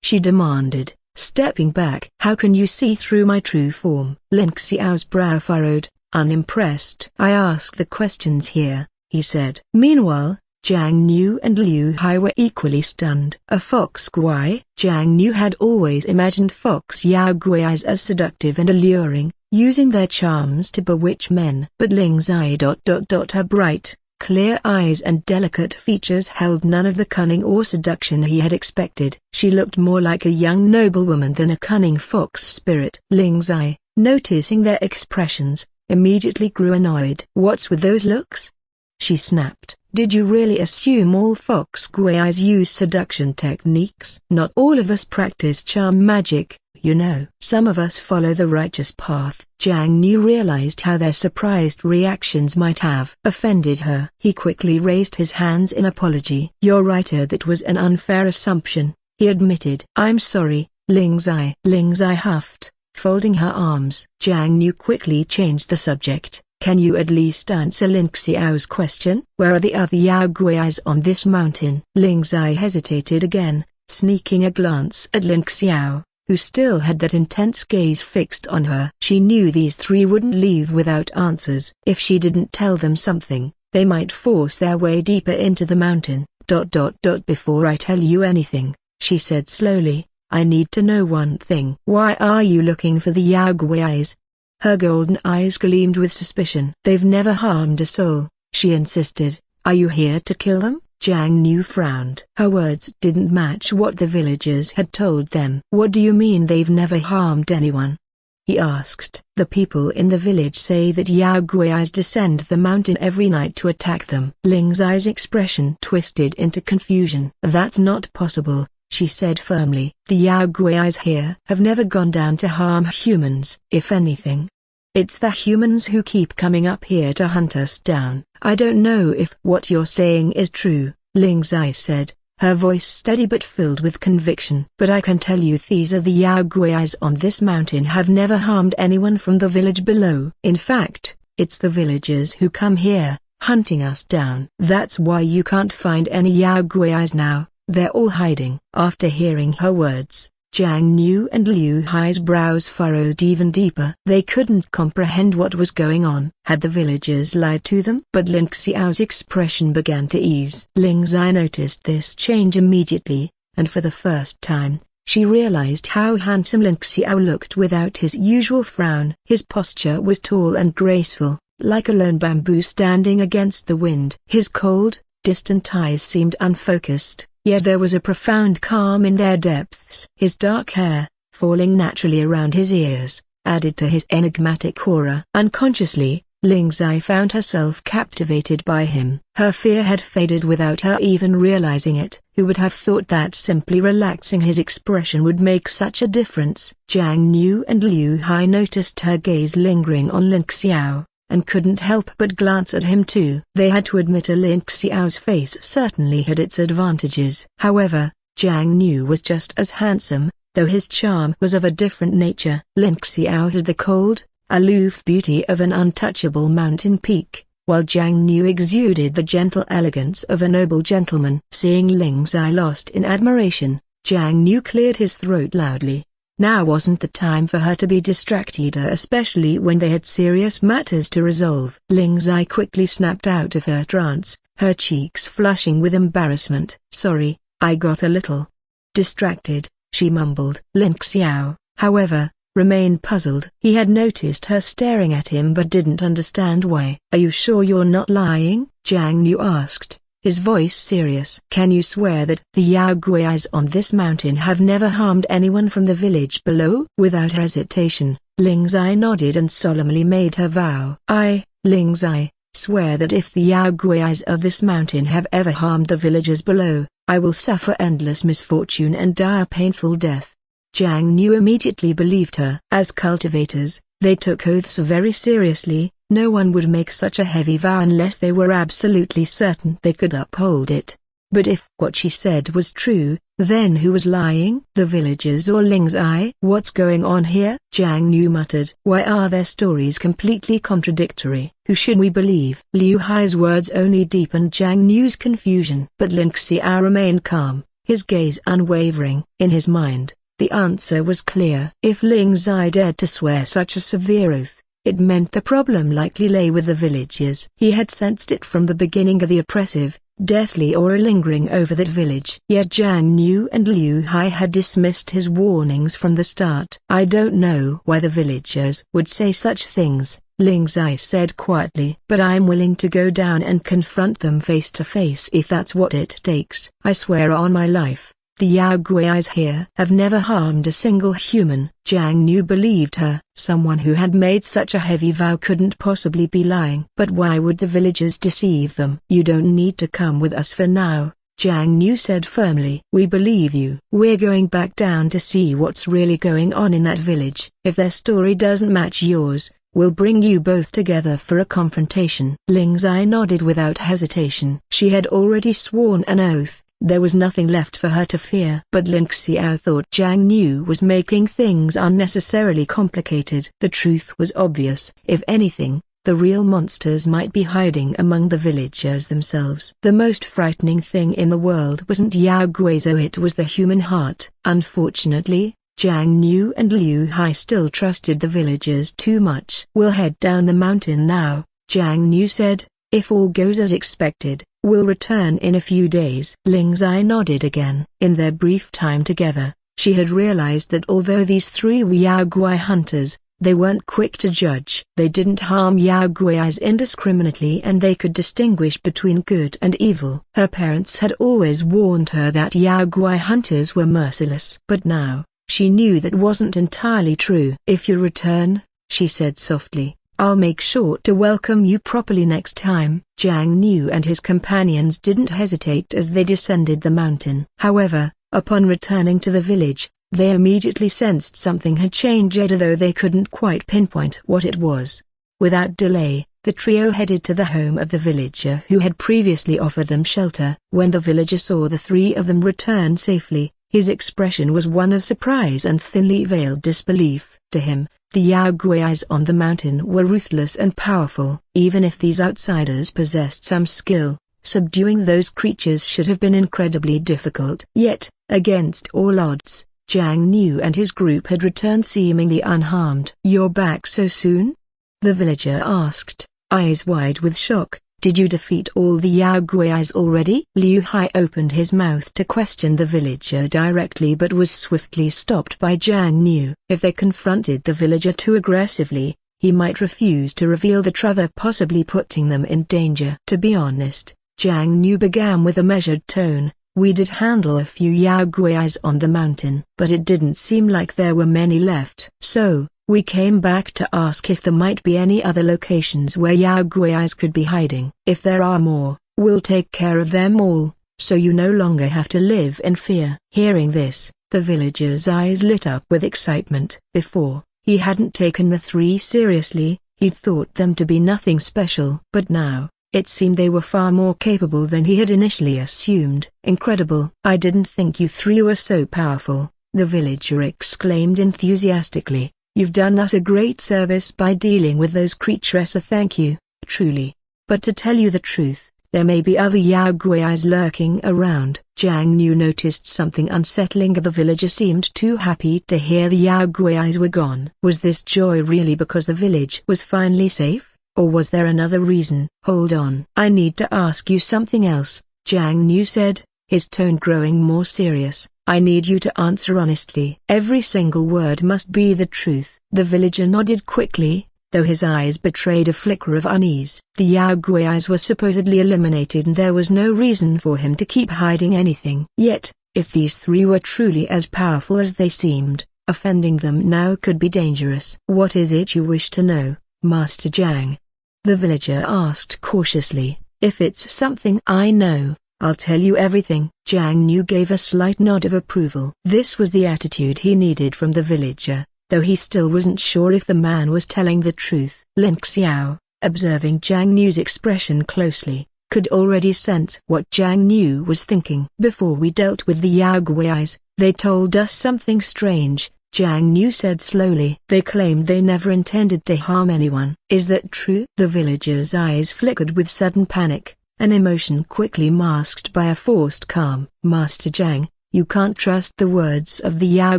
she demanded, stepping back. "How can you see through my true form?" Lin Xiao's brow furrowed, unimpressed. "I ask the questions here," he said. Meanwhile, Jiang Niu and Liu Hai were equally stunned. A fox Gwai? Jiang Niu had always imagined fox Yaogwais as seductive and alluring, using their charms to bewitch men. But Ling Zai... Her bright, clear eyes and delicate features held none of the cunning or seduction he had expected. She looked more like a young noblewoman than a cunning fox spirit. Ling Zai, noticing their expressions, immediately grew annoyed. "What's with those looks?" she snapped. "Did you really assume all fox Gwais use seduction techniques? Not all of us practice charm magic, you know. Some of us follow the righteous path." Jiang Niu realized how their surprised reactions might have offended her. He quickly raised his hands in apology. "You're right, that was an unfair assumption," he admitted. "I'm sorry, Ling Zai." Ling Zai huffed, folding her arms. Jiang Niu quickly changed the subject. "Can you at least answer Lin Xiao's question? Where are the other Yaogwais on this mountain?" Ling Zai hesitated again, sneaking a glance at Lin Xiao, who still had that intense gaze fixed on her. She knew these three wouldn't leave without answers. If she didn't tell them something, they might force their way deeper into the mountain. Before I tell you anything, she said slowly, I need to know one thing. Why are you looking for the Yaoguais? Her golden eyes gleamed with suspicion. They've never harmed a soul, she insisted. Are you here to kill them? Jiang Niu frowned. Her words didn't match what the villagers had told them. What do you mean they've never harmed anyone? He asked. The people in the village say that Yaoguais descend the mountain every night to attack them. Ling Zai's expression twisted into confusion. That's not possible, she said firmly. The Yaoguais here have never gone down to harm humans. If anything, it's the humans who keep coming up here to hunt us down. I don't know if what you're saying is true, Ling Zai said, her voice steady but filled with conviction. But I can tell you these are the Yaoguais on this mountain have never harmed anyone from the village below. In fact, it's the villagers who come here, hunting us down. That's why you can't find any Yaoguais now, they're all hiding. After hearing her words, Jiang Niu and Liu Hai's brows furrowed even deeper. They couldn't comprehend what was going on. Had the villagers lied to them? But Ling Xiao's expression began to ease. Ling Zai noticed this change immediately, and for the first time, she realized how handsome Ling Xiao looked without his usual frown. His posture was tall and graceful, like a lone bamboo standing against the wind. His cold, distant eyes seemed unfocused, yet there was a profound calm in their depths. His dark hair, falling naturally around his ears, added to his enigmatic aura. Unconsciously, Ling Zai found herself captivated by him. Her fear had faded without her even realizing it. Who would have thought that simply relaxing his expression would make such a difference? Jiang Niu and Liu Hai noticed her gaze lingering on Ling Xiao, and couldn't help but glance at him too. They had to admit Ling Xiao's face certainly had its advantages. However, Jiang Niu was just as handsome, though his charm was of a different nature. Ling Xiao had the cold, aloof beauty of an untouchable mountain peak, while Jiang Niu exuded the gentle elegance of a noble gentleman. Seeing Ling Zai lost in admiration, Jiang Niu cleared his throat loudly. Now wasn't the time for her to be distracted, especially when they had serious matters to resolve. Ling Zai quickly snapped out of her trance, her cheeks flushing with embarrassment. Sorry, I got a little distracted, she mumbled. Ling Xiao, however, remained puzzled. He had noticed her staring at him but didn't understand why. Are you sure you're not lying? Jiang Niu asked, his voice serious. Can you swear that the Yaoguais on this mountain have never harmed anyone from the village below? Without hesitation, Ling Zai nodded and solemnly made her vow. I, Ling Zai, swear that if the Yaoguais of this mountain have ever harmed the villagers below, I will suffer endless misfortune and die a painful death. Jiang Niu immediately believed her. As cultivators, they took oaths very seriously. No one would make such a heavy vow unless they were absolutely certain they could uphold it. But if what she said was true, then who was lying? The villagers or Ling Zai? What's going on here? Jiang Niu muttered. Why are their stories completely contradictory? Who should we believe? Liu Hai's words only deepened Jiang Niu's confusion. But Ling Xiao remained calm, his gaze unwavering. In his mind, the answer was clear. If Ling Zai dared to swear such a severe oath, it meant the problem likely lay with the villagers. He had sensed it from the beginning of the oppressive, deathly aura lingering over that village. Yet Jiang Niu and Liu Hai had dismissed his warnings from the start. I don't know why the villagers would say such things, Ling Zai said quietly. But I'm willing to go down and confront them face to face if that's what it takes. I swear on my life, the Yaoguais here have never harmed a single human. Jiang Niu believed her. Someone who had made such a heavy vow couldn't possibly be lying. But why would the villagers deceive them? You don't need to come with us for now, Jiang Niu said firmly. We believe you. We're going back down to see what's really going on in that village. If their story doesn't match yours, we'll bring you both together for a confrontation. Ling Zai nodded without hesitation. She had already sworn an oath. There was nothing left for her to fear. But Ling Xiao thought Jiang Niu was making things unnecessarily complicated. The truth was obvious. If anything, the real monsters might be hiding among the villagers themselves. The most frightening thing in the world wasn't Yaoguai's, it was the human heart. Unfortunately, Jiang Niu and Liu Hai still trusted the villagers too much. We'll head down the mountain now, Jiang Niu said. If all goes as expected, We'll return in a few days. Ling Zai nodded again. In their brief time together, she had realized that although these three were Yao Guai hunters, they weren't quick to judge. They didn't harm Yao Guais indiscriminately and they could distinguish between good and evil. Her parents had always warned her that Yao Guai hunters were merciless. But now, she knew that wasn't entirely true. If you return, she said softly, I'll make sure to welcome you properly next time. Jiang Niu and his companions didn't hesitate as they descended the mountain. However, upon returning to the village, they immediately sensed something had changed although they couldn't quite pinpoint what it was. Without delay, the trio headed to the home of the villager who had previously offered them shelter. When the villager saw the three of them return safely, his expression was one of surprise and thinly veiled disbelief. To him, the Yao Guais on the mountain were ruthless and powerful. Even if these outsiders possessed some skill, subduing those creatures should have been incredibly difficult. Yet, against all odds, Jiang Niu and his group had returned seemingly unharmed. You're back so soon? The villager asked, eyes wide with shock. Did you defeat all the Yao Guais already? Liu Hai opened his mouth to question the villager directly but was swiftly stopped by Jiang Niu. If they confronted the villager too aggressively, he might refuse to reveal the truth, possibly putting them in danger. To be honest, Jiang Niu began with a measured tone. We did handle a few Yao Guais on the mountain, but it didn't seem like there were many left. So, we came back to ask if there might be any other locations where Yao Guais could be hiding. If there are more, we'll take care of them all, so you no longer have to live in fear. Hearing this, the villager's eyes lit up with excitement. Before, he hadn't taken the three seriously, he'd thought them to be nothing special. But now, it seemed they were far more capable than he had initially assumed. Incredible. I didn't think you three were so powerful, the villager exclaimed enthusiastically. You've done us a great service by dealing with those creatures. Thank you, truly. But to tell you the truth, there may be other Yao Guais lurking around. Jiang Niu noticed something unsettling. The villager seemed too happy to hear the Yao Guais were gone. Was this joy really because the village was finally safe? Or was there another reason? Hold on. I need to ask you something else, Jiang Niu said, his tone growing more serious. I need you to answer honestly. Every single word must be the truth. The villager nodded quickly, though his eyes betrayed a flicker of unease. The Yao Guais were supposedly eliminated and there was no reason for him to keep hiding anything. Yet, if these three were truly as powerful as they seemed, offending them now could be dangerous. What is it you wish to know, Master Jiang? The villager asked cautiously. If it's something I know, I'll tell you everything. Jiang Niu gave a slight nod of approval. This was the attitude he needed from the villager, though he still wasn't sure if the man was telling the truth. Lin Xiao, observing Jiang Niu's expression closely, could already sense what Jiang Niu was thinking. Before we dealt with the Yao Guais, they told us something strange, Jiang Niu said slowly. They claimed they never intended to harm anyone. Is that true? The villager's eyes flickered with sudden panic, an emotion quickly masked by a forced calm. Master Jiang, you can't trust the words of the Yao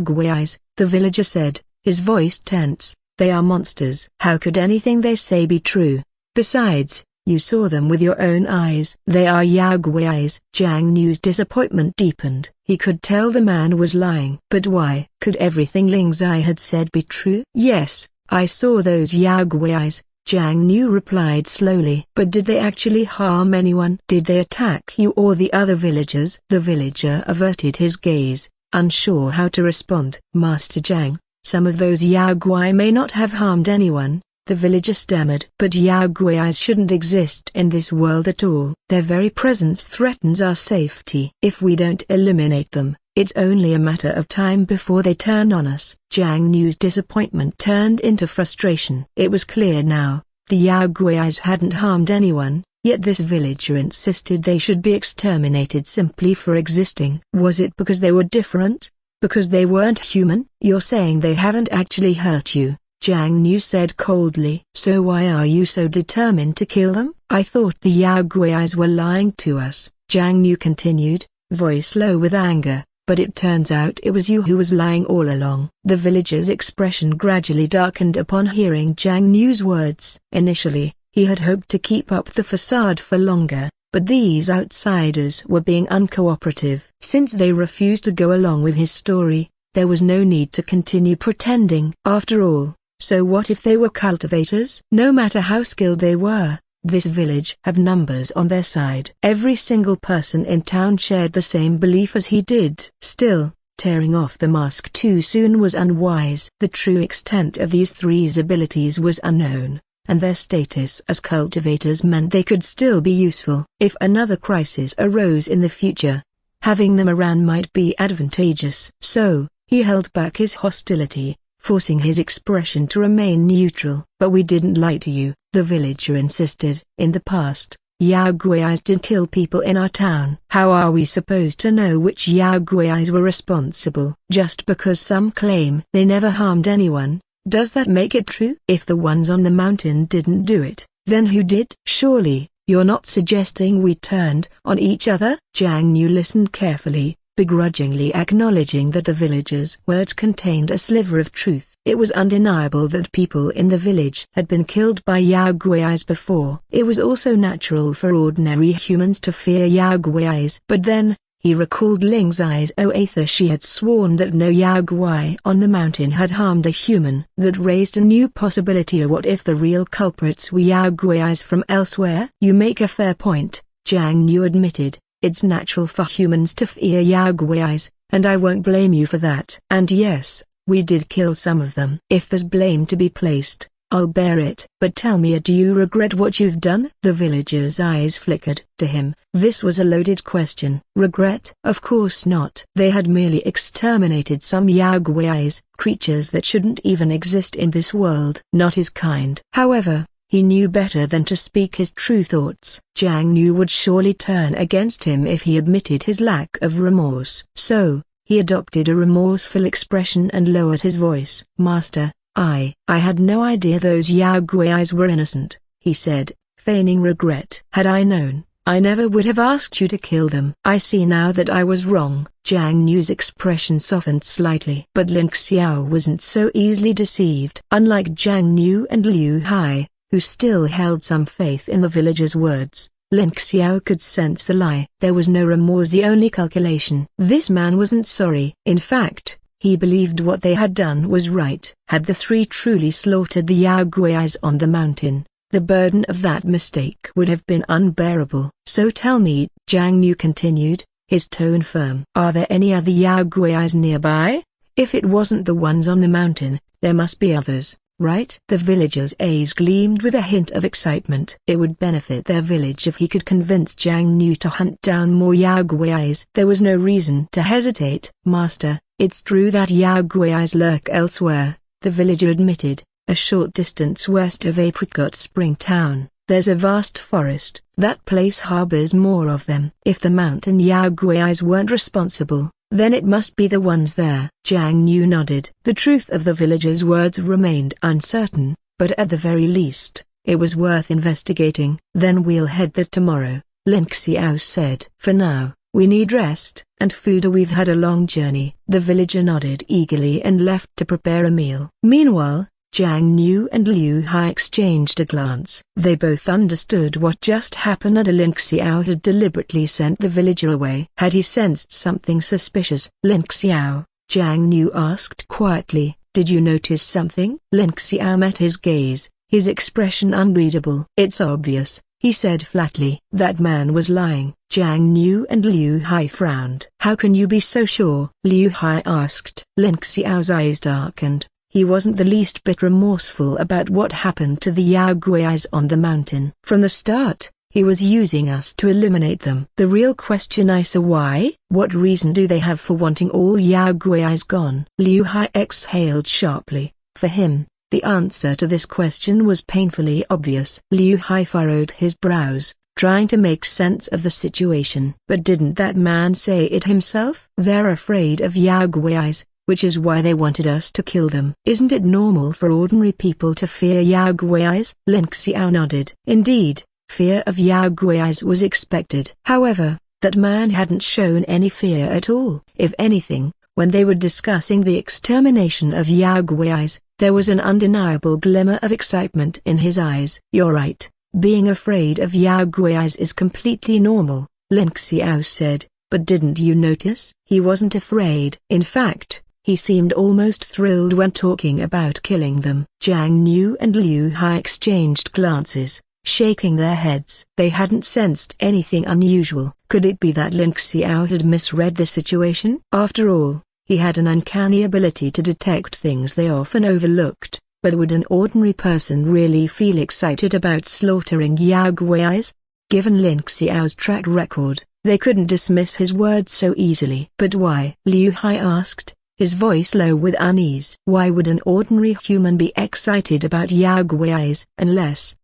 Guais, the villager said, his voice tense. They are monsters. How could anything they say be true? Besides, you saw them with your own eyes. They are Yao Guais. Jiang Niu's disappointment deepened. He could tell the man was lying. But why? Could everything Ling Zai had said be true? Yes, I saw those Yao Guais, Jiang Niu replied slowly. But did they actually harm anyone? Did they attack you or the other villagers? The villager averted his gaze, unsure how to respond. Master Jiang, some of those Yao Guai may not have harmed anyone, the villager stammered. But Yao Guais shouldn't exist in this world at all. Their very presence threatens our safety. If we don't eliminate them, it's only a matter of time before they turn on us. Jiang Niu's disappointment turned into frustration. It was clear now, the Yao Guais hadn't harmed anyone, yet this villager insisted they should be exterminated simply for existing. Was it because they were different? Because they weren't human? You're saying they haven't actually hurt you, Jiang Niu said coldly. So why are you so determined to kill them? I thought the Yao Guais were lying to us, Jiang Niu continued, voice low with anger. But it turns out it was you who was lying all along. The villager's expression gradually darkened upon hearing Jiang Niu's words. Initially, he had hoped to keep up the facade for longer, but these outsiders were being uncooperative. Since they refused to go along with his story, there was no need to continue pretending. After all, so what if they were cultivators? No matter how skilled they were, this village had numbers on their side. Every single person in town shared the same belief as he did. Still, tearing off the mask too soon was unwise. The true extent of these three's abilities was unknown, and their status as cultivators meant they could still be useful. If another crisis arose in the future, having them around might be advantageous. So, he held back his hostility, forcing his expression to remain neutral. But we didn't lie to you, the villager insisted. In the past, Yao Gui's did kill people in our town. How are we supposed to know which Yao Gui's were responsible? Just because some claim they never harmed anyone, does that make it true? If the ones on the mountain didn't do it, then who did? Surely, you're not suggesting we turned on each other? Jiang Yu listened carefully, begrudgingly acknowledging that the villager's words contained a sliver of truth. It was undeniable that people in the village had been killed by Yao Gui's before. It was also natural for ordinary humans to fear Yao Gui's. But then, he recalled Ling Zai's oath. She had sworn that no Yao Gui on the mountain had harmed a human. That raised a new possibility. What if the real culprits were Yao Gui's from elsewhere? You make a fair point, Jiang Yu admitted. It's natural for humans to fear Yao Gui's, and I won't blame you for that. And yes, we did kill some of them. If there's blame to be placed, I'll bear it. But tell me, do you regret what you've done? The villager's eyes flickered. To him, this was a loaded question. Regret? Of course not. They had merely exterminated some Yao Gui's, creatures that shouldn't even exist in this world. Not his kind. However, he knew better than to speak his true thoughts. Jiang Yu would surely turn against him if he admitted his lack of remorse. So, he adopted a remorseful expression and lowered his voice. Master, I had no idea those Yao Gui's were innocent, he said, feigning regret. Had I known, I never would have asked you to kill them. I see now that I was wrong. Jiang Yu's expression softened slightly. But Lin Xiao wasn't so easily deceived. Unlike Jiang Yu and Liu Hai, who still held some faith in the villager's words, Lin Xiao could sense the lie. There was no remorse, only calculation. This man wasn't sorry. In fact, he believed what they had done was right. Had the three truly slaughtered the Yao Gui's on the mountain, the burden of that mistake would have been unbearable. So tell me, Jiang Yu continued, his tone firm. Are there any other Yao Gui's nearby? If it wasn't the ones on the mountain, there must be others, right? The villager's eyes gleamed with a hint of excitement. It would benefit their village if he could convince Jiang Yu to hunt down more Yao Gui's. There was no reason to hesitate. Master, it's true that Yao Gui's lurk elsewhere, the villager admitted, a short distance west of Apricot Spring Town. There's a vast forest. That place harbors more of them. If the mountain Yao Gui's weren't responsible, then it must be the ones there. Jiang Yu nodded. The truth of the villager's words remained uncertain, but at the very least, it was worth investigating. Then we'll head there tomorrow, Lin Xiao said. For now, we need rest and food. We've had a long journey. The villager nodded eagerly and left to prepare a meal. Meanwhile, Jiang Yu and Liu Hai exchanged a glance. They both understood what just happened, and Lin Xiao had deliberately sent the villager away. Had he sensed something suspicious? Lin Xiao, Jiang Yu asked quietly, did you notice something? Lin Xiao met his gaze, his expression unreadable. It's obvious, he said flatly. That man was lying. Jiang Yu and Liu Hai frowned. How can you be so sure? Liu Hai asked. Lin Xiao's eyes darkened. He wasn't the least bit remorseful about what happened to the Yao Gui's on the mountain. From the start, he was using us to eliminate them. The real question is why? What reason do they have for wanting all Yao Gui's gone? Liu Hai exhaled sharply. For him, the answer to this question was painfully obvious. Liu Hai furrowed his brows, trying to make sense of the situation. But didn't that man say it himself? They're afraid of Yao Gui's, which is why they wanted us to kill them. Isn't it normal for ordinary people to fear Yao Gui's? Lin Xiao nodded. Indeed, fear of Yao Gui's was expected. However, that man hadn't shown any fear at all. If anything, when they were discussing the extermination of Yao Gui's, there was an undeniable glimmer of excitement in his eyes. You're right, Being afraid of Yao Gui's is completely normal, Lin Xiao said, but didn't you notice? He wasn't afraid. In fact, he seemed almost thrilled when talking about killing them. Jiang Niu and Liu Hai exchanged glances, shaking their heads. They hadn't sensed anything unusual. Could it be that Lin Xiao had misread the situation? After all, he had an uncanny ability to detect things they often overlooked. But would an ordinary person really feel excited about slaughtering Yao Gui's? Given Lin Xiao's track record, they couldn't dismiss his words so easily. But why? Liu Hai asked, his voice low with unease. Why would an ordinary human be excited about Yao Gui's unless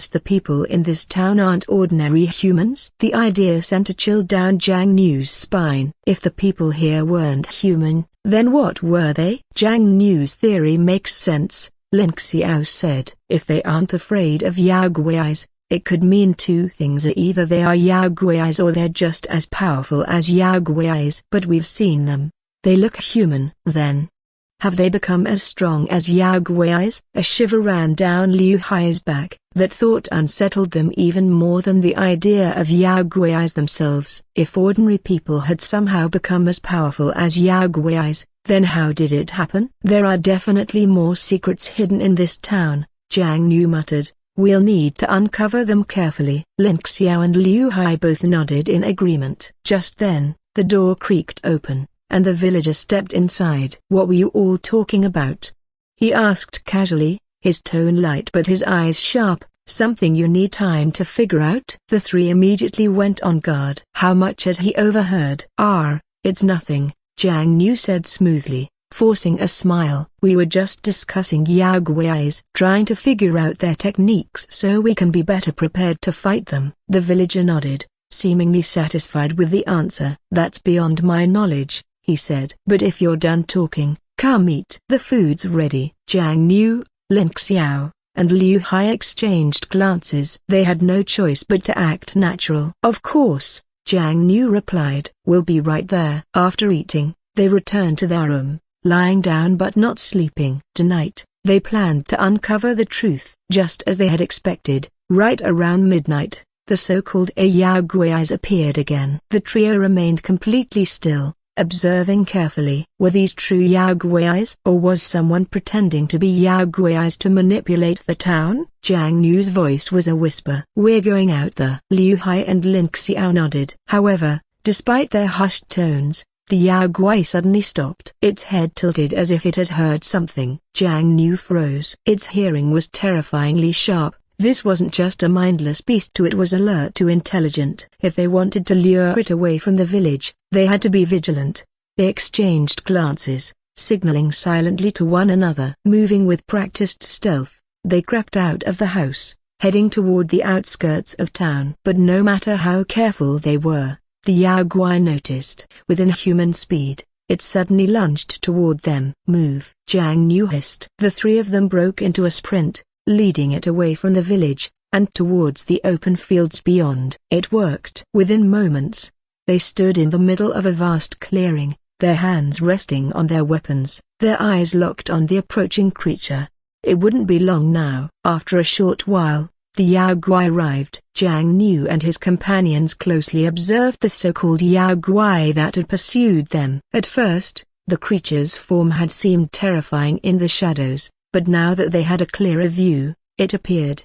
the people in this town aren't ordinary humans? The idea sent a chill down Jiang Niu's spine. If the people here weren't human, then what were they? Jiang Niu's theory makes sense, Lin Xiao said. If they aren't afraid of Yao Gui's, it could mean two things: either they are Yao Gui's or they're just as powerful as Yao Gui's. But we've seen them. They look human. Then, have they become as strong as Yao Gui's? A shiver ran down Liu Hai's back. That thought unsettled them even more than the idea of Yao Gui's themselves. If ordinary people had somehow become as powerful as Yao Gui's, then how did it happen? There are definitely more secrets hidden in this town, Jiang Niu muttered. We'll need to uncover them carefully. Lin Xiao and Liu Hai both nodded in agreement. Just then, the door creaked open, and the villager stepped inside. What were you all talking about? He asked casually, his tone light but his eyes sharp. Something you need time to figure out? The three immediately went on guard. How much had he overheard? It's nothing, Jiang Niu said smoothly, forcing a smile. We were just discussing Yao Gui's, trying to figure out their techniques so we can be better prepared to fight them. The villager nodded, seemingly satisfied with the answer. That's beyond my knowledge, he said. But if you're done talking, come eat. The food's ready. Jiang Niu, Lin Xiao, and Liu Hai exchanged glances. They had no choice but to act natural. Of course, Jiang Niu replied. We'll be right there. After eating, they returned to their room, lying down but not sleeping. Tonight, they planned to uncover the truth. Just as they had expected, right around midnight, the so-called Yao Gui's appeared again. The trio remained completely still, observing carefully. Were these true Yao Gui's? Or was someone pretending to be Yao Gui's to manipulate the town? Jiang Niu's voice was a whisper. We're going out there. Liu Hai and Lin Xiao nodded. However, despite their hushed tones, the Yao Gui suddenly stopped. Its head tilted as if it had heard something. Jiang Niu froze. Its hearing was terrifyingly sharp. This wasn't just a mindless beast, it was alert to intelligent. If they wanted to lure it away from the village, they had to be vigilant. They exchanged glances, signaling silently to one another. Moving with practiced stealth, they crept out of the house, heading toward the outskirts of town. But no matter how careful they were, the Yao Gui noticed. With inhuman speed, it suddenly lunged toward them. Move! Jiang Niu hissed. The three of them broke into a sprint, leading it away from the village, and towards the open fields beyond. It worked. Within moments, they stood in the middle of a vast clearing, their hands resting on their weapons, their eyes locked on the approaching creature. It wouldn't be long now. After a short while, the Yao Gui arrived. Jiang Niu and his companions closely observed the so-called Yao Gui that had pursued them. At first, the creature's form had seemed terrifying in the shadows, but now that they had a clearer view, it appeared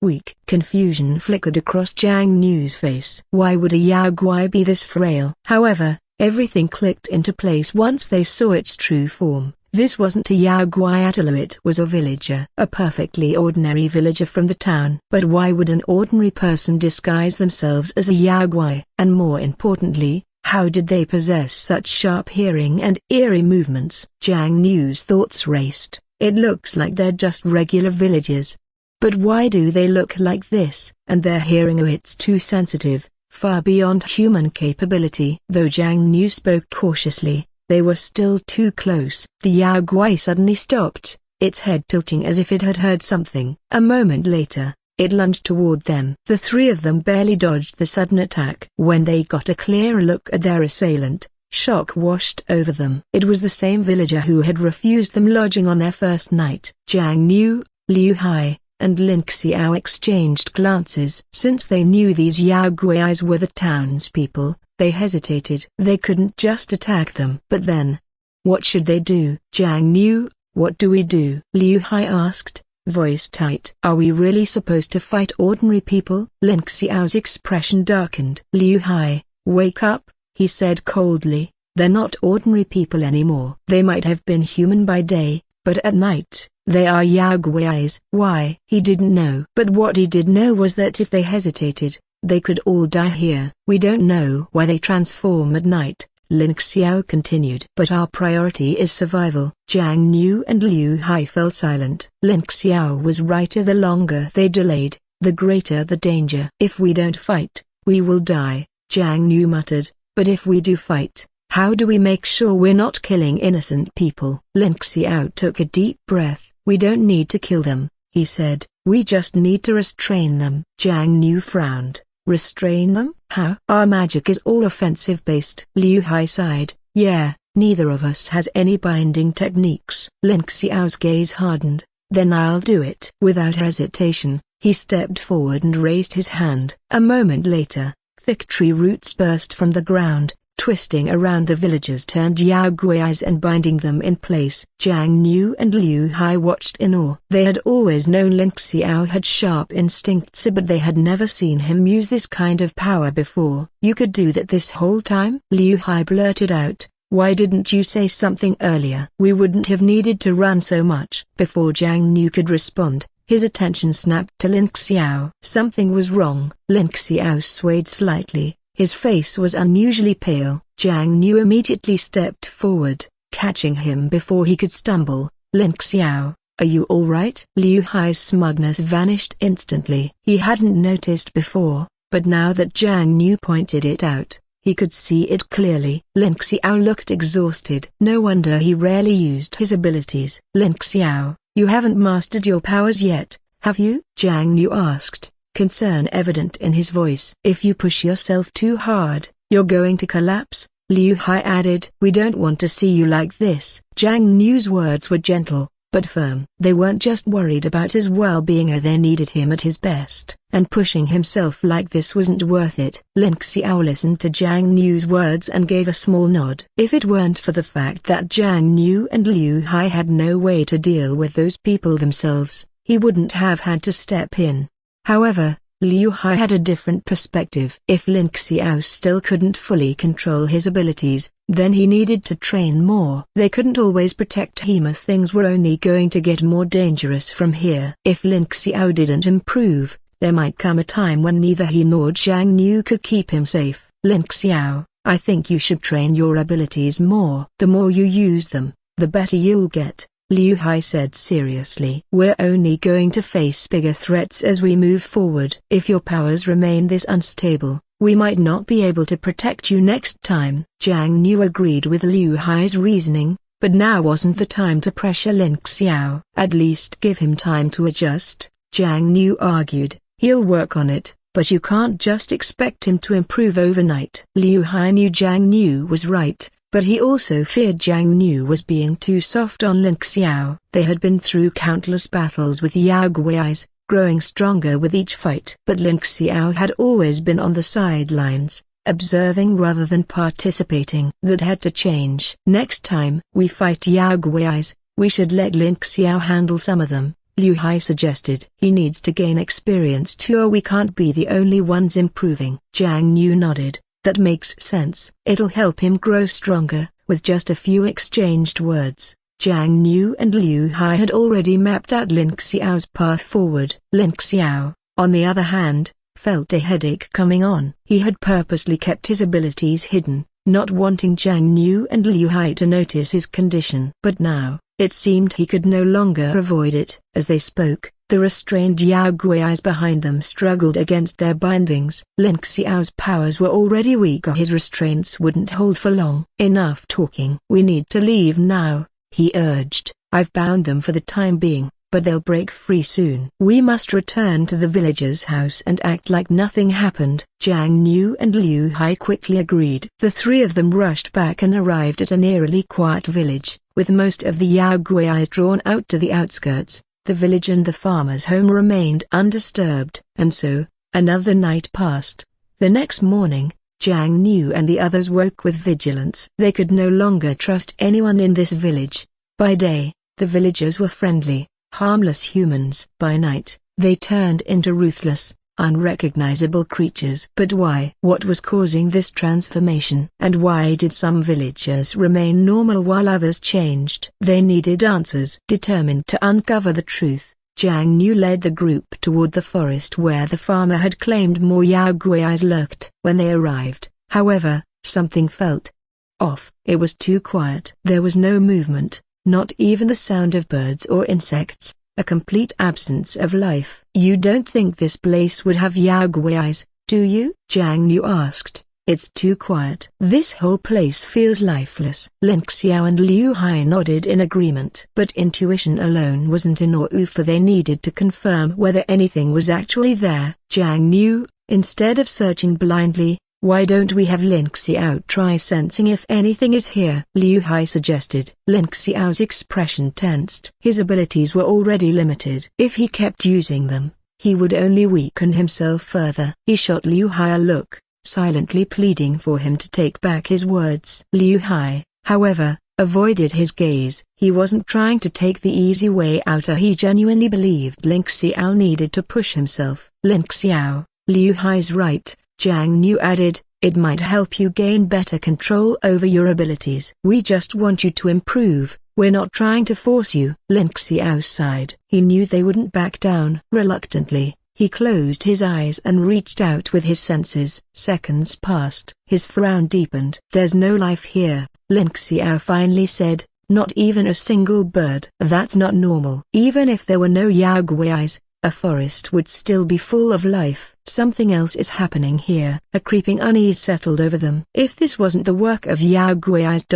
weak. Confusion flickered across Jiang Niu's face. Why would a Yao Gui be this frail? However, everything clicked into place once they saw its true form. This wasn't a Yao Gui at all, it was a villager. A perfectly ordinary villager from the town. But why would an ordinary person disguise themselves as a Yao Gui? And more importantly, how did they possess such sharp hearing and eerie movements? Jiang Niu's thoughts raced. It looks like they're just regular villagers. But why do they look like this? And their hearing, it's too sensitive, far beyond human capability. Though Jiang Niu spoke cautiously, they were still too close. The Yao Gui suddenly stopped, its head tilting as if it had heard something. A moment later, it lunged toward them. The three of them barely dodged the sudden attack. When they got a clearer look at their assailant, shock washed over them. It was the same villager who had refused them lodging on their first night. Jiang Niu, Liu Hai, and Lin Xiao exchanged glances. Since they knew these Yao Guais were the townspeople, they hesitated. They couldn't just attack them. But then, what should they do? Jiang knew. What do we do? Liu Hai asked, voice tight. Are we really supposed to fight ordinary people? Lin Xiao's expression darkened. Liu Hai, wake up, he said coldly. They're not ordinary people anymore. They might have been human by day, but at night, they are Yao Guais. Why? He didn't know. But what he did know was that if they hesitated, they could all die here. We don't know why they transform at night, Lin Xiao continued. But our priority is survival. Jiang knew and Liu Hai fell silent. Lin Xiao was right. The longer they delayed, the greater the danger. If we don't fight, we will die, Jiang knew muttered. But if we do fight, how do we make sure we're not killing innocent people? Lin Xiao took a deep breath. We don't need to kill them, he said. We just need to restrain them. Jiang Nu frowned. Restrain them? How? Our magic is all offensive based. Liu Hai sighed. Yeah, neither of us has any binding techniques. Lin Xiao's gaze hardened. Then I'll do it. Without hesitation, he stepped forward and raised his hand. A moment later, thick tree roots burst from the ground, twisting around the villagers turned Yao Guais and binding them in place. Jiang Nu and Liu Hai watched in awe. They had always known Lin Xiao had sharp instincts, but they had never seen him use this kind of power before. You could do that this whole time? Liu Hai blurted out. Why didn't you say something earlier? We wouldn't have needed to run so much. Before Jiang Nu could respond, his attention snapped to Lin Xiao. Something was wrong. Lin Xiao swayed slightly. His face was unusually pale. Jiang Nu immediately stepped forward, catching him before he could stumble. Lin Xiao, are you all right? Liu Hai's smugness vanished instantly. He hadn't noticed before, but now that Jiang Nu pointed it out, he could see it clearly. Lin Xiao looked exhausted. No wonder he rarely used his abilities. Lin Xiao, you haven't mastered your powers yet, have you? Jiang Nu asked, concern evident in his voice. If you push yourself too hard, you're going to collapse, Liu Hai added. We don't want to see you like this. Jiang Nu's words were gentle, but firm. They weren't just worried about his well-being, they needed him at his best, and pushing himself like this wasn't worth it. Lin Xiao listened to Jiang Nu's words and gave a small nod. If it weren't for the fact that Jiang Nu and Liu Hai had no way to deal with those people themselves, he wouldn't have had to step in. However, Liu Hai had a different perspective. If Lin Xiao still couldn't fully control his abilities, then he needed to train more. They couldn't always protect him. Things were only going to get more dangerous from here. If Lin Xiao didn't improve, there might come a time when neither he nor Jiang Nu could keep him safe. Lin Xiao, I think you should train your abilities more. The more you use them, the better you'll get, Liu Hai said seriously. We're only going to face bigger threats as we move forward. If your powers remain this unstable, we might not be able to protect you next time. Jiang Nu agreed with Liu Hai's reasoning, but now wasn't the time to pressure Lin Xiao. At least give him time to adjust, Jiang Nu argued. He'll work on it, but you can't just expect him to improve overnight. Liu Hai knew Jiang Nu was right, but he also feared Jiang Nu was being too soft on Lin Xiao. They had been through countless battles with Yao Guais, growing stronger with each fight. But Lin Xiao had always been on the sidelines, observing rather than participating. That had to change. Next time we fight Yao Guais, we should let Lin Xiao handle some of them, Liu Hai suggested. He needs to gain experience too, or we can't be the only ones improving. Jiang Nu nodded. That makes sense. It'll help him grow stronger. With just a few exchanged words, Jiang Nu and Liu Hai had already mapped out Lin Xiao's path forward. Lin Xiao, on the other hand, felt a headache coming on. He had purposely kept his abilities hidden, not wanting Jiang Nu and Liu Hai to notice his condition. But now, it seemed he could no longer avoid it. As they spoke, the restrained Yao Guais behind them struggled against their bindings. Lin Xiao's powers were already weak, his restraints wouldn't hold for long. Enough talking. We need to leave now, he urged. I've bound them for the time being, but they'll break free soon. We must return to the villager's house and act like nothing happened. Jiang Nu and Liu Hai quickly agreed. The three of them rushed back and arrived at an eerily quiet village, with most of the Yao Guais drawn out to the outskirts. The village and the farmer's home remained undisturbed, and so, another night passed. The next morning, Jiang Niu and the others woke with vigilance. They could no longer trust anyone in this village. By day, the villagers were friendly, harmless humans. By night, they turned into ruthless, unrecognizable creatures. But why? What was causing this transformation? And why did some villagers remain normal while others changed? They needed answers. Determined to uncover the truth, Jiang Niu led the group toward the forest where the farmer had claimed more Yaoguais lurked. When they arrived, however, something felt off. It was too quiet. There was no movement, not even the sound of birds or insects, a complete absence of life. You don't think this place would have Yaoguais, do you? Jiang Niu asked. It's too quiet. This whole place feels lifeless. Lin Xiao and Liu Hai nodded in agreement. But intuition alone wasn't enough, for they needed to confirm whether anything was actually there. Jiang Niu, instead of searching blindly, why don't we have Lin Xiao try sensing if anything is here? Liu Hai suggested. Lin Xiao's expression tensed. His abilities were already limited. If he kept using them, he would only weaken himself further. He shot Liu Hai a look, silently pleading for him to take back his words. Liu Hai, however, avoided his gaze. He wasn't trying to take the easy way out. He genuinely believed Lin Xiao needed to push himself. Lin Xiao, Liu Hai's right, Jiang Niu added, it might help you gain better control over your abilities. We just want you to improve, we're not trying to force you. Lin Xiao sighed. He knew they wouldn't back down. Reluctantly, he closed his eyes and reached out with his senses. Seconds passed. His frown deepened. There's no life here, Lin Xiao finally said, not even a single bird. That's not normal. Even if there were no Yaoguais, a forest would still be full of life. Something else is happening here. A creeping unease settled over them. If this wasn't the work of Yaoguais,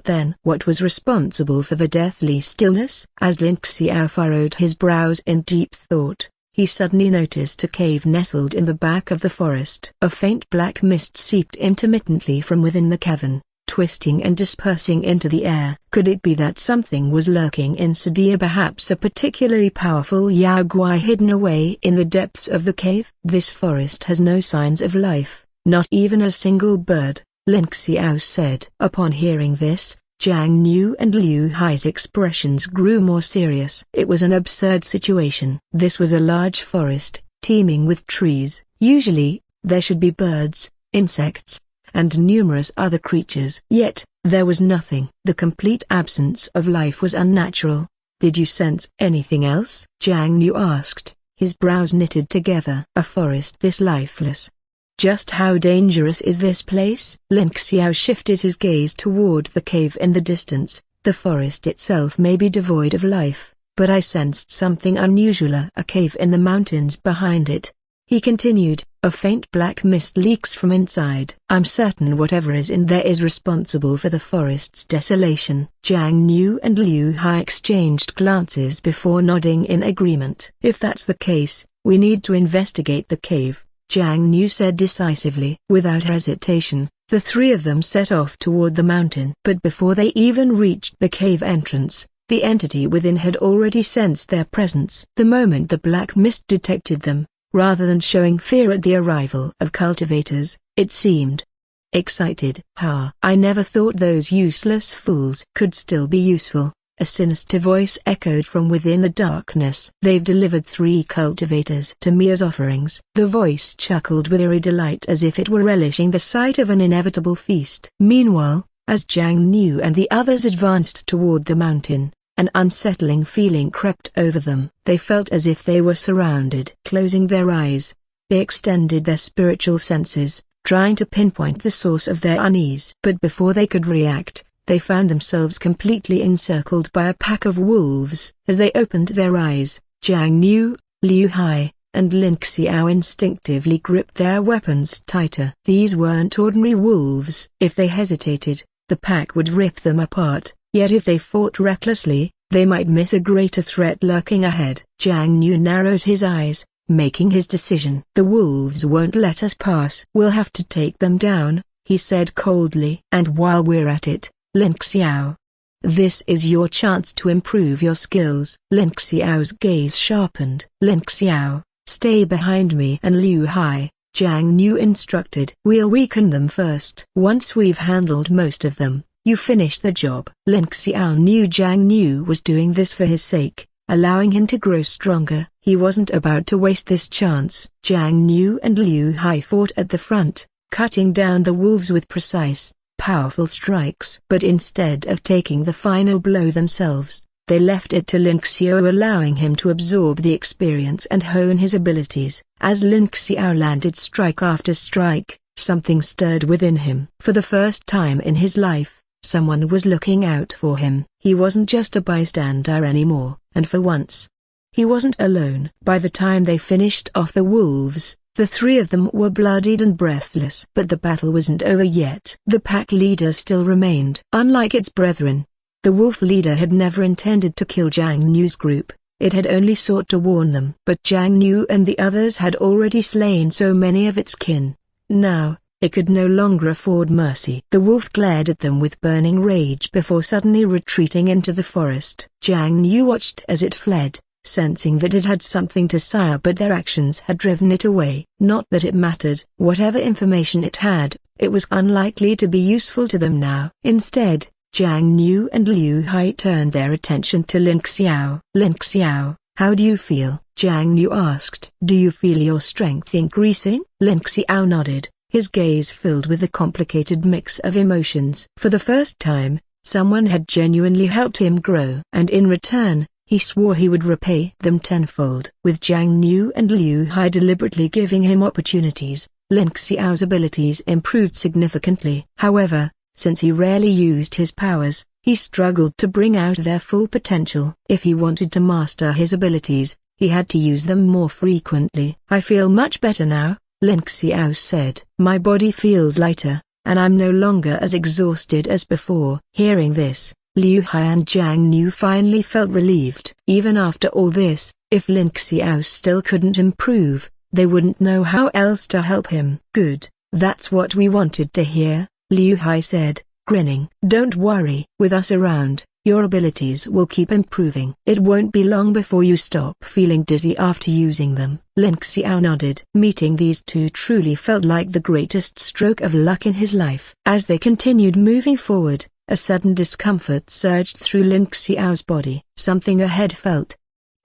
then what was responsible for the deathly stillness? As Lin Xiao furrowed his brows in deep thought, he suddenly noticed a cave nestled in the back of the forest. A faint black mist seeped intermittently from within the cavern, twisting and dispersing into the air. Could it be that something was lurking inside, perhaps a particularly powerful Yaoguai hidden away in the depths of the cave? This forest has no signs of life, not even a single bird, Lin Xiao said. Upon hearing this, Jiang Niu and Liu Hai's expressions grew more serious. It was an absurd situation. This was a large forest, teeming with trees. Usually, there should be birds, insects, and numerous other creatures. Yet, there was nothing. The complete absence of life was unnatural. Did you sense anything else? Jiang Niu asked, his brows knitted together. A forest this lifeless. Just how dangerous is this place? Lin Xiao shifted his gaze toward the cave in the distance. The forest itself may be devoid of life, but I sensed something unusual. A cave in the mountains behind it. He continued, a faint black mist leaks from inside. I'm certain whatever is in there is responsible for the forest's desolation. Jiang Niu and Liu Hai exchanged glances before nodding in agreement. If that's the case, we need to investigate the cave, Jiang Niu said decisively. Without hesitation, the three of them set off toward the mountain. But before they even reached the cave entrance, the entity within had already sensed their presence. The moment the black mist detected them, rather than showing fear at the arrival of cultivators, it seemed excited. I never thought those useless fools could still be useful, a sinister voice echoed from within the darkness. They've delivered 3 cultivators to me as offerings. The voice chuckled with eerie delight as if it were relishing the sight of an inevitable feast. Meanwhile, as Jiang Niu and the others advanced toward the mountain, an unsettling feeling crept over them. They felt as if they were surrounded. Closing their eyes, they extended their spiritual senses, trying to pinpoint the source of their unease. But before they could react, they found themselves completely encircled by a pack of wolves. As they opened their eyes, Jiang Niu, Liu Hai, and Lin Xiao instinctively gripped their weapons tighter. These weren't ordinary wolves. If they hesitated, the pack would rip them apart. Yet if they fought recklessly, they might miss a greater threat lurking ahead. Jiang Niu narrowed his eyes, making his decision. The wolves won't let us pass. We'll have to take them down, he said coldly. And while we're at it, Lin Xiao, This is your chance to improve your skills. Lin Xiao's gaze sharpened. Lin Xiao, stay behind me and Liu Hai, Jiang Niu instructed. We'll weaken them first. Once we've handled most of them, you finish the job. Lin Xiao knew Jiang Niu was doing this for his sake, allowing him to grow stronger. He wasn't about to waste this chance. Jiang Niu and Liu Hai fought at the front, cutting down the wolves with precise, powerful strikes. But instead of taking the final blow themselves, they left it to Lin Xiao, allowing him to absorb the experience and hone his abilities. As Lin Xiao landed strike after strike, something stirred within him. For the first time in his life, someone was looking out for him. He wasn't just a bystander anymore, and for once, he wasn't alone. By the time they finished off the wolves, the three of them were bloodied and breathless. But the battle wasn't over yet. The pack leader still remained. Unlike its brethren, the wolf leader had never intended to kill Jiang Niu's group. It had only sought to warn them. But Jiang Niu and the others had already slain so many of its kin. Now, it could no longer afford mercy. The wolf glared at them with burning rage before suddenly retreating into the forest. Jiang Niu watched as it fled, sensing that it had something to say, but their actions had driven it away. Not that it mattered. Whatever information it had, it was unlikely to be useful to them now. Instead, Jiang Niu and Liu Hai turned their attention to Lin Xiao. Lin Xiao, how do you feel? Jiang Niu asked. Do you feel your strength increasing? Lin Xiao nodded, his gaze filled with a complicated mix of emotions. For the first time, someone had genuinely helped him grow. And in return, he swore he would repay them tenfold. With Jiang Niu and Liu Hai deliberately giving him opportunities, Lin Xiao's abilities improved significantly. However, since he rarely used his powers, he struggled to bring out their full potential. If he wanted to master his abilities, he had to use them more frequently. I feel much better now, Lin Xiao said. My body feels lighter, and I'm no longer as exhausted as before. Hearing this, Liu Hai and Jiang Niu finally felt relieved. Even after all this, if Lin Xiao still couldn't improve, they wouldn't know how else to help him. Good, that's what we wanted to hear, Liu Hai said, grinning. Don't worry. With us around, your abilities will keep improving. It won't be long before you stop feeling dizzy after using them. Lin Xiao nodded. Meeting these two truly felt like the greatest stroke of luck in his life. As they continued moving forward, a sudden discomfort surged through Lin Xiao's body. Something ahead felt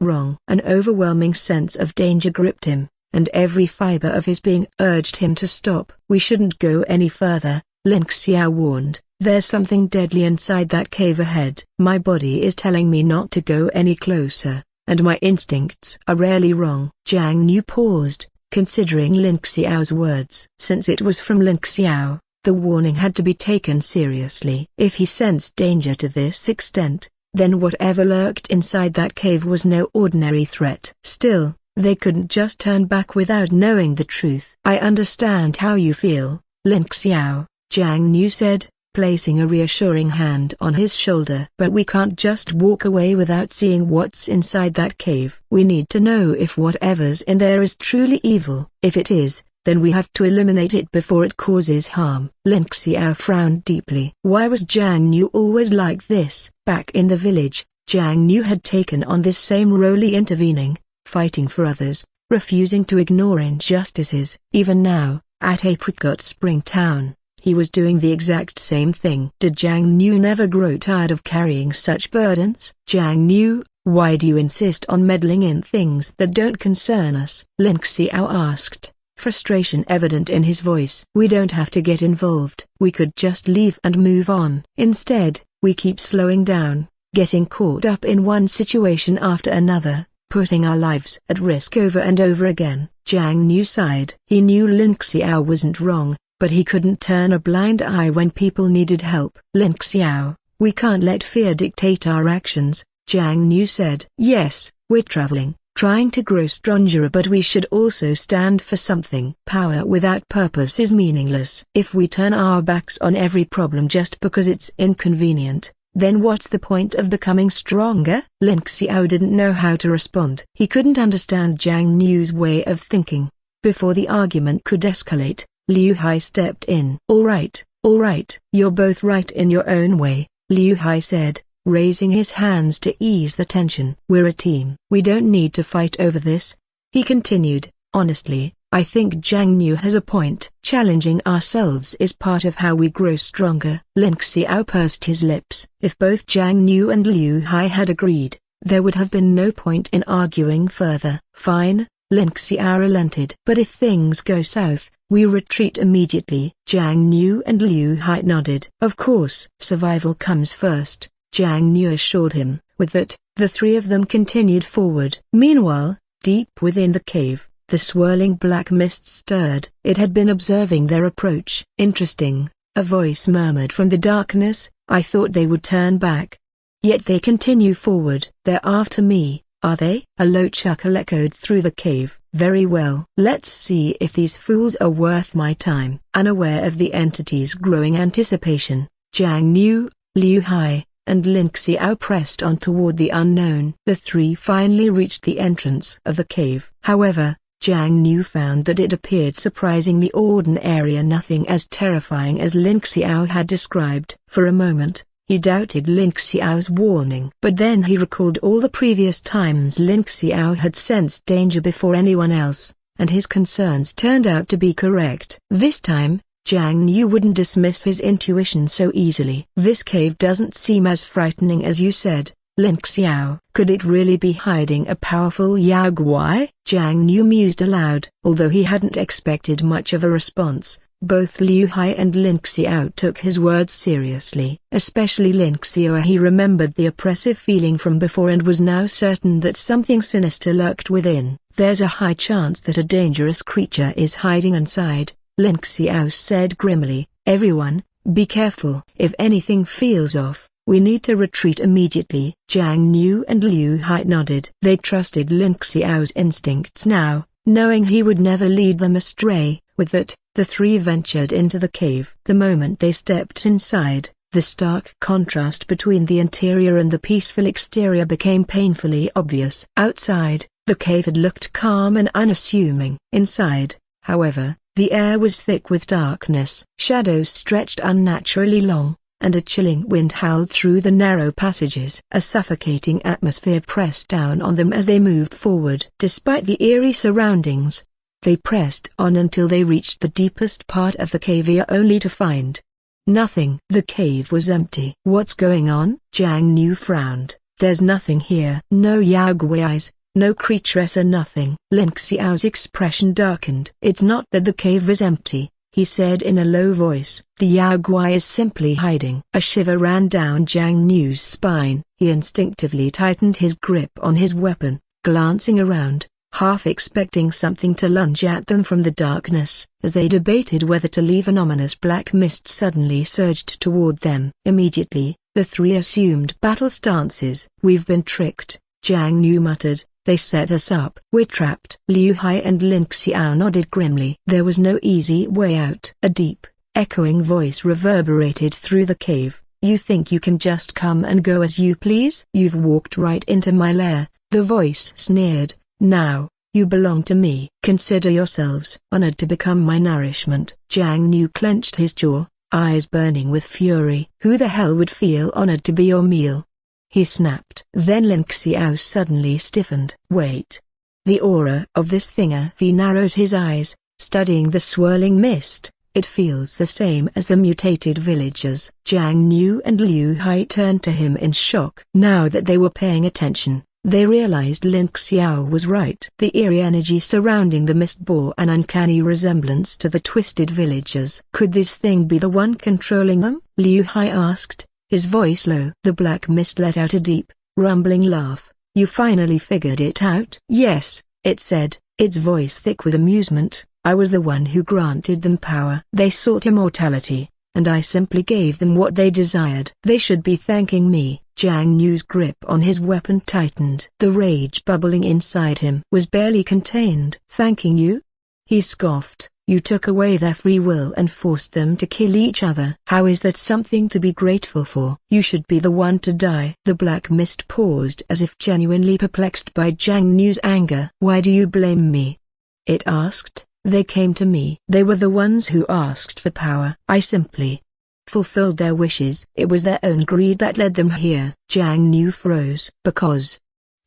wrong. An overwhelming sense of danger gripped him, and every fiber of his being urged him to stop. We shouldn't go any further, Lin Xiao warned. There's something deadly inside that cave ahead. My body is telling me not to go any closer, and my instincts are rarely wrong. Jiang Niu paused, considering Lin Xiao's words. Since it was from Lin Xiao, the warning had to be taken seriously. If he sensed danger to this extent, then whatever lurked inside that cave was no ordinary threat. Still, they couldn't just turn back without knowing the truth. I understand how you feel, Lin Xiao, Jiang Niu said, placing a reassuring hand on his shoulder. But we can't just walk away without seeing what's inside that cave. We need to know if whatever's in there is truly evil. If it is, then we have to eliminate it before it causes harm. Lin Xiao frowned deeply. Why was Jiang Niu always like this? Back in the village, Jiang Niu had taken on this same role, intervening, fighting for others, refusing to ignore injustices. Even now, at Apricot Spring Town, he was doing the exact same thing. Did Jiang Niu never grow tired of carrying such burdens? Jiang Niu, why do you insist on meddling in things that don't concern us? Lin Xiao asked, frustration evident in his voice. We don't have to get involved. We could just leave and move on. Instead, we keep slowing down, getting caught up in one situation after another, putting our lives at risk over and over again. Jiang Niu sighed. He knew Lin Xiao wasn't wrong, but he couldn't turn a blind eye when people needed help. Lin Xiao, we can't let fear dictate our actions, Jiang Niu said. Yes, we're traveling, trying to grow stronger, but we should also stand for something. Power without purpose is meaningless. If we turn our backs on every problem just because it's inconvenient, then what's the point of becoming stronger? Lin Xiao didn't know how to respond. He couldn't understand Jiang Niu's way of thinking. Before the argument could escalate, Liu Hai stepped in. All right, you're both right in your own way, Liu Hai said, raising his hands to ease the tension. "We're a team. We don't need to fight over this," he continued. "Honestly, I think Jiang Nu has a point. Challenging ourselves is part of how we grow stronger." Lin Xiao pursed his lips. If both Jiang Nu and Liu Hai had agreed, there would have been no point in arguing further. "Fine," Lin Xiao relented. "But if things go south, we retreat immediately." Jiang Nu and Liu Hai nodded. "Of course. Survival comes first," Jiang Nu assured him. With that, the three of them continued forward. Meanwhile, deep within the cave, the swirling black mist stirred. It had been observing their approach. "Interesting," a voice murmured from the darkness. "I thought they would turn back. Yet they continue forward." "They're after me, are they?" A low chuckle echoed through the cave. "Very well. Let's see if these fools are worth my time." Unaware of the entity's growing anticipation, Jiang Nu, Liu Hai, and Lin Xiao pressed on toward the unknown. The three finally reached the entrance of the cave. However, Jiang Nu found that it appeared surprisingly ordinary, nothing as terrifying as Lin Xiao had described. For a moment, he doubted Lin Xiao's warning. But then he recalled all the previous times Lin Xiao had sensed danger before anyone else, and his concerns turned out to be correct. This time, Jiang Nu wouldn't dismiss his intuition so easily. "This cave doesn't seem as frightening as you said, Lin Xiao. Could it really be hiding a powerful Yao Guai?" Jiang Nu mused aloud. Although he hadn't expected much of a response, both Liu Hai and Lin Xiao took his words seriously. Especially Lin Xiao. He remembered the oppressive feeling from before and was now certain that something sinister lurked within. "There's a high chance that a dangerous creature is hiding inside," Lin Xiao said grimly. "Everyone, be careful. If anything feels off, we need to retreat immediately." Jiang Nu and Liu Hai nodded. They trusted Lin Xiao's instincts now, knowing he would never lead them astray. With that, the three ventured into the cave. The moment they stepped inside, the stark contrast between the interior and the peaceful exterior became painfully obvious. Outside, the cave had looked calm and unassuming. Inside, however, the air was thick with darkness. Shadows stretched unnaturally long, and a chilling wind howled through the narrow passages. A suffocating atmosphere pressed down on them as they moved forward. Despite the eerie surroundings, they pressed on until they reached the deepest part of the cave, only to find nothing. The cave was empty. "What's going on?" Jiang Nu frowned. "There's nothing here. No Yao Guais, no creaturess, nothing." Lin Xiao's expression darkened. "It's not that the cave is empty," he said in a low voice. "The Yao Guai is simply hiding." A shiver ran down Jiang Nu's spine. He instinctively tightened his grip on his weapon, glancing around, half expecting something to lunge at them from the darkness. As they debated whether to leave, an ominous black mist suddenly surged toward them. Immediately, the three assumed battle stances. "We've been tricked," Jiang Nu muttered. "They set us up." "We're trapped." Liu Hai and Lin Xiao nodded grimly. There was no easy way out. A deep, echoing voice reverberated through the cave. "You think you can just come and go as you please? You've walked right into my lair," the voice sneered. "Now, you belong to me. Consider yourselves honored to become my nourishment." Jiang Nu clenched his jaw, eyes burning with fury. "Who the hell would feel honored to be your meal?" he snapped. Then Lin Xiao suddenly stiffened. "Wait. The aura of this thinger." He narrowed his eyes, studying the swirling mist. "It feels the same as the mutated villagers." Jiang Nu and Liu Hai turned to him in shock. Now that they were paying attention, they realized Lin Xiao was right. The eerie energy surrounding the mist bore an uncanny resemblance to the twisted villagers. Could this thing be the one controlling them? Liu Hai asked, his voice low. The black mist let out a deep, rumbling laugh. "You finally figured it out?" "Yes," it said, its voice thick with amusement. "I was the one who granted them power. They sought immortality, and I simply gave them what they desired. They should be thanking me." Jiang Nu's grip on his weapon tightened. The rage bubbling inside him was barely contained. "Thanking you?" he scoffed. "You took away their free will and forced them to kill each other. How is that something to be grateful for? You should be the one to die." The black mist paused as if genuinely perplexed by Jiang Nu's anger. "Why do you blame me?" it asked. "They came to me. They were the ones who asked for power. I simply fulfilled their wishes. It was their own greed that led them here. Jiang Niu froze. Because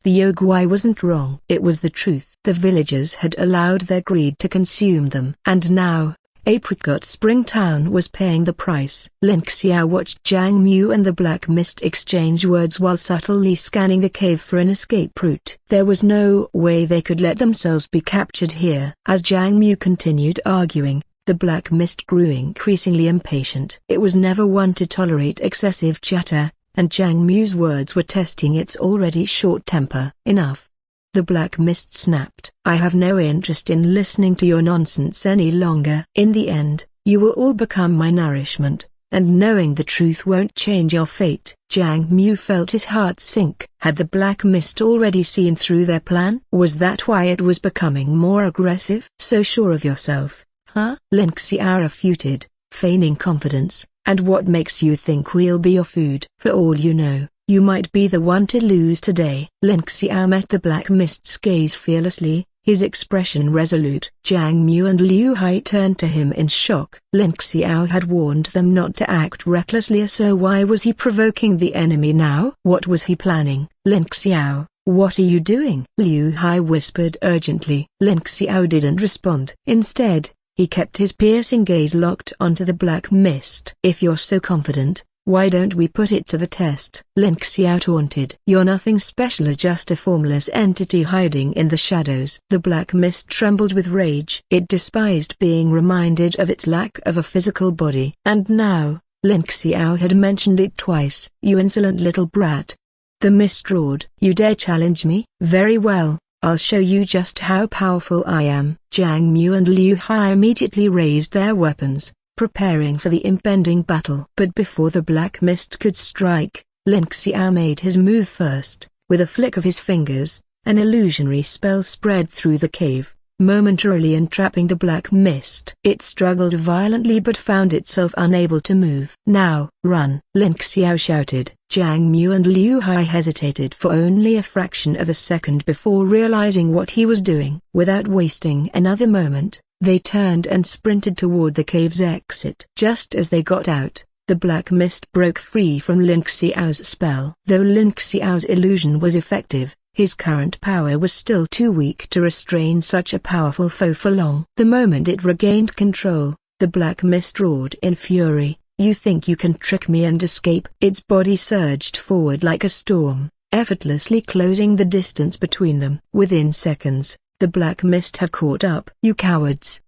the Yogui wasn't wrong. It was the truth. The villagers had allowed their greed to consume them. And now, Apricot Spring Town was paying the price. Lin Xiao watched Jiang Mu and the Black Mist exchange words while subtly scanning the cave for an escape route. There was no way they could let themselves be captured here. As Jiang Mu continued arguing, the Black Mist grew increasingly impatient. It was never one to tolerate excessive chatter, and Jiang Mu's words were testing its already short temper. Enough. The Black Mist snapped. I have no interest in listening to your nonsense any longer. In the end, you will all become my nourishment, and knowing the truth won't change your fate. Jiang Mu felt his heart sink. Had the Black Mist already seen through their plan? Was that why it was becoming more aggressive? So sure of yourself, huh? Lin Xiao refuted, feigning confidence. And what makes you think we'll be your food? For all you know, you might be the one to lose today. Lin Xiao met the Black Mist's gaze fearlessly, his expression resolute. Jiang Mu and Liu Hai turned to him in shock. Lin Xiao had warned them not to act recklessly, so why was he provoking the enemy now? What was he planning? Lin Xiao, what are you doing? Liu Hai whispered urgently. Lin Xiao didn't respond. Instead, he kept his piercing gaze locked onto the Black Mist. If you're so confident, why don't we put it to the test? Lin Xiao taunted. You're nothing special, just a formless entity hiding in the shadows. The Black Mist trembled with rage. It despised being reminded of its lack of a physical body. And now, Lin Xiao had mentioned it twice. You insolent little brat. The Mist roared. You dare challenge me? Very well. I'll show you just how powerful I am. Jiang Mu and Liu Hai immediately raised their weapons, preparing for the impending battle. But before the Black Mist could strike, Lin Xiao made his move first. With a flick of his fingers, an illusionary spell spread through the cave, momentarily entrapping the Black Mist. It struggled violently but found itself unable to move. Now, run! Lin Xiao shouted. Jiang Mu and Liu Hai hesitated for only a fraction of a second before realizing what he was doing. Without wasting another moment, they turned and sprinted toward the cave's exit. Just as they got out, the Black Mist broke free from Lin Xiao's spell. Though Lin Xiao's illusion was effective, his current power was still too weak to restrain such a powerful foe for long. The moment it regained control, the Black Mist roared in fury. You think you can trick me and escape? Its body surged forward like a storm, effortlessly closing the distance between them. Within seconds, the Black Mist had caught up. You cowards!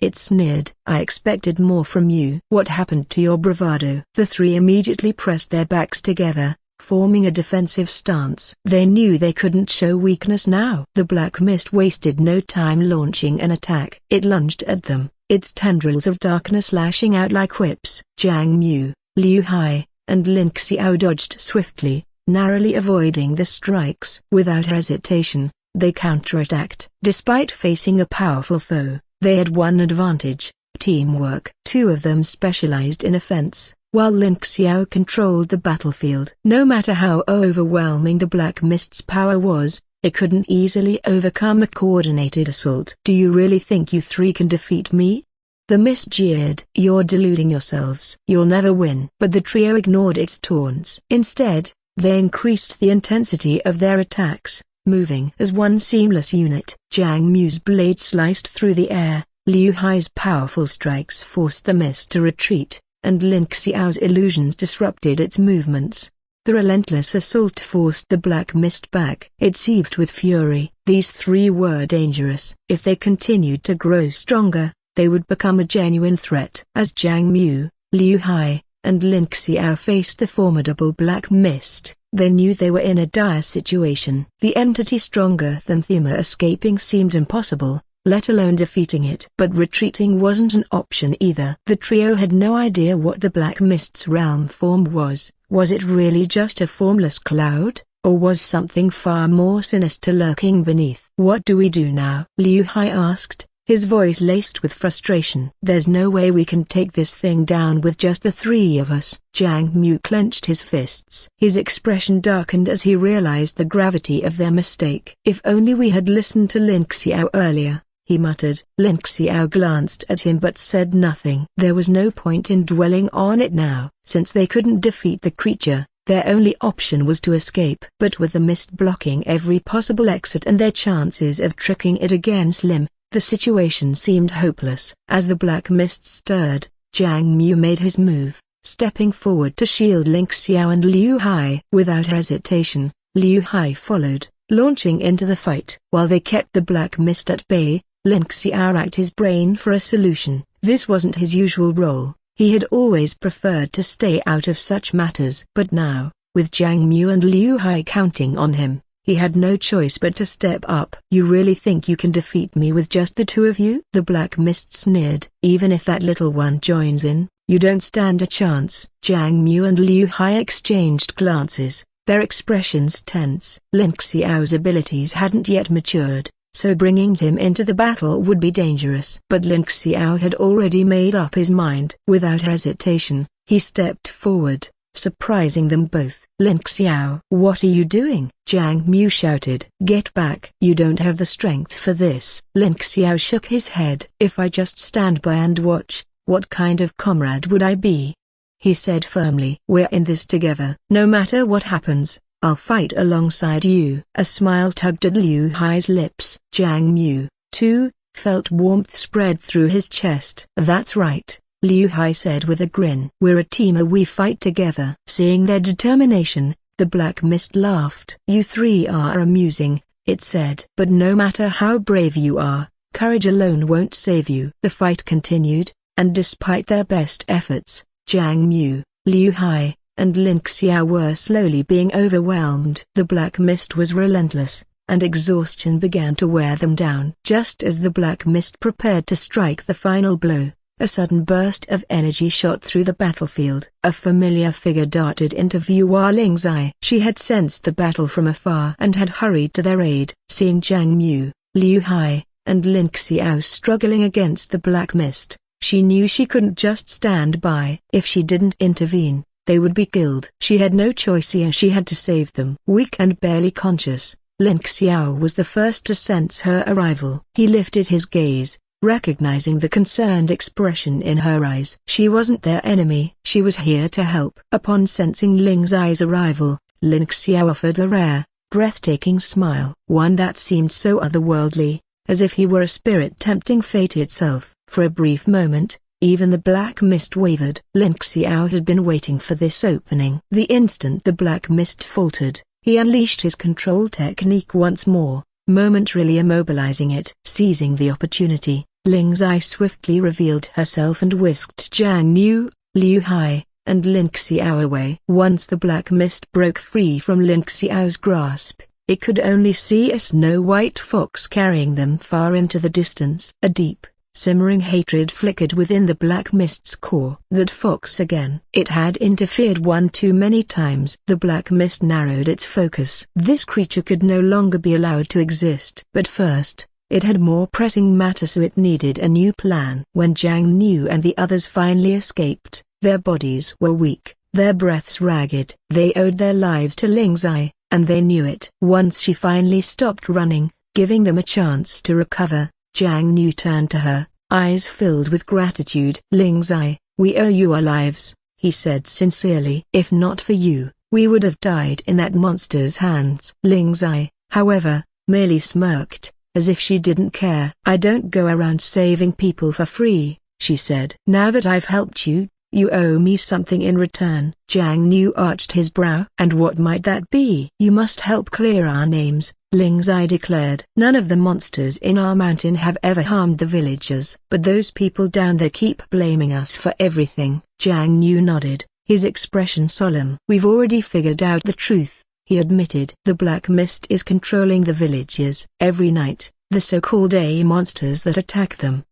It sneered. I expected more from you. What happened to your bravado? The three immediately pressed their backs together, forming a defensive stance. They knew they couldn't show weakness now. The Black Mist wasted no time launching an attack. It lunged at them, its tendrils of darkness lashing out like whips. Jiang Mu, Liu Hai, and Lin Xiao dodged swiftly, narrowly avoiding the strikes. Without hesitation, they counterattacked. Despite facing a powerful foe, they had one advantage: teamwork. Two of them specialized in offense, while Lin Xiao controlled the battlefield. No matter how overwhelming the Black Mist's power was, it couldn't easily overcome a coordinated assault. Do you really think you three can defeat me? The Mist jeered. You're deluding yourselves. You'll never win. But the trio ignored its taunts. Instead, they increased the intensity of their attacks, moving as one seamless unit. Jiang Mu's blade sliced through the air, Liu Hai's powerful strikes forced the Mist to retreat, and Lin Xiao's illusions disrupted its movements. The relentless assault forced the Black Mist back. It seethed with fury. These three were dangerous. If they continued to grow stronger, they would become a genuine threat. As Jiang Mu, Liu Hai, and Lin Xiao faced the formidable Black Mist, they knew they were in a dire situation. The entity stronger than Thema escaping seemed impossible, let alone defeating it. But retreating wasn't an option either. The trio had no idea what the Black Mist's realm form was. Was it really just a formless cloud, or was something far more sinister lurking beneath? What do we do now? Liu Hai asked, his voice laced with frustration. There's no way we can take this thing down with just the three of us. Jiang Mu clenched his fists. His expression darkened as he realized the gravity of their mistake. If only we had listened to Lin Xiao earlier, he muttered. Lin Xiao glanced at him but said nothing. There was no point in dwelling on it now, since they couldn't defeat the creature. Their only option was to escape. But with the mist blocking every possible exit and their chances of tricking it again slim, the situation seemed hopeless. As the black mist stirred, Jiang Mu made his move, stepping forward to shield Lin Xiao and Liu Hai. Without hesitation, Liu Hai followed, launching into the fight. While they kept the black mist at bay, Lin Xiao racked his brain for a solution. This wasn't his usual role. He had always preferred to stay out of such matters. But now, with Jiang Mu and Liu Hai counting on him, he had no choice but to step up. You really think you can defeat me with just the two of you? The black mist sneered. Even if that little one joins in, you don't stand a chance. Jiang Mu and Liu Hai exchanged glances, their expressions tense. Lin Xiao's abilities hadn't yet matured, so bringing him into the battle would be dangerous. But Lin Xiao had already made up his mind. Without hesitation, he stepped forward, surprising them both. Lin Xiao, what are you doing? Jiang Mu shouted. Get back. You don't have the strength for this. Lin Xiao shook his head. If I just stand by and watch, what kind of comrade would I be? He said firmly. We're in this together. No matter what happens, I'll fight alongside you. A smile tugged at Liu Hai's lips. Jiang Mu, too, felt warmth spread through his chest. That's right, Liu Hai said with a grin. We're a team, we fight together. Seeing their determination, the black mist laughed. You three are amusing, it said. But no matter how brave you are, courage alone won't save you. The fight continued, and despite their best efforts, Jiang Mu, Liu Hai, and Lin Xiao were slowly being overwhelmed. The black mist was relentless, and exhaustion began to wear them down. Just as the black mist prepared to strike the final blow, a sudden burst of energy shot through the battlefield. A familiar figure darted into view. Ling's eye. She had sensed the battle from afar and had hurried to their aid. Seeing Jiang Mu, Liu Hai, and Lin Xiao struggling against the black mist, she knew she couldn't just stand by. If she didn't intervene, they would be killed. She had no choice here. She had to save them. Weak and barely conscious, Lin Xiao was the first to sense her arrival. He lifted his gaze, recognizing the concerned expression in her eyes. She wasn't their enemy. She was here to help. Upon sensing Ling's eyes arrival, Lin Xiao offered a rare, breathtaking smile. One that seemed so otherworldly, as if he were a spirit tempting fate itself. For a brief moment, even the black mist wavered. Lin Xiao had been waiting for this opening. The instant the black mist faltered, he unleashed his control technique once more, momentarily immobilizing it. Seizing the opportunity, Ling's eye swiftly revealed herself and whisked Jiang Mu, Liu Hai, and Lin Xiao away. Once the black mist broke free from Lin Xiao's grasp, it could only see a snow-white fox carrying them far into the distance. A deep, simmering hatred flickered within the black mist's core. That fox again. It had interfered one too many times. The black mist narrowed its focus. This creature could no longer be allowed to exist. But first, it had more pressing matter, so it needed a new plan. When Jiang Mu and the others finally escaped, their bodies were weak, their breaths ragged. They owed their lives to Ling's eye, and they knew it. Once she finally stopped running, giving them a chance to recover, Jiang Mu turned to her, eyes filled with gratitude. Ling's eye, we owe you our lives, he said sincerely. If not for you, we would have died in that monster's hands. Ling's eye, however, merely smirked, as if she didn't care. I don't go around saving people for free, she said. Now that I've helped you, you owe me something in return. Jiang Mu arched his brow. And what might that be? You must help clear our names, Ling's eye declared. None of the monsters in our mountain have ever harmed the villagers. But those people down there keep blaming us for everything. Jiang Mu nodded, his expression solemn. We've already figured out the truth, he admitted. The black mist is controlling the villagers. Every night, the so-called monsters that attack them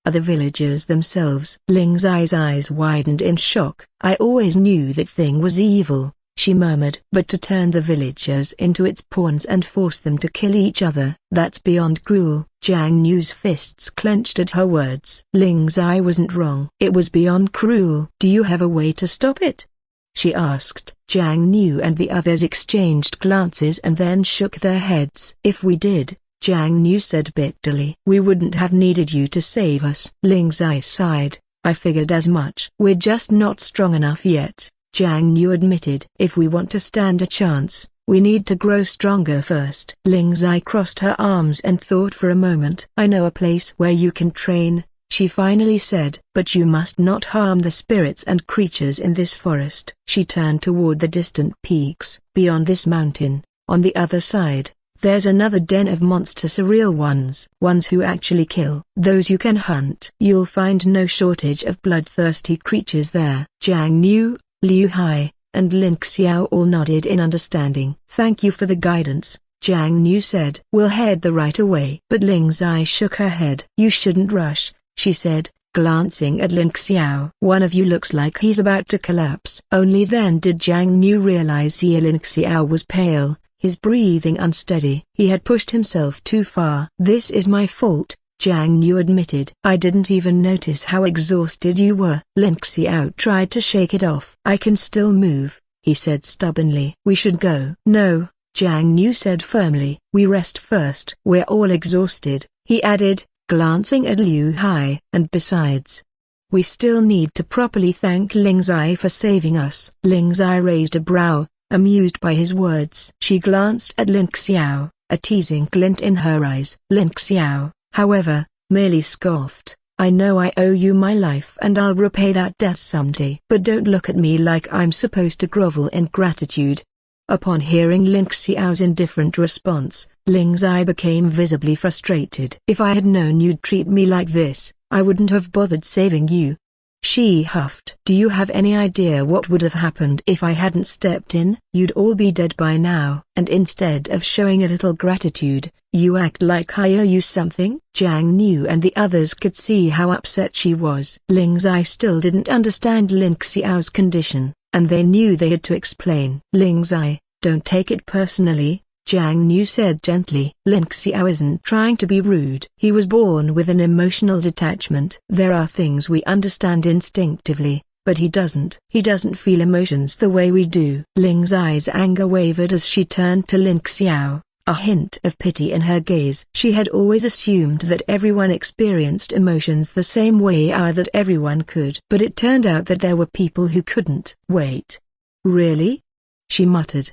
are the villagers themselves. Ling's eyes widened in shock. I always knew that thing was evil, she murmured. But to turn the villagers into its pawns and force them to kill each other, that's beyond cruel. Jiang Mu's fists clenched at her words. Ling's eye wasn't wrong. It was beyond cruel. Do you have a way to stop it? She asked. Jiang Mu and the others exchanged glances and then shook their heads. If we did, Jiang Niu said bitterly. We wouldn't have needed you to save us. Ling Zai sighed. I figured as much. We're just not strong enough yet, Jiang Niu admitted. If we want to stand a chance, we need to grow stronger first. Ling Zai crossed her arms and thought for a moment. I know a place where you can train, she finally said. But you must not harm the spirits and creatures in this forest. She turned toward the distant peaks. Beyond this mountain, on the other side, there's another den of monsters, real ones. Ones who actually kill. Those you can hunt. You'll find no shortage of bloodthirsty creatures there. Jiang Niu, Liu Hai, and Lin Xiao all nodded in understanding. Thank you for the guidance, Jiang Niu said. We'll head the right away. But Ling Zai shook her head. You shouldn't rush, she said, glancing at Lin Xiao. One of you looks like he's about to collapse. Only then did Jiang Niu realize Lin Xiao was pale, his breathing unsteady. He had pushed himself too far. This is my fault, Jiang Niu admitted. I didn't even notice how exhausted you were. Lin Xiao tried to shake it off. I can still move, he said stubbornly. We should go. No, Jiang Niu said firmly. We rest first. We're all exhausted, he added, glancing at Liu Hai. And besides, we still need to properly thank Ling Zai for saving us. Ling Zai raised a brow, amused by his words. She glanced at Lin Xiao, a teasing glint in her eyes. Lin Xiao, however, merely scoffed. I know I owe you my life and I'll repay that debt someday. But don't look at me like I'm supposed to grovel in gratitude. Upon hearing Lin Xiao's indifferent response, Ling Zai became visibly frustrated. If I had known you'd treat me like this, I wouldn't have bothered saving you, she huffed. Do you have any idea what would have happened if I hadn't stepped in? You'd all be dead by now. And instead of showing a little gratitude, you act like I owe you something? Jiang Niu and the others could see how upset she was. Ling Zai still didn't understand Lin Xiao's condition, and they knew they had to explain. Ling Zai, don't take it personally, Jiang Niu said gently. Lin Xiao isn't trying to be rude. He was born with an emotional detachment. There are things we understand instinctively, but he doesn't. He doesn't feel emotions the way we do. Ling Zai's anger wavered as she turned to Lin Xiao, a hint of pity in her gaze. She had always assumed that everyone experienced emotions the same way, that everyone could. But it turned out that there were people who couldn't. Wait. Really? She muttered.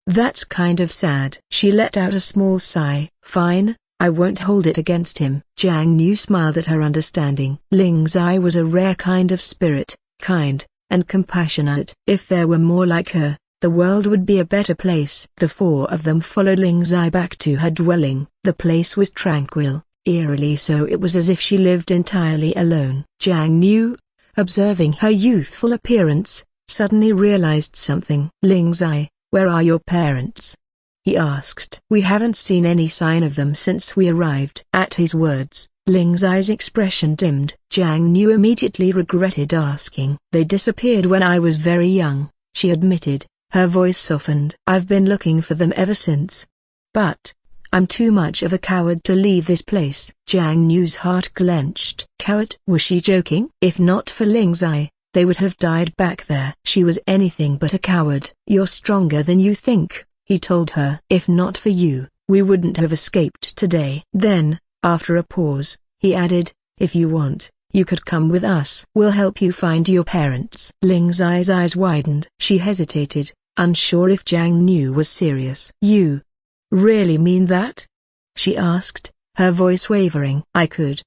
That's kind of sad. She let out a small sigh. Fine, I won't hold it against him. Jiang Niu smiled at her understanding. Ling Zai was a rare kind of spirit, kind, and compassionate. If there were more like her, the world would be a better place. The four of them followed Ling Zai back to her dwelling. The place was tranquil, eerily so. It was as if she lived entirely alone. Jiang Niu, observing her youthful appearance, suddenly realized something. Ling Zai, where are your parents? He asked. We haven't seen any sign of them since we arrived. At his words, Ling Zai's expression dimmed. Jiang Niu immediately regretted asking. They disappeared when I was very young, she admitted, her voice softened. I've been looking for them ever since. But I'm too much of a coward to leave this place. Jiang Niu's heart clenched. Coward? Was she joking? If not for Ling Zai, they would have died back there. She was anything but a coward. You're stronger than you think, he told her. If not for you, we wouldn't have escaped today. Then, after a pause, he added, if you want, you could come with us. We'll help you find your parents. Ling Zai's eyes widened. She hesitated, unsure if Jiang Niu was serious. You really mean that? She asked, her voice wavering. I could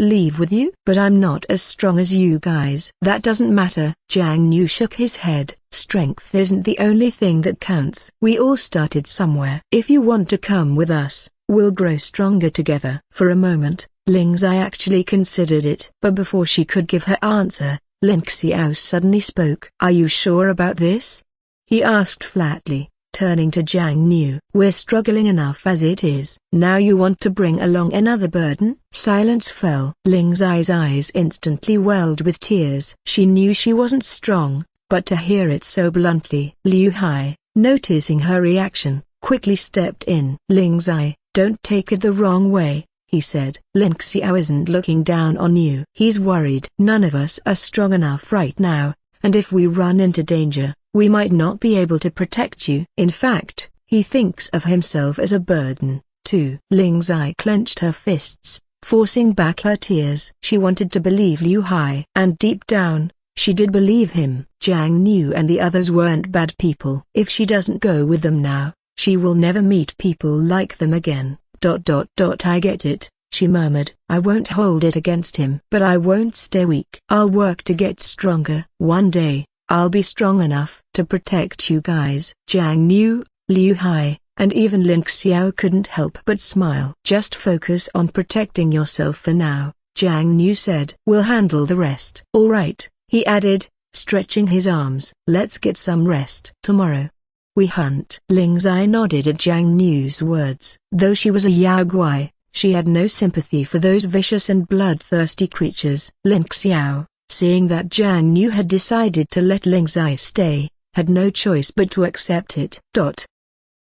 leave with you, but I'm not as strong as you guys. That doesn't matter. Jiang Niu shook his head. Strength isn't the only thing that counts. We all started somewhere. If you want to come with us, we'll grow stronger together. For a moment, Ling Zai actually considered it. But before she could give her answer, Lin Xiao suddenly spoke. Are you sure about this? He asked flatly, turning to Jiang Niu. We're struggling enough as it is. Now you want to bring along another burden? Silence fell. Ling Zai's eyes instantly welled with tears. She knew she wasn't strong, but to hear it so bluntly. Liu Hai, noticing her reaction, quickly stepped in. Ling Zai, don't take it the wrong way, he said. Lin Xiao isn't looking down on you. He's worried. None of us are strong enough right now, and if we run into danger, we might not be able to protect you. In fact, he thinks of himself as a burden. 2. Ling Zai clenched her fists, forcing back her tears. She wanted to believe Liu Hai, and deep down, she did believe him. Jiang Niu and the others weren't bad people. If she doesn't go with them now, she will never meet people like them again. I get it, she murmured. I won't hold it against him. But I won't stay weak. I'll work to get stronger. One day, I'll be strong enough to protect you guys. Jiang Niu, Liu Hai, and even Lin Xiao couldn't help but smile. Just focus on protecting yourself for now, Jiang Niu said. We'll handle the rest. All right, he added, stretching his arms. Let's get some rest. Tomorrow we hunt. Ling Zai nodded at Jiang Niu's words. Though she was a Yao Guai, she had no sympathy for those vicious and bloodthirsty creatures. Lin Xiao, seeing that Jiang Niu had decided to let Ling Zai stay, had no choice but to accept it.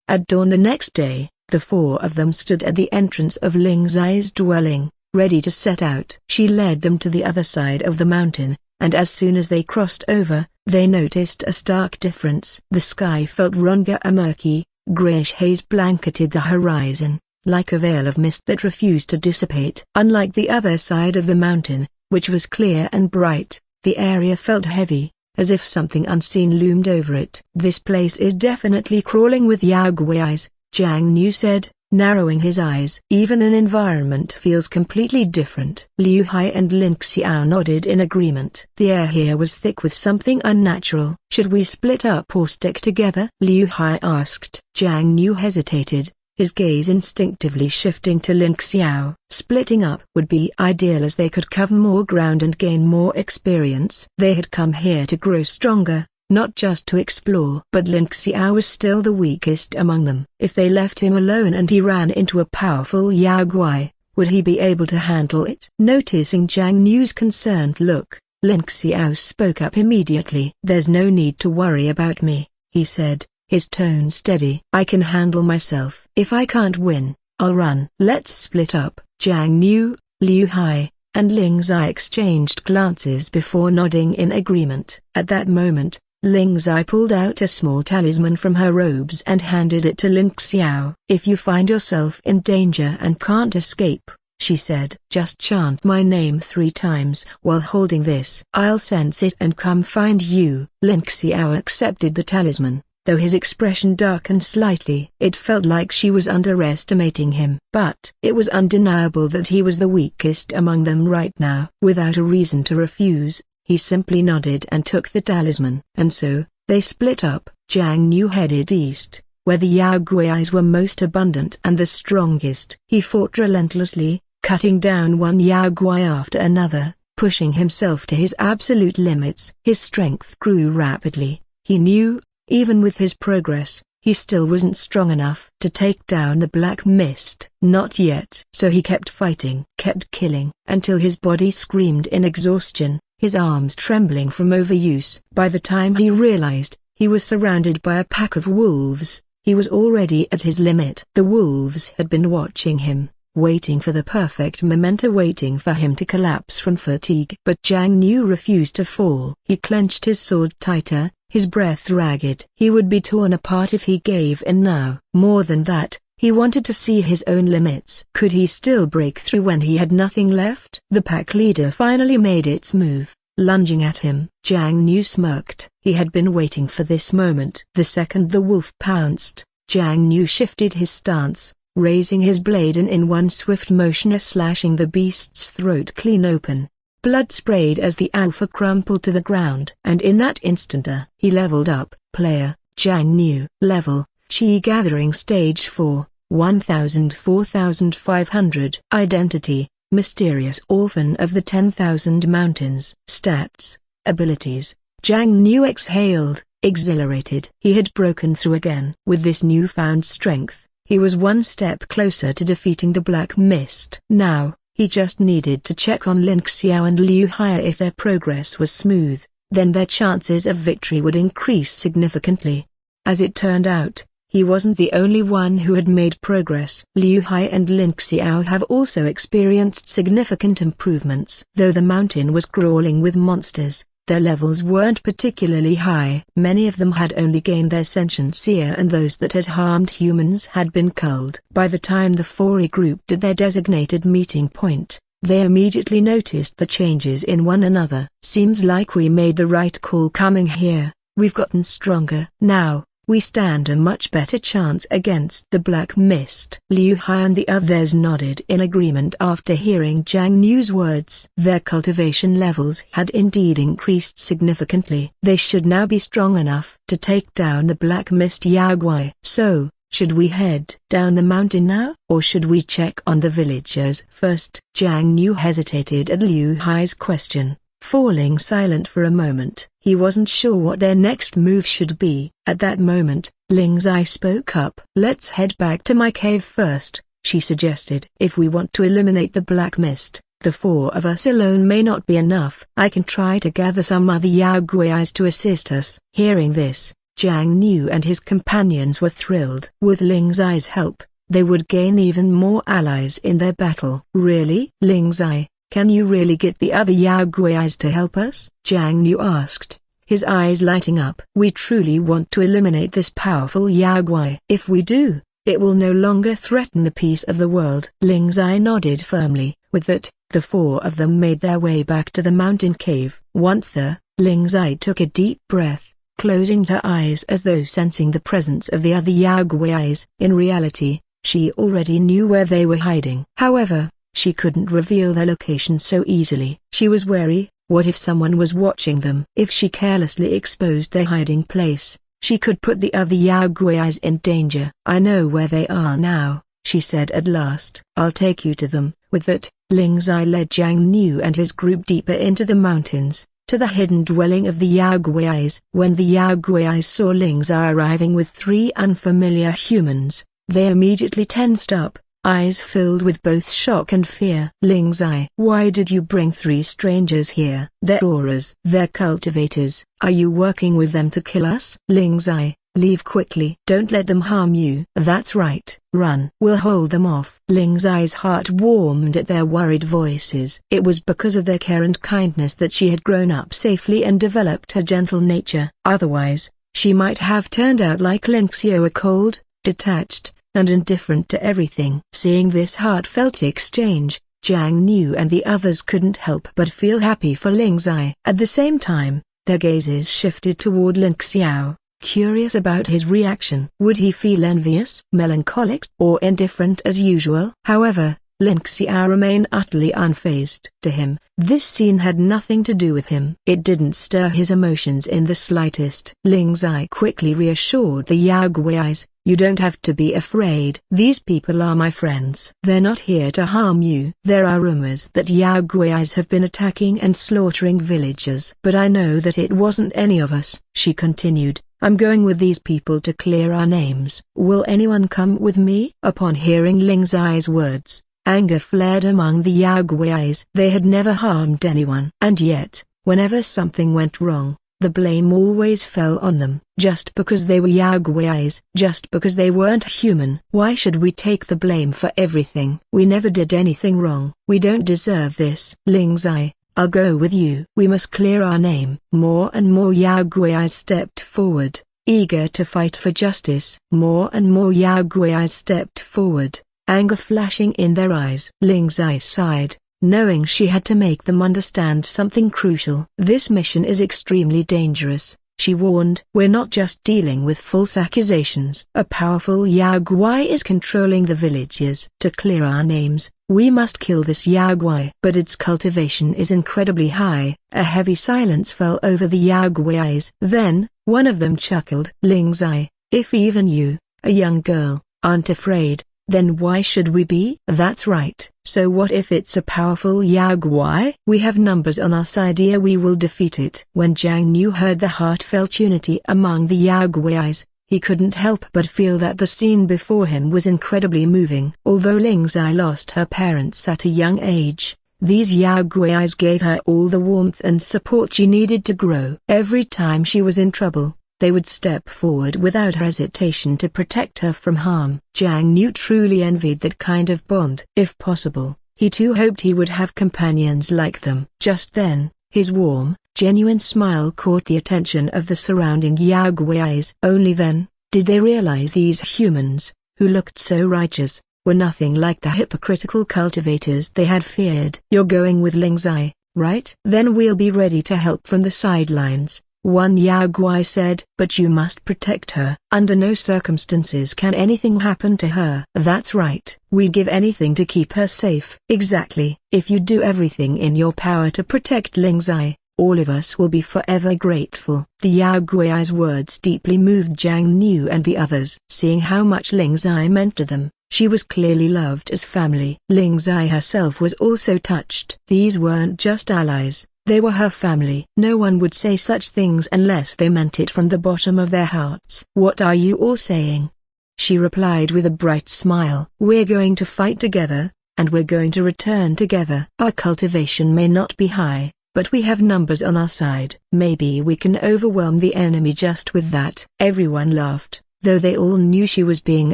At dawn the next day, the four of them stood at the entrance of Ling Zai's dwelling, ready to set out. She led them to the other side of the mountain, and as soon as they crossed over, they noticed a stark difference. The sky felt murky, grayish haze blanketed the horizon, like a veil of mist that refused to dissipate. Unlike the other side of the mountain, which was clear and bright, the area felt heavy, as if something unseen loomed over it. This place is definitely crawling with Yao Guais, Jiang Niu said, narrowing his eyes. Even an environment feels completely different. Liu Hai and Lin Xiao nodded in agreement. The air here was thick with something unnatural. Should we split up or stick together? Liu Hai asked. Jiang Niu hesitated, his gaze instinctively shifting to Lin Xiao. Splitting up would be ideal as they could cover more ground and gain more experience. They had come here to grow stronger, not just to explore. But Lin Xiao was still the weakest among them. If they left him alone and he ran into a powerful Yao Guai, would he be able to handle it? Noticing Jiang Niu's concerned look, Lin Xiao spoke up immediately. There's no need to worry about me, he said, his tone steady. I can handle myself. If I can't win, I'll run. Let's split up. Jiang Niu, Liu Hai, and Ling Zai exchanged glances before nodding in agreement. At that moment, Ling Zai pulled out a small talisman from her robes and handed it to Lin Xiao. If you find yourself in danger and can't escape, she said, just chant my name 3 times while holding this. I'll sense it and come find you. Lin Xiao accepted the talisman, though his expression darkened slightly. It felt like she was underestimating him. But it was undeniable that he was the weakest among them right now. Without a reason to refuse, he simply nodded and took the talisman. And so, they split up. Jiang Niu headed east, where the Yao Guais were most abundant and the strongest. He fought relentlessly, cutting down one Yao Guai after another, pushing himself to his absolute limits. His strength grew rapidly. He knew, even with his progress, he still wasn't strong enough to take down the black mist. Not yet. So he kept fighting, kept killing, until his body screamed in exhaustion, his arms trembling from overuse. By the time he realized, he was surrounded by a pack of wolves. He was already at his limit. The wolves had been watching him, waiting for the perfect moment, waiting for him to collapse from fatigue. But Jiang Niu refused to fall. He clenched his sword tighter, his breath ragged. He would be torn apart if he gave in now. More than that, he wanted to see his own limits. Could he still break through when he had nothing left? The pack leader finally made its move, lunging at him. Jiang Niu smirked. He had been waiting for this moment. The second the wolf pounced, Jiang Niu shifted his stance, raising his blade and in one swift motion slashing the beast's throat clean open. Blood sprayed as the alpha crumpled to the ground. And in that instant he leveled up. Player, Jiang Niu. Level, Qi Gathering Stage 4, 4500. Identity, Mysterious Orphan of the 10,000 Mountains. Stats, Abilities. Jiang Niu exhaled, exhilarated. He had broken through again. With this newfound strength, he was one step closer to defeating the Black Mist. Now, he just needed to check on Lin Xiao and Liu Hai. If their progress was smooth, then their chances of victory would increase significantly. As it turned out, he wasn't the only one who had made progress. Liu Hai and Lin Xiao have also experienced significant improvements. Though the mountain was crawling with monsters, Their levels weren't particularly high. Many of them had only gained their sentiency, and those that had harmed humans had been culled. By the time the four regrouped at their designated meeting point, they immediately noticed the changes in one another. Seems like we made the right call coming here. We've gotten stronger. Now, we stand a much better chance against the Black Mist. Liu Hai and the others nodded in agreement after hearing Jiang Niu's words. Their cultivation levels had indeed increased significantly. They should now be strong enough to take down the Black Mist Yaogui. So, should we head down the mountain now, or should we check on the villagers first? Jiang Niu hesitated at Liu Hai's question, falling silent for a moment. He wasn't sure what their next move should be. At that moment, Ling Zai spoke up. "Let's head back to my cave first," she suggested. "If we want to eliminate the Black Mist, the four of us alone may not be enough. I can try to gather some other Yaoguais to assist us." Hearing this, Jiang Niu and his companions were thrilled. With Ling Zai's help, they would gain even more allies in their battle. "Really, Ling Zai? Can you really get the other Yaoguais to help us?" Jiang Niu asked, his eyes lighting up. "We truly want to eliminate this powerful Yaogui. If we do, it will no longer threaten the peace of the world." Ling Zai nodded firmly. With that, the four of them made their way back to the mountain cave. Once there, Ling Zai took a deep breath, closing her eyes as though sensing the presence of the other Yaoguais. In reality, she already knew where they were hiding. However, she couldn't reveal their location so easily. She was wary. What if someone was watching them? If she carelessly exposed their hiding place, she could put the other Yaoguais in danger. "I know where they are now," she said at last. "I'll take you to them." With that, Ling Zai led Jiang Niu and his group deeper into the mountains, to the hidden dwelling of the Yaoguais. When the Yaoguais saw Ling Zai arriving with three unfamiliar humans, they immediately tensed up, eyes filled with both shock and fear. "Ling Zai, why did you bring three strangers here?" "They're auras. They're cultivators. Are you working with them to kill us?" "Ling Zai, leave quickly. Don't let them harm you." "That's right. Run. We'll hold them off." Ling Zai's heart warmed at their worried voices. It was because of their care and kindness that she had grown up safely and developed a gentle nature. Otherwise, she might have turned out like Lin Xiao, a cold, detached, and indifferent to everything. Seeing this heartfelt exchange, Jiang Niu and the others couldn't help but feel happy for Ling Zai. At the same time, their gazes shifted toward Lin Xiao, curious about his reaction. Would he feel envious, melancholic, or indifferent as usual? However, Lin Xiao remained utterly unfazed. To him, this scene had nothing to do with him. It didn't stir his emotions in the slightest. Ling Zai quickly reassured the Yaoguais, "You don't have to be afraid. These people are my friends. They're not here to harm you." "There are rumors that Yaoguais have been attacking and slaughtering villagers. But I know that it wasn't any of us," she continued. "I'm going with these people to clear our names. Will anyone come with me?" Upon hearing Ling Zai's words, anger flared among the Yaoguais. They had never harmed anyone. And yet, whenever something went wrong, the blame always fell on them. Just because they were Yaoguais, just because they weren't human. Why should we take the blame for everything? We never did anything wrong. We don't deserve this. "Ling Zai, I'll go with you. We must clear our name." More and more Yaoguais stepped forward, eager to fight for justice. More and more Yaoguais stepped forward, anger flashing in their eyes. Ling Zai sighed, knowing she had to make them understand something crucial. "This mission is extremely dangerous," she warned. "We're not just dealing with false accusations. A powerful Yaogui is controlling the villages. To clear our names, we must kill this Yaogui." "But its cultivation is incredibly high." A heavy silence fell over the Yaoguais. Then, one of them chuckled. "Ling Zai, if even you, a young girl, aren't afraid, then why should we be?" "That's right. So what if it's a powerful Yaogui? We have numbers on our side. Here we will defeat it." When Jiang Niu heard the heartfelt unity among the Yaoguais, he couldn't help but feel that the scene before him was incredibly moving. Although Ling Zai lost her parents at a young age, these Yaoguais gave her all the warmth and support she needed to grow. Every time she was in trouble, they would step forward without hesitation to protect her from harm. Jiang Niu truly envied that kind of bond. If possible, he too hoped he would have companions like them. Just then, his warm, genuine smile caught the attention of the surrounding Yaoguais. Only then did they realize these humans, who looked so righteous, were nothing like the hypocritical cultivators they had feared. "You're going with Lingzai, right? Then we'll be ready to help from the sidelines," one Yaoguai said. "But you must protect her. Under no circumstances can anything happen to her." "That's right. We'd give anything to keep her safe." "Exactly. If you do everything in your power to protect Lingzai, all of us will be forever grateful." The Yaoguai's words deeply moved Jiang Niu and the others. Seeing how much Lingzai meant to them, she was clearly loved as family. Lingzai herself was also touched. These weren't just allies, they were her family. No one would say such things unless they meant it from the bottom of their hearts. "What are you all saying?" she replied with a bright smile. "We're going to fight together, and we're going to return together. Our cultivation may not be high, but we have numbers on our side. Maybe we can overwhelm the enemy just with that." Everyone laughed, though they all knew she was being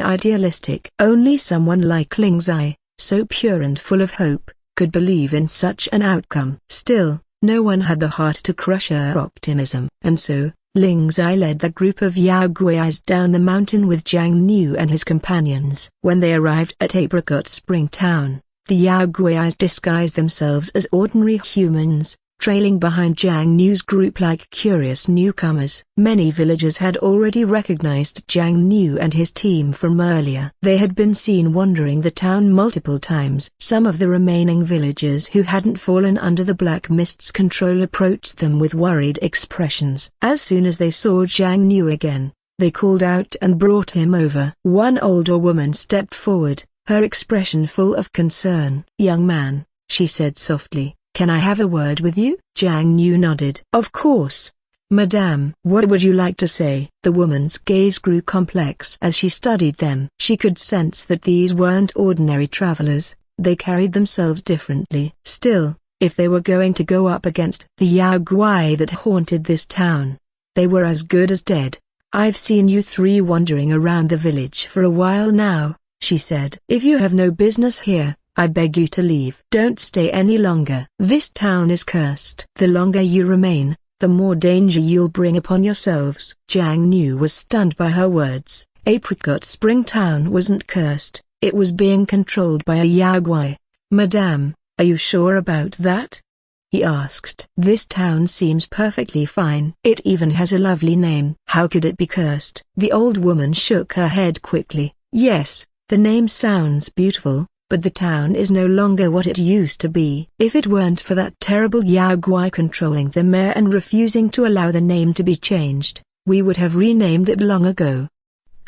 idealistic. Only someone like Lingzai, so pure and full of hope, could believe in such an outcome. Still, no one had the heart to crush her optimism. And so, Lingzai led the group of Yaoguais down the mountain with Jiang Niu and his companions. When they arrived at Apricot Spring Town, the Yaoguais disguised themselves as ordinary humans, trailing behind Jiang Niu's group like curious newcomers. Many villagers had already recognized Jiang Niu and his team from earlier. They had been seen wandering the town multiple times. Some of the remaining villagers who hadn't fallen under the Black Mist's control approached them with worried expressions. As soon as they saw Jiang Niu again, they called out and brought him over. One older woman stepped forward, her expression full of concern. "Young man," she said softly, "can I have a word with you?" Jiang Niu nodded. "Of course, madame." "What would you like to say?" The woman's gaze grew complex as she studied them. She could sense that these weren't ordinary travelers, they carried themselves differently. Still, if they were going to go up against the Yaoguai that haunted this town, they were as good as dead. "I've seen you three wandering around the village for a while now," she said. "If you have no business here, I beg you to leave. Don't stay any longer. This town is cursed. The longer you remain, the more danger you'll bring upon yourselves." Jiang Niu was stunned by her words. Apricot Spring Town wasn't cursed, it was being controlled by a Yaoguai. "Madame, are you sure about that?" he asked. "This town seems perfectly fine. It even has a lovely name." "How could it be cursed?" The old woman shook her head quickly. "Yes, the name sounds beautiful, but the town is no longer what it used to be. If it weren't for that terrible Yaoguai controlling the mayor and refusing to allow the name to be changed, we would have renamed it long ago.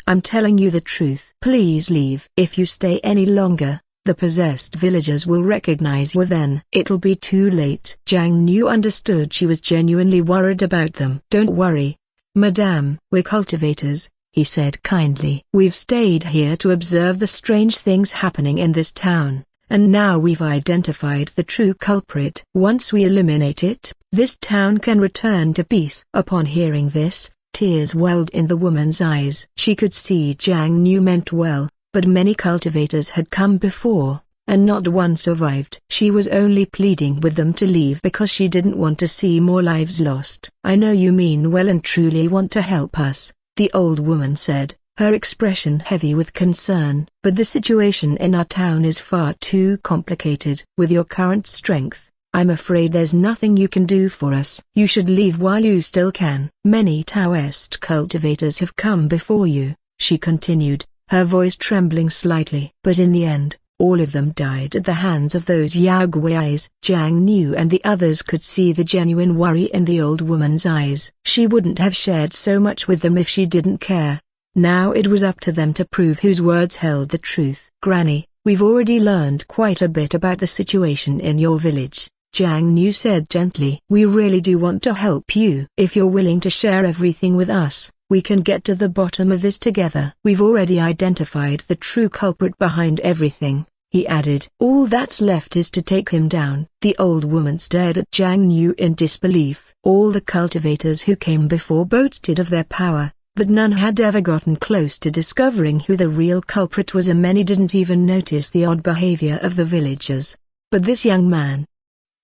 I'm telling you the truth. Please leave. If you stay any longer, the possessed villagers will recognize you. Then it'll be too late." Jiang Niu understood she was genuinely worried about them. "Don't worry, madame. We're cultivators," he said kindly. "We've stayed here to observe the strange things happening in this town, and now we've identified the true culprit. Once we eliminate it, this town can return to peace." Upon hearing this, tears welled in the woman's eyes. She could see Jiang Niu meant well, but many cultivators had come before, and not one survived. She was only pleading with them to leave because she didn't want to see more lives lost. "I know you mean well and truly want to help us," the old woman said, her expression heavy with concern. "But the situation in our town is far too complicated. With your current strength, I'm afraid there's nothing you can do for us. You should leave while you still can. Many Taoist cultivators have come before you," she continued, her voice trembling slightly. "But in the end, all of them died at the hands of those Yaoguais." Jiang Niu and the others could see the genuine worry in the old woman's eyes. She wouldn't have shared so much with them if she didn't care. Now it was up to them to prove whose words held the truth. "Granny, we've already learned quite a bit about the situation in your village," Jiang Niu said gently. "We really do want to help you. If you're willing to share everything with us, we can get to the bottom of this together. We've already identified the true culprit behind everything," he added. "All that's left is to take him down." The old woman stared at Jiang Niu in disbelief. All the cultivators who came before boasted of their power, but none had ever gotten close to discovering who the real culprit was, and many didn't even notice the odd behavior of the villagers. But this young man,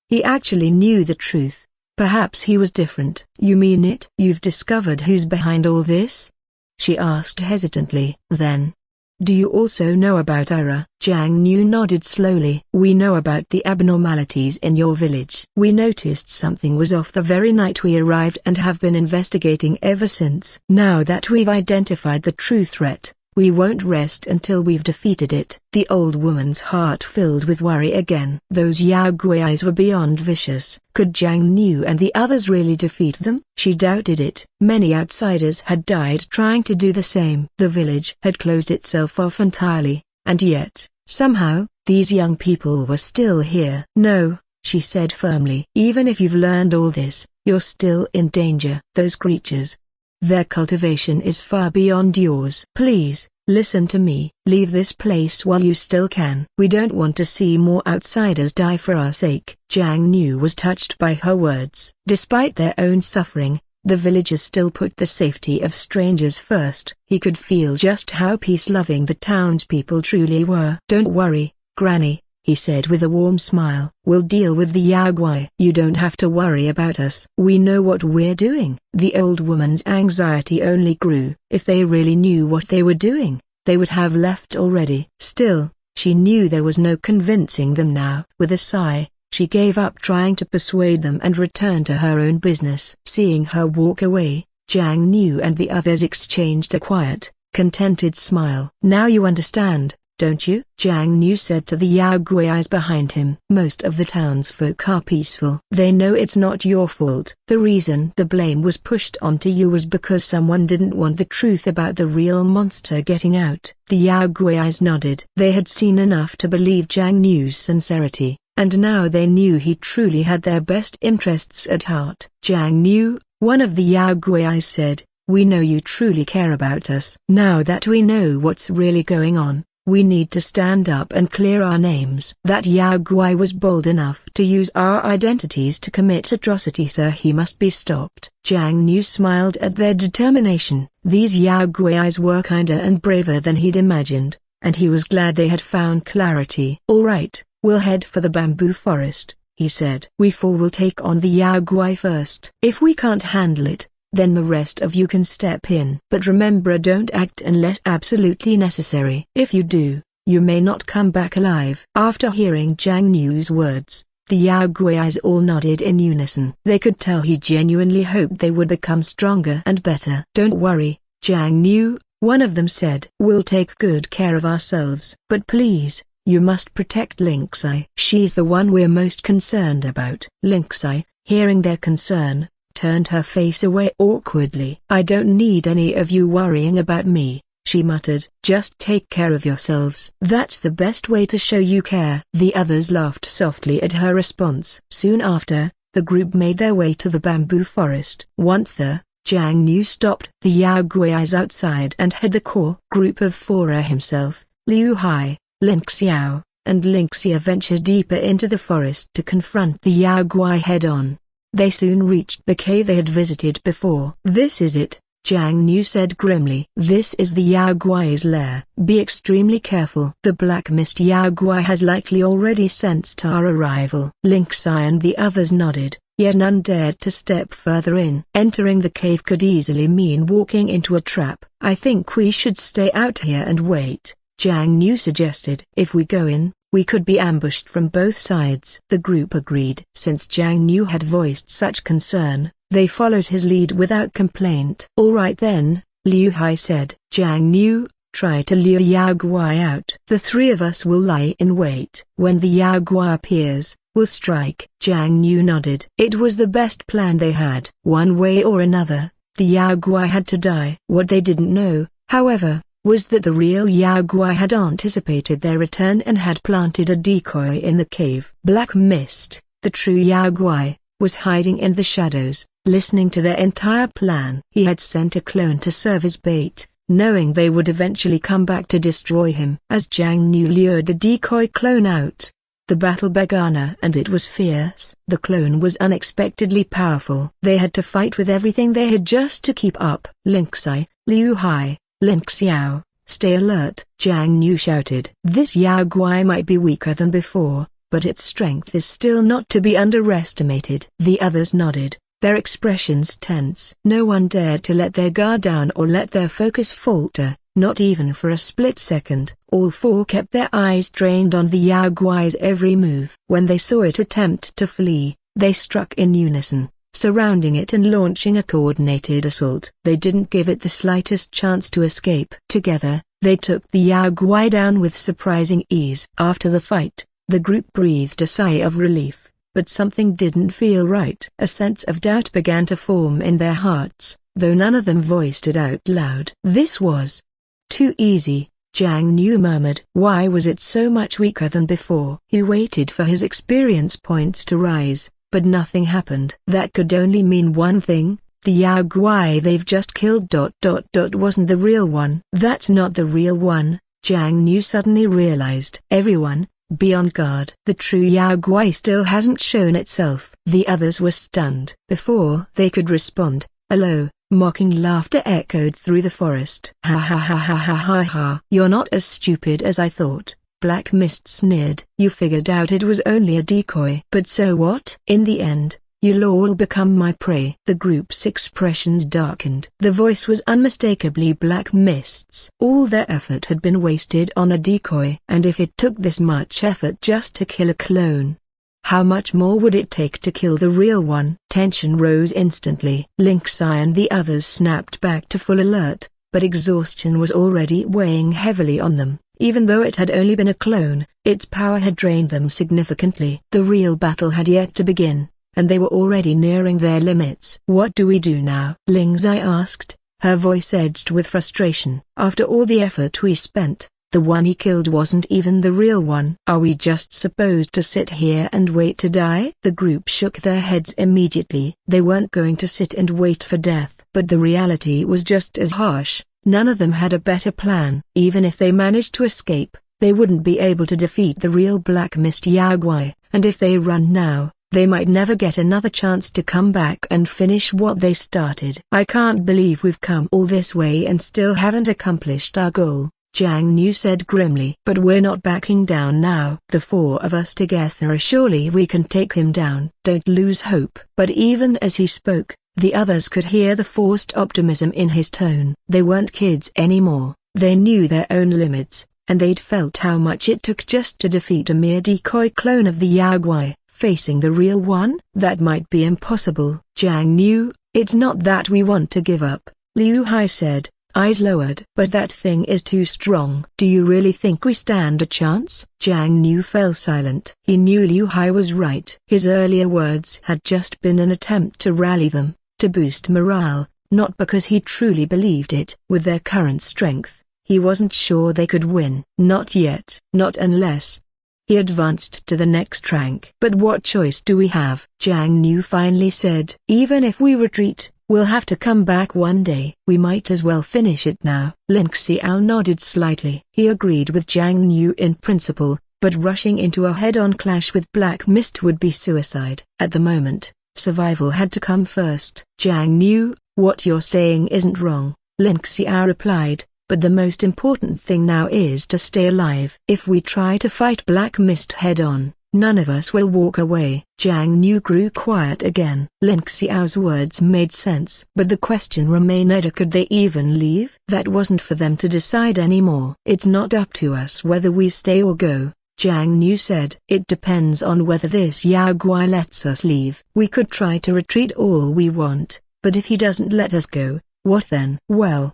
he actually knew the truth. Perhaps he was different. You mean it? You've discovered who's behind all this? She asked hesitantly. Then, do you also know about Ira? Jiang Nu nodded slowly. We know about the abnormalities in your village. We noticed something was off the very night we arrived and have been investigating ever since. Now that we've identified the true threat, we won't rest until we've defeated it. The old woman's heart filled with worry again. Those Yao Guais were beyond vicious. Could Jiang Nu and the others really defeat them? She doubted it. Many outsiders had died trying to do the same. The village had closed itself off entirely, and yet, somehow, these young people were still here. No, she said firmly. Even if you've learned all this, you're still in danger. Those creatures, their cultivation is far beyond yours. Please, listen to me. Leave this place while you still can. We don't want to see more outsiders die for our sake. Jiang Nu was touched by her words. Despite their own suffering, the villagers still put the safety of strangers first. He could feel just how peace-loving the townspeople truly were. Don't worry, Granny, he said with a warm smile. We'll deal with the Yao Guai. You don't have to worry about us. We know what we're doing. The old woman's anxiety only grew. If they really knew what they were doing, they would have left already. Still, she knew there was no convincing them now. With a sigh, she gave up trying to persuade them and returned to her own business. Seeing her walk away, Jiang Nu and the others exchanged a quiet, contented smile. Now you understand, don't you? Jiang Nu said to the Yao Guais behind him. Most of the townsfolk are peaceful. They know it's not your fault. The reason the blame was pushed onto you was because someone didn't want the truth about the real monster getting out. The Yao Guais nodded. They had seen enough to believe Jiang Nu's sincerity, and now they knew he truly had their best interests at heart. Jiang Nu, one of the Yao Guais said, we know you truly care about us. Now that we know what's really going on, we need to stand up and clear our names. That Yao Guai was bold enough to use our identities to commit atrocity, sir. He must be stopped. Jiang Nu smiled at their determination. These Yao Guais were kinder and braver than he'd imagined, and he was glad they had found clarity. All right, we'll head for the bamboo forest, he said. We four will take on the Yao Guai first. If we can't handle it, then the rest of you can step in. But remember, don't act unless absolutely necessary. If you do, you may not come back alive. After hearing Jiang Nu's words, the Yao Guais all nodded in unison. They could tell he genuinely hoped they would become stronger and better. Don't worry, Jiang Nu, one of them said. We'll take good care of ourselves. But please, you must protect Linksai. She's the one we're most concerned about. Linksai, hearing their concern, turned her face away awkwardly. I don't need any of you worrying about me, she muttered. Just take care of yourselves. That's the best way to show you care. The others laughed softly at her response. Soon after, the group made their way to the bamboo forest. Once there, Jiang Nu stopped the Yao Guais outside and had the core group of four himself, Liu Hai, Lin Xiao, and Lin Xia venture deeper into the forest to confront the Yao Guai head-on. They soon reached the cave they had visited before. This is it, Jiang Nu said grimly. This is the Yao Guai's lair. Be extremely careful. The Black Mist Yao Guai has likely already sensed our arrival. Lin Xia and the others nodded, yet none dared to step further in. Entering the cave could easily mean walking into a trap. I think we should stay out here and wait, Jiang Nu suggested. If we go in, we could be ambushed from both sides. The group agreed. Since Jiang Nu had voiced such concern, they followed his lead without complaint. All right then, Liu Hai said. Jiang Nu, try to lure Yao Guai out. The three of us will lie in wait. When the Yao Guai appears, we'll strike. Jiang Nu nodded. It was the best plan they had. One way or another, the Yao Guai had to die. What they didn't know, however, was that the real Yao Guai had anticipated their return and had planted a decoy in the cave. Black Mist, the true Yao Guai, was hiding in the shadows, listening to their entire plan. He had sent a clone to serve as bait, knowing they would eventually come back to destroy him. As Jiang Nu lured the decoy clone out, the battle began, and it was fierce. The clone was unexpectedly powerful. They had to fight with everything they had just to keep up. Linksai, Liu Hai, Lin Xiao, stay alert, Jiang Nu shouted. This Yao Guai might be weaker than before, but its strength is still not to be underestimated. The others nodded, their expressions tense. No one dared to let their guard down or let their focus falter, not even for a split second. All four kept their eyes trained on the Yaoguai's every move. When they saw it attempt to flee, they struck in unison, surrounding it and launching a coordinated assault. They didn't give it the slightest chance to escape. Together, they took the Yaoguai down with surprising ease. After the fight, the group breathed a sigh of relief, but something didn't feel right. A sense of doubt began to form in their hearts, though none of them voiced it out loud. This was too easy, Jiang Niu murmured. Why was it so much weaker than before? He waited for his experience points to rise, but nothing happened. That could only mean one thing: the Yaoguai they've just killed wasn't the real one. That's not the real one, Jiang Niu suddenly realized. Everyone, be on guard. The true Yaoguai still hasn't shown itself. The others were stunned. Before they could respond, a low, mocking laughter echoed through the forest. Ha ha ha ha ha ha ha. You're not as stupid as I thought, Black Mist sneered. You figured out it was only a decoy. But so what? In the end, you'll all become my prey. The group's expressions darkened. The voice was unmistakably Black Mist's. All their effort had been wasted on a decoy. And if it took this much effort just to kill a clone, how much more would it take to kill the real one? Tension rose instantly. Lynx Eye and the others snapped back to full alert, but exhaustion was already weighing heavily on them. Even though it had only been a clone, its power had drained them significantly. The real battle had yet to begin, and they were already nearing their limits. What do we do now? Lynx Eye asked, her voice edged with frustration. After all the effort we spent, the one he killed wasn't even the real one. Are we just supposed to sit here and wait to die? The group shook their heads immediately. They weren't going to sit and wait for death. But the reality was just as harsh. None of them had a better plan. Even if they managed to escape, they wouldn't be able to defeat the real Black Mist Yaoguai, and if they run now, they might never get another chance to come back and finish what they started. I can't believe we've come all this way and still haven't accomplished our goal, Jiang Niu said grimly. But we're not backing down now. The four of us together, surely we can take him down. Don't lose hope. But even as he spoke, the others could hear the forced optimism in his tone. They weren't kids anymore. They knew their own limits, and they'd felt how much it took just to defeat a mere decoy clone of the Yaoguai. Facing the real one? That might be impossible. Jiang Niu, it's not that we want to give up, Liu Hai said, eyes lowered. But that thing is too strong. Do you really think we stand a chance? Jiang Niu fell silent. He knew Liu Hai was right. His earlier words had just been an attempt to rally them, to boost morale, not because he truly believed it. With their current strength, he wasn't sure they could win. Not yet. Not unless. He advanced to the next rank. But what choice do we have? Jiang Niu finally said. Even if we retreat, we'll have to come back one day. We might as well finish it now. Lin Xiao nodded slightly. He agreed with Jiang Niu in principle, but rushing into a head-on clash with Black Mist would be suicide. At the moment, survival had to come first. Jiang Niu, what you're saying isn't wrong, Lin Xiao replied. But the most important thing now is to stay alive. If we try to fight Black Mist head-on, none of us will walk away. Jiang Niu grew quiet again. Lin Xiao's words made sense. But the question remained, could they even leave? That wasn't for them to decide anymore. It's not up to us whether we stay or go, Jiang Niu said. It depends on whether this Yaoguai lets us leave. We could try to retreat all we want, but if he doesn't let us go, what then? Well,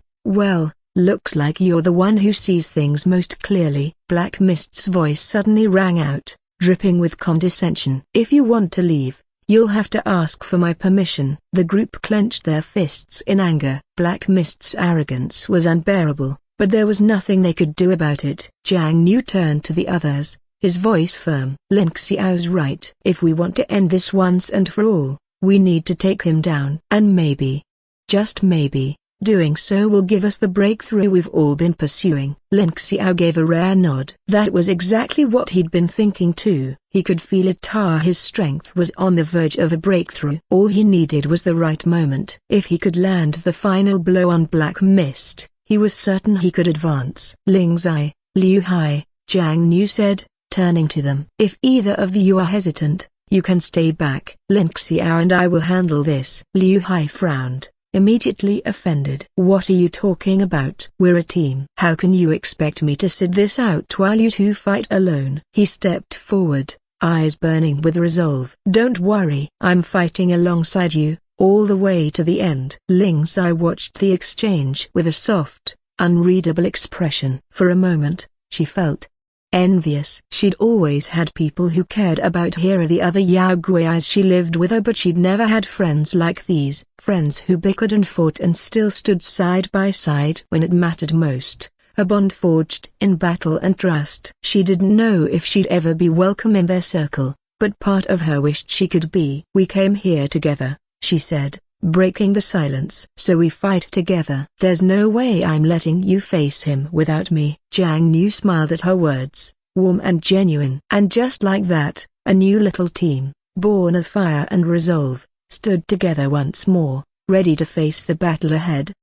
looks like you're the one who sees things most clearly. Black Mist's voice suddenly rang out, dripping with condescension. If you want to leave, you'll have to ask for my permission. The group clenched their fists in anger. Black Mist's arrogance was unbearable, but there was nothing they could do about it. Jiang Niu turned to the others, his voice firm. Lin Xiao's right. If we want to end this once and for all, we need to take him down. And maybe, just maybe, doing so will give us the breakthrough we've all been pursuing. Lin Xiao gave a rare nod. That was exactly what he'd been thinking too. He could feel it. His strength was on the verge of a breakthrough. All he needed was the right moment. If he could land the final blow on Black Mist, he was certain he could advance. Ling's Eye, Liu Hai, Jiang Niu said, turning to them. If either of you are hesitant, you can stay back. Lin Xiao and I will handle this. Liu Hai frowned, immediately offended. What are you talking about? We're a team. How can you expect me to sit this out while you two fight alone? He stepped forward, eyes burning with resolve. Don't worry, I'm fighting alongside you, all the way to the end. Ling Sai watched the exchange with a soft, unreadable expression. For a moment, she felt envious. She'd always had people who cared about her or the other Yao Guis she lived with her, but she'd never had friends like these. Friends who bickered and fought and still stood side by side when it mattered most. A bond forged in battle and trust. She didn't know if she'd ever be welcome in their circle, but part of her wished she could be. We came here together, she said, breaking the silence. So we fight together. There's no way I'm letting you face him without me. Jiang Yu smiled at her words, warm and genuine. And just like that, a new little team, born of fire and resolve, stood together once more, ready to face the battle ahead.